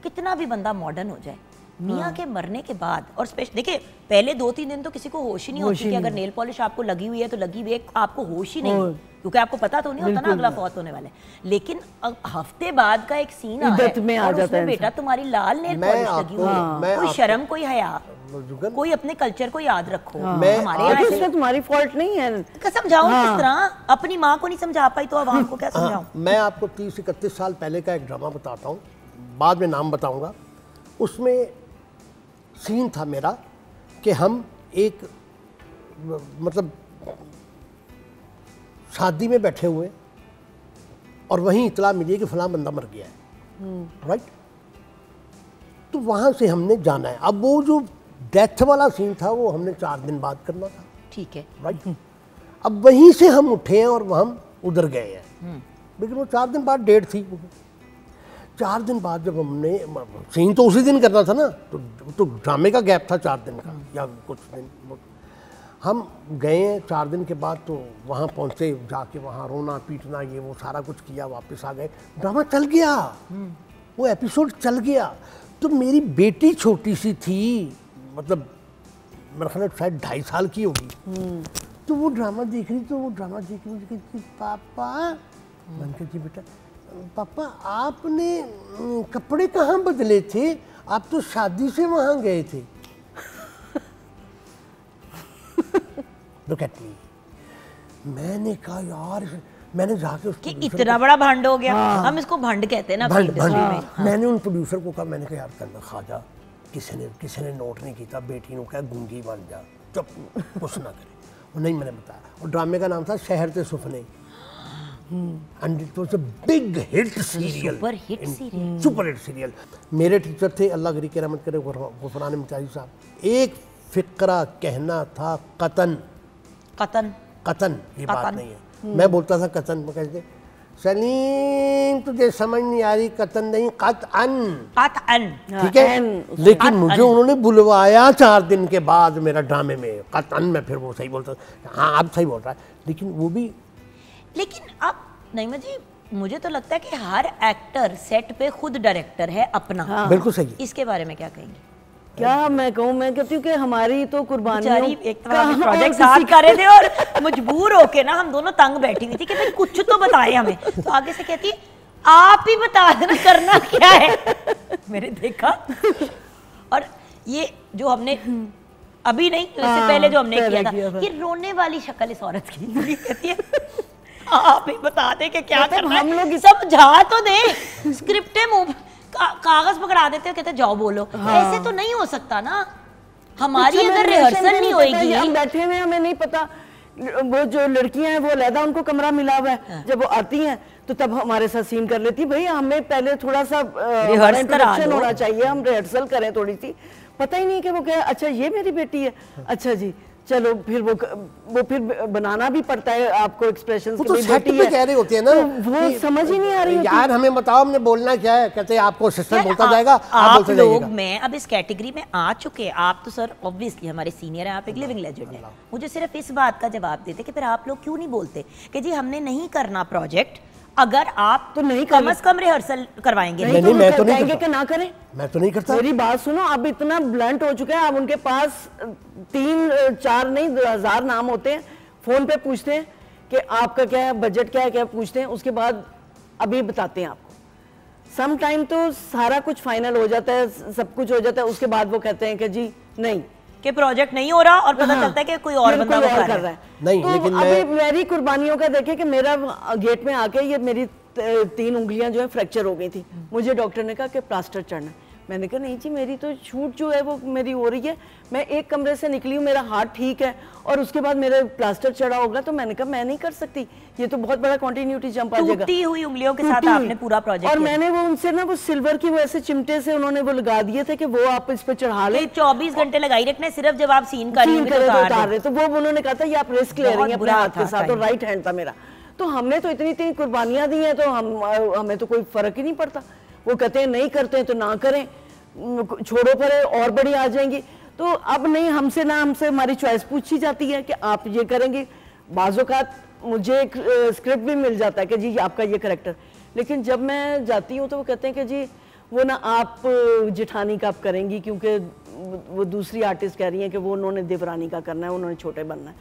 कितना भी बंदा मॉडर्न हो जाए, मियाँ के मरने के बाद, और स्पेशल देखिए पहले 2-3 दिन तो किसी को होश ही नहीं होती कि अगर नेल पॉलिश आपको लगी हुई है तो लगी हुई है, आपको होश ही नहीं, क्योंकि आपको पता तो नहीं होता ना अगला फौत होने वाला है। लेकिन हफ्ते बाद का एक सीन आ जाता है, बेटा तुम्हारी लाल नेल पॉलिश लगी हुई है, कोई शर्म, कोई हया, कोई अपने कल्चर को याद रखो। हमारे यहाँ इसमें तुम्हारी फॉल्ट नहीं है, समझाओ किस तरह, अपनी माँ को नहीं समझा पाई तो आवाम को क्या समझाऊं। मैं आपको 30-31 साल पहले का एक ड्रामा बताता हूँ, बाद में नाम बताऊंगा। उसमें सीन था मेरा कि हम एक मतलब शादी में बैठे हुए और वहीं इतला मिली कि फलां बंदा मर गया है, राइट। तो वहाँ से हमने जाना है। अब वो जो डेथ वाला सीन था वो हमने 4 दिन बाद करना था, ठीक है, राइट। अब वहीं से हम उठे हैं और हम उधर गए हैं, लेकिन वो 4 दिन बाद डेट थी। 4 दिन बाद जब हमने सीन तो उसी दिन करना था ना, तो ड्रामे का गैप था 4 दिन का या कुछ दिन। हम गए 4 दिन के बाद, तो वहाँ पहुँचे, जाके वहाँ रोना पीटना ये वो सारा कुछ किया, वापस आ गए, ड्रामा चल गया, वो एपिसोड चल गया। तो मेरी बेटी छोटी सी थी, मतलब मेरा ख्याल शायद 2.5 साल की होगी, तो वो ड्रामा देख रही, तो वो ड्रामा देख रही, कहती पापा, मैंने कहा जी बेटा, पापा आपने कपड़े कहाँ बदले थे, आप तो शादी से वहाँ गए थे। Look at me. मैंने कहा यार, मैंने जाके कि इतना बड़ा भंड हो गया। हम इसको भंड कहते हैं ना अपनी इंडस्ट्री में। मैंने उन प्रोड्यूसर को कहा, मैंने कहा यार करना खाजा, किसी ने नोट नहीं किया, बेटी ने कहा गूंगी बन जा, चुप, कुछ ना करे। और नहीं, मैंने बताया। और ड्रामे का नाम था शहर के सुपने, and it was a big hit serial, super hit serial. मेरे टीचर थे, अल्लाह गरी की रहमत करे, गुफरान मिर्जाई साहब। एक फिक्रा कहना था कतन, ये बात नहीं है, मैं बोलता था कतन, मैं कहते सलीम तुझे समझ नहीं आ रही, कतन नहीं कतअन, ठीक है। लेकिन मुझे उन्होंने बुलवाया 4 दिन के बाद मेरा ड्रामे में, कतअन में, फिर वो सही बोलता, हाँ आप सही बोल रहा है, लेकिन वो भी। लेकिन अब नईमा जी, मुझे तो लगता है कि हर एक्टर सेट पे खुद डायरेक्टर है अपना। बिल्कुल सही। इसके बारे में क्या कहेंगे? क्या मैं कहूँ, मैं कहती हूँ कि हमारी तो कुर्बानियों, एक प्रोजेक्ट साथ कर रहे थे और मजबूर होके ना हम दोनों तंग बैठी हुई थी कि भाई कुछ तो बताए हमें। तो आगे से कहती आप ही बता देना करना क्या है। मैंने देखा, और ये जो हमने अभी नहीं, इससे पहले जो हमने किया था, ये रोने वाली शक्ल इस औरत की। कहती है आप ही बता दे कि क्या करना है, हम लोग समझा तो दे। स्क्रिप्ट मुंह कागज पकड़ा देते हो, कहते जाओ बोलो। ऐसे तो नहीं हो सकता ना, हमारी अगर रिहर्सल नहीं होएगी। हम बैठे हुए, हमें नहीं पता, वो जो लड़कियां हैं वो अलहदा उनको कमरा मिला हुआ है, जब वो आती हैं तो तब हमारे साथ सीन कर लेती। भाई हमें पहले थोड़ा सा रिहर्सल होना चाहिए, हम रिहर्सल करें थोड़ी सी। पता ही नहीं कि वो क्या, अच्छा ये मेरी बेटी है, अच्छा जी चलो, फिर वो फिर बनाना भी पड़ता है आपको एक्सप्रेशंस के लिए। बेटी है, कह रहे होते हैं ना, तो वो समझ ही नहीं आ रही यार हमें बताओ हमने बोलना क्या है, कहते हैं आपको असिस्टेंट बोलता जाएगा, आप बोलते लोग। मैं अब इस कैटेगरी में आ चुके, आप तो सर ऑब्वियसली हमारे सीनियर हैं, आप एक लिविंग लेजेंड हैं। मुझे सिर्फ इस बात का जवाब देते कि फिर आप लोग क्यों नहीं बोलते कि जी हमने नहीं करना प्रोजेक्ट, अगर आप तो नहीं कम से कम रिहर्सल करवाएंगे। नहीं, मैं तो नहीं कहेंगे कि ना करें, मैं तो नहीं करता। मेरी बात सुनो, अब इतना ब्लंट हो चुका है, अब उनके पास 3-4 नहीं 1000 नाम होते हैं, फोन पे पूछते हैं कि आपका क्या है, बजट क्या है, क्या पूछते हैं, उसके बाद अभी बताते हैं आपको। सम टाइम तो सारा कुछ फाइनल हो जाता है, सब कुछ हो जाता है, उसके बाद वो कहते हैं कि जी नहीं, कि प्रोजेक्ट नहीं हो रहा, और पता चलता है कि कोई और बंदा वो कर रहा है। नहीं, तो लेकिन अभी मेरी कुर्बानियों का देखे कि मेरा गेट में आके ये मेरी 3 उंगलियां जो है फ्रैक्चर हो गई थी। मुझे डॉक्टर ने कहा कि प्लास्टर चढ़ना है। मैंने कहा नहीं जी, मेरी तो शूट जो है वो मेरी हो रही है, मैं एक कमरे से निकली हूँ, मेरा हाथ ठीक है, और उसके बाद मेरे प्लास्टर चढ़ा होगा। तो मैंने कहा मैं नहीं कर सकती, ये तो बहुत बड़ा कंटिन्यूटी जंप आ जाएगा। टूटी हुई उंगलियों के साथ आपने पूरा प्रोजेक्ट, और मैंने वो उनसे ना वो सिल्वर की वो ऐसे चिमटे से उन्होंने वो लगा दिए थे कि वो आप इस पे चढ़ा ले, 24 घंटे लगाई रखने, सिर्फ जब आप सीन कर उतार रहे। तो वो उन्होंने कहा था ये आप रिस्क ले रही हैं अपने हाथ के साथ, और राइट हैंड था मेरा। तो हमने तो इतनी कुर्बानियां दी हैं, तो हमें तो कोई फर्क ही नहीं पड़ता। वो कहते हैं नहीं करते हैं तो ना करें, छोड़ो पर और बड़ी आ जाएंगी। तो अब नहीं, हमसे हमारी चॉइस पूछी जाती है कि आप ये करेंगे। बाज़-औक़ात मुझे एक स्क्रिप्ट भी मिल जाता है कि जी आपका ये करेक्टर, लेकिन जब मैं जाती हूँ तो वो कहते हैं कि जी वो ना आप जेठानी का आप करेंगी, क्योंकि वो दूसरी आर्टिस्ट कह रही हैं कि वो उन्होंने देवरानी का करना है, उन्होंने छोटे बनना है,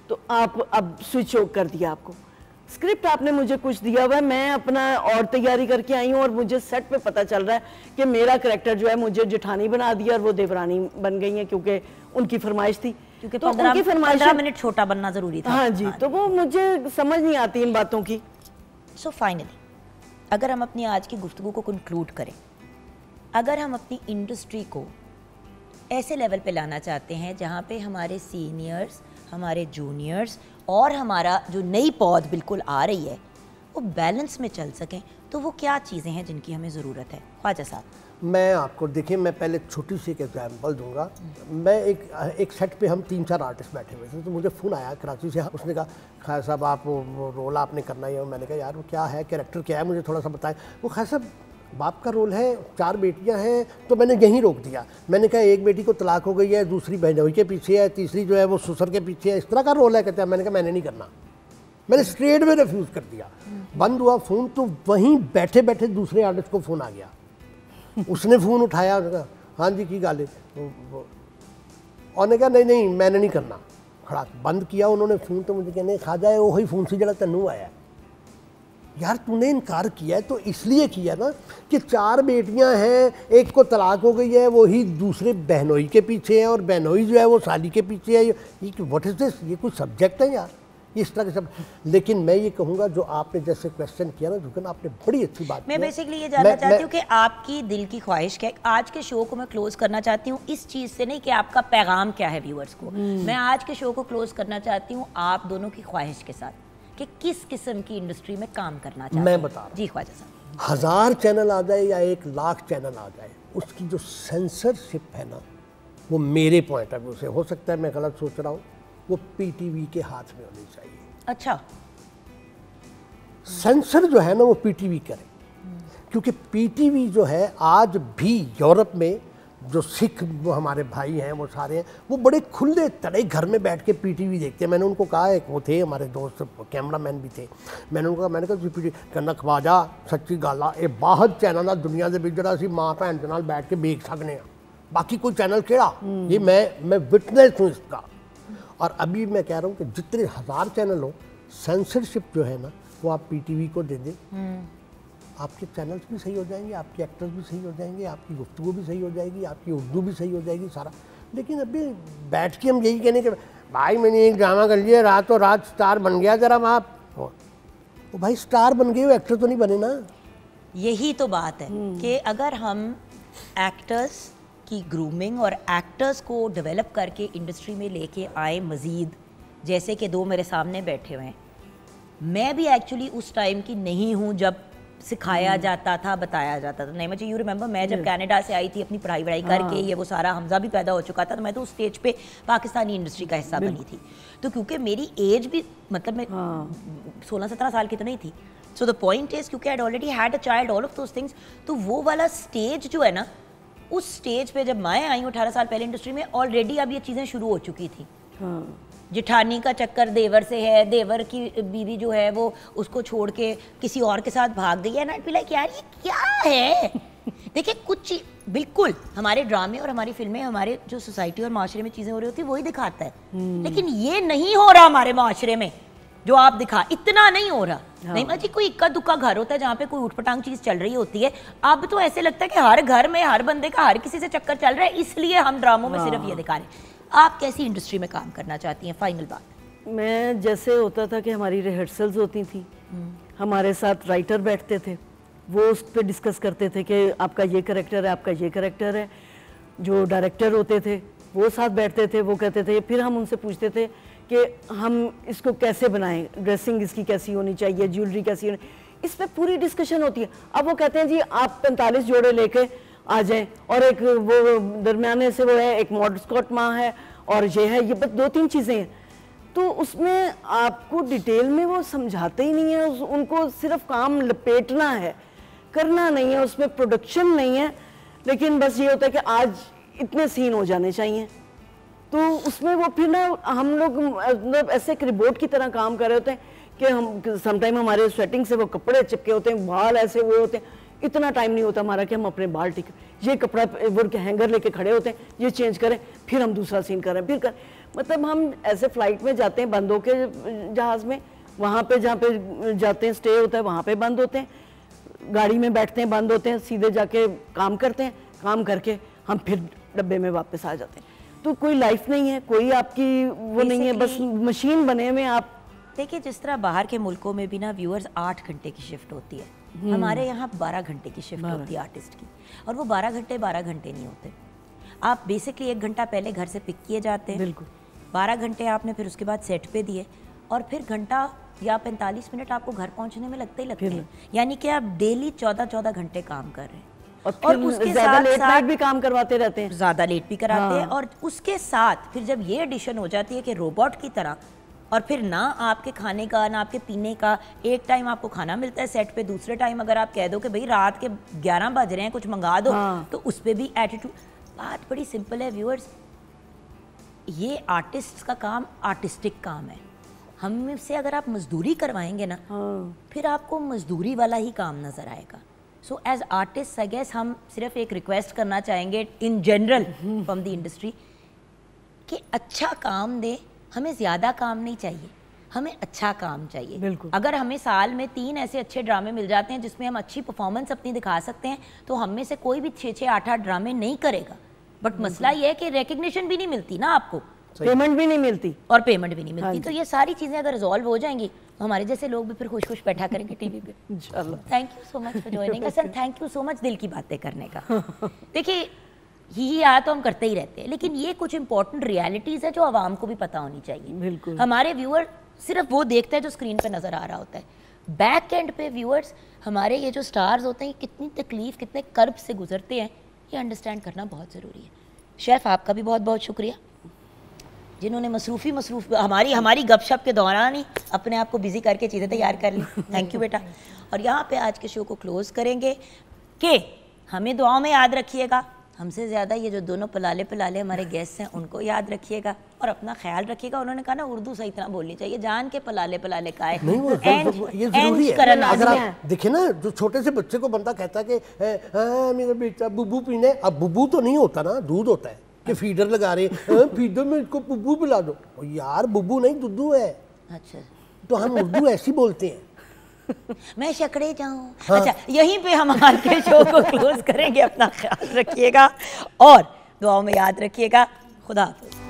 तो आप अब स्विच कर दिया। आपको स्क्रिप्ट आपने मुझे कुछ दिया हुआ है, मैं अपना और तैयारी करके आई हूँ, और मुझे सेट पे पता चल रहा है कि मेरा करैक्टर जो है मुझे जेठानी बना दिया और वो देवरानी बन गई है, क्योंकि उनकी फरमाइश थी, क्योंकि तो उनकी फरमाइश 15 मिनट छोटा बनना जरूरी था। हाँ जी, तो वो मुझे समझ नहीं आती इन बातों की। सो फाइनली अगर हम अपनी आज की गुफ्तगू को कंक्लूड करें, अगर हम अपनी इंडस्ट्री को ऐसे लेवल पे लाना चाहते हैं जहाँ पे हमारे सीनियर्स, हमारे जूनियर्स और हमारा जो नई पौध बिल्कुल आ रही है वो बैलेंस में चल सकें, तो वो क्या चीज़ें हैं जिनकी हमें ज़रूरत है ख्वाजा साहब? मैं आपको देखिए, मैं पहले छोटी सी एक एग्जाम्पल दूंगा। मैं एक सेट पे हम 3-4 आर्टिस्ट बैठे हुए थे, तो मुझे फ़ोन आया कराची से। उसने कहा खान साहब आप वो रोल आपने करना ही है। मैंने कहा यार वो क्या है, कैरेक्टर क्या है, मुझे थोड़ा सा बताएं। वो खान साहब बाप का रोल है, 4 बेटियां हैं। तो मैंने यहीं रोक दिया। मैंने कहा एक बेटी को तलाक हो गई है, दूसरी बहनोई के पीछे है, तीसरी जो है वो ससुर के पीछे है, इस तरह का रोल है। कहते हैं, मैंने कहा मैंने नहीं करना। मैंने स्ट्रेट में रिफ्यूज़ कर दिया। बंद हुआ फ़ोन, तो वहीं बैठे बैठे दूसरे आर्टिस्ट को फ़ोन आ गया। उसने फ़ोन उठाया, कहा हाँ जी की गाल है। उन्होंने कहा नहीं मैंने नहीं करना। खड़ा बंद किया उन्होंने फ़ोन। तो मुझे कहने ख्वाजा है वही फ़ोन से जरा तन्नू आया। यार तूने इनकार किया है तो इसलिए किया ना कि 4 बेटियां हैं, एक को तलाक हो गई है, वही दूसरे बहनोई के पीछे है, और बहनोई जो है वो साली के पीछे है। ये व्हाट इज़ दिस, ये कोई सब्जेक्ट है यार, इस तरह के सब। लेकिन मैं ये कहूँगा जो आपने जैसे क्वेश्चन किया ना जुगन, आपने बड़ी अच्छी बात मैं बेसिकली ये जानना चाहती हूँ कि आपकी दिल की ख्वाहिश क्या है। आज के शो को मैं क्लोज करना चाहती हूँ इस चीज़ से नहीं कि आपका पैगाम क्या है व्यूअर्स को। मैं आज के शो को क्लोज करना चाहती हूँ आप दोनों की ख्वाहिश के साथ कि किस किस्म की इंडस्ट्री में काम करना चाहते हैं। मैं बता रहा हूँ जी ख्वाजा साहब, 1000 चैनल आ जाए या 1,00,000 चैनल आ जाए, उसकी जो सेंसरशिप है ना, वो मेरे पॉइंट ऑफ व्यू से, हो सकता है मैं गलत सोच रहा हूँ, वो पीटीवी के हाथ में होनी चाहिए। अच्छा, सेंसर जो है ना वो पीटीवी करे, क्योंकि पीटीवी जो है आज भी यूरोप में जो सिख वो हमारे भाई हैं वो सारे हैं, वो बड़े खुले तड़े घर में बैठ के पीटीवी देखते हैं। मैंने उनको कहा, एक वो थे हमारे दोस्त कैमरामैन भी थे, मैंने उनको कहा, मैंने कहा पीटीवी कहना ख्वाजा सच्ची गल आ, ये बाहर चैनल आ दुनिया के बीच जरा माँ भैन के नाल बैठ के देख सकते हैं, बाकी कोई चैनल केड़ा। ये मैं विटनेस हूँ इसका। और अभी मैं कह रहा हूँ कि जितने 1000 चैनल हो, सेंसरशिप जो है ना वो आप पीटीवी को दे दें, आपके चैनल्स भी सही हो जाएंगे, आपके एक्टर्स भी सही हो जाएंगे, आपकी गुफ्तगू भी सही हो जाएगी, आपकी उर्दू भी सही हो जाएगी सारा। लेकिन अभी बैठ के हम यही कहने के भाई मैंने एक ड्रामा कर लिया, रातों रात स्टार बन गया, जरा आप तो भाई स्टार बन गए हो, एक्टर तो नहीं बने ना। यही तो बात है कि अगर हम एक्टर्स की ग्रूमिंग और एक्टर्स को डेवलप करके इंडस्ट्री में लेके आए मज़ीद, जैसे कि 2 मेरे सामने बैठे हुए हैं, मैं भी एक्चुअली उस टाइम की नहीं हूँ जब सिखाया जाता था, बताया जाता था। नहीं मुझे यू रिमेंबर, मैं जब कनाडा से आई थी अपनी पढ़ाई वढ़ाई करके, ये वो सारा हमजा भी पैदा हो चुका था, तो मैं तो उस स्टेज पे पाकिस्तानी इंडस्ट्री का हिस्सा बनी थी। तो क्योंकि मेरी एज भी मतलब मैं 16-17 साल की तो नहीं थी, सो द पॉइंट इज क्योंकि I already had a child, all of those things, तो वो वाला स्टेज जो है ना, उस स्टेज पे जब मैं आई हूँ 18 साल पहले इंडस्ट्री में, ऑलरेडी अब ये चीज़ें शुरू हो चुकी थी। जिठानी का चक्कर देवर से है, देवर की बीवी जो है वो उसको छोड़ के किसी और के साथ भाग गई है ना, लाइक यार ये क्या है। देखिए कुछ बिल्कुल हमारे ड्रामे और हमारी फिल्में, हमारे जो सोसाइटी और माशरे में चीज़ें हो रही होती है वही दिखाता है, लेकिन ये नहीं हो रहा हमारे माशरे में जो आप दिखा, इतना नहीं हो रहा। नहीं जी, कोई इक्का दुक्का घर होता है जहाँ पे कोई उठपटांग चीज़ चल रही होती है। अब तो ऐसे लगता है कि हर घर में हर बंदे का हर किसी से चक्कर चल रहा है, इसलिए हम ड्रामों में सिर्फ ये दिखा रहे हैं। आप कैसी इंडस्ट्री में काम करना चाहती हैं? फाइनल बात। मैं जैसे होता था कि हमारी रिहर्सल्स होती थी, हमारे साथ राइटर बैठते थे, वो उस पर डिस्कस करते थे कि आपका ये कैरेक्टर है, आपका ये कैरेक्टर है। जो डायरेक्टर होते थे वो साथ बैठते थे, वो कहते थे, फिर हम उनसे पूछते थे कि हम इसको कैसे बनाएं, ड्रेसिंग इसकी कैसी होनी चाहिए, ज्वेलरी कैसी होनी, इस पर पूरी डिस्कशन होती है। अब वो कहते हैं जी आप 45 जोड़े लेके आ जाएं, और एक वो दरमियाने से वो है, एक मॉडल स्कॉट माँ है, और ये है, ये बस 2-3 चीज़ें हैं। तो उसमें आपको डिटेल में वो समझाते ही नहीं है, उनको सिर्फ काम लपेटना है, करना नहीं है, उसमें प्रोडक्शन नहीं है। लेकिन बस ये होता है कि आज इतने सीन हो जाने चाहिए, तो उसमें वो फिर ना हम लोग मतलब ऐसे एक रिपोर्ट की तरह काम कर रहे होते हैं कि हम समटाइम हमारे स्वेटिंग से वो कपड़े चिपके होते हैं, बाल ऐसे हुए होते हैं, इतना टाइम नहीं होता हमारा कि हम अपने बाल टिक, ये कपड़ा वो हैंगर लेके खड़े होते हैं, ये चेंज करें, फिर हम दूसरा सीन करें, फिर करें। मतलब हम ऐसे फ्लाइट में जाते हैं बंद होके जहाज़ में, वहाँ पे जहाँ पे जाते हैं स्टे होता है वहाँ पे बंद होते हैं, गाड़ी में बैठते हैं बंद होते हैं, सीधे जाके काम करते हैं, काम करके हम फिर डब्बे में वापस आ जाते हैं। तो कोई लाइफ नहीं है, कोई आपकी वो नहीं है, बस मशीन बने हुए आप। देखिए जिस तरह बाहर के मुल्कों में भी ना व्यूअर्स 8 घंटे की शिफ्ट होती है, हमारे यहाँ 12 घंटे की शिफ्ट होती है आर्टिस्ट की, और वो 12 घंटे नहीं होते। आप बेसिकली 1 घंटा पहले घर से पिक किए जाते हैं, बिल्कुल 12 घंटे आपने फिर उसके बाद सेट पे दिए, और फिर घंटा या 45 मिनट आपको घर पहुंचने में लगते ही लगते हैं, यानी कि आप डेली 14-14 घंटे काम कर रहे हैं और उसके साथ लेट नाइट भी काम करवाते रहते हैं, ज़्यादा लेट भी कराते हैं। और उसके साथ फिर जब ये एडिशन हो जाती है कि रोबोट की तरह, और फिर ना आपके खाने का ना आपके पीने का, एक टाइम आपको खाना मिलता है सेट पे, दूसरे टाइम अगर आप कह दो कि भाई रात के 11 बज रहे हैं कुछ मंगा दो, तो उस पर भी एटीट्यूड। बात बड़ी सिंपल है व्यूअर्स, ये आर्टिस्ट का काम आर्टिस्टिक काम है। हम से अगर आप मजदूरी करवाएंगे ना, फिर आपको मजदूरी वाला ही काम नज़र आएगा। So as artist I guess हम सिर्फ एक रिक्वेस्ट करना चाहेंगे in general from the industry कि अच्छा काम दे, हमें ज़्यादा काम नहीं चाहिए, हमें अच्छा काम चाहिए। बिल्कुल। अगर हमें साल में 3 ऐसे अच्छे ड्रामे मिल जाते हैं जिसमें हम अच्छी परफॉर्मेंस अपनी दिखा सकते हैं, तो हम में से कोई भी 6-6, 8-8 ड्रामे नहीं करेगा। बट मसला ये है कि रिकग्निशन भी नहीं मिलती ना आपको, पेमेंट भी नहीं मिलती, और पेमेंट भी नहीं मिलती। तो ये सारी चीज़ें अगर रिजॉल्व हो जाएंगी तो हमारे जैसे लोग भी फिर खुश खुश बैठा करेंगे टीवी पे। इंशाल्लाह। Thank you so much for joining us and thank you so much दिल की बातें करने का। देखिए ही याद तो हम करते ही रहते हैं, लेकिन ये कुछ इंपॉर्टेंट रियलिटीज़ है जो आवाम को भी पता होनी चाहिए। बिल्कुल। हमारे व्यूअर सिर्फ वो देखते हैं जो स्क्रीन पे नज़र आ रहा होता है, बैक एंड पे व्यूअर्स हमारे ये जो स्टार्स होते हैं कितनी तकलीफ कितने कर्ब से गुजरते हैं, ये अंडरस्टैंड करना बहुत ज़रूरी है। शेफ़ आपका भी बहुत बहुत शुक्रिया जिन्होंने मसरूफ़ हमारी गपशप के दौरान ही अपने आप को बिज़ी करके चीज़ें तैयार कर ली। थैंक यू बेटा। और यहाँ पे आज के शो को क्लोज़ करेंगे कि हमें दुआओं में याद रखिएगा, हमसे ज़्यादा ये जो दोनों पलाले पलाले हमारे गेस्ट हैं उनको याद रखिएगा और अपना ख्याल रखिएगा। उन्होंने कहा ना उर्दू सही तरह बोलनी चाहिए, जान के पलाले पलाले का है। नहीं वो ये जरूरी है। अगर आप देखें ना, जो छोटे से बच्चे को बंदा कहता है कि मेरा बेटा बुब्बू पीना है, अब बुब्बू तो नहीं होता ना, दूध होता है कि फीडर लगा रहे हैं, फीडर में इसको बुब्बू पिला दो। यार बुब्बू नहीं दुद्धू है। अच्छा, तो हम उर्दू ऐसी बोलते हैं। मैं शकड़े जाऊं। हाँ। अच्छा, यहीं पे हम आज के शो को क्लोज करेंगे। अपना ख्याल रखिएगा और दुआओं में याद रखिएगा। खुदा हाफिज़।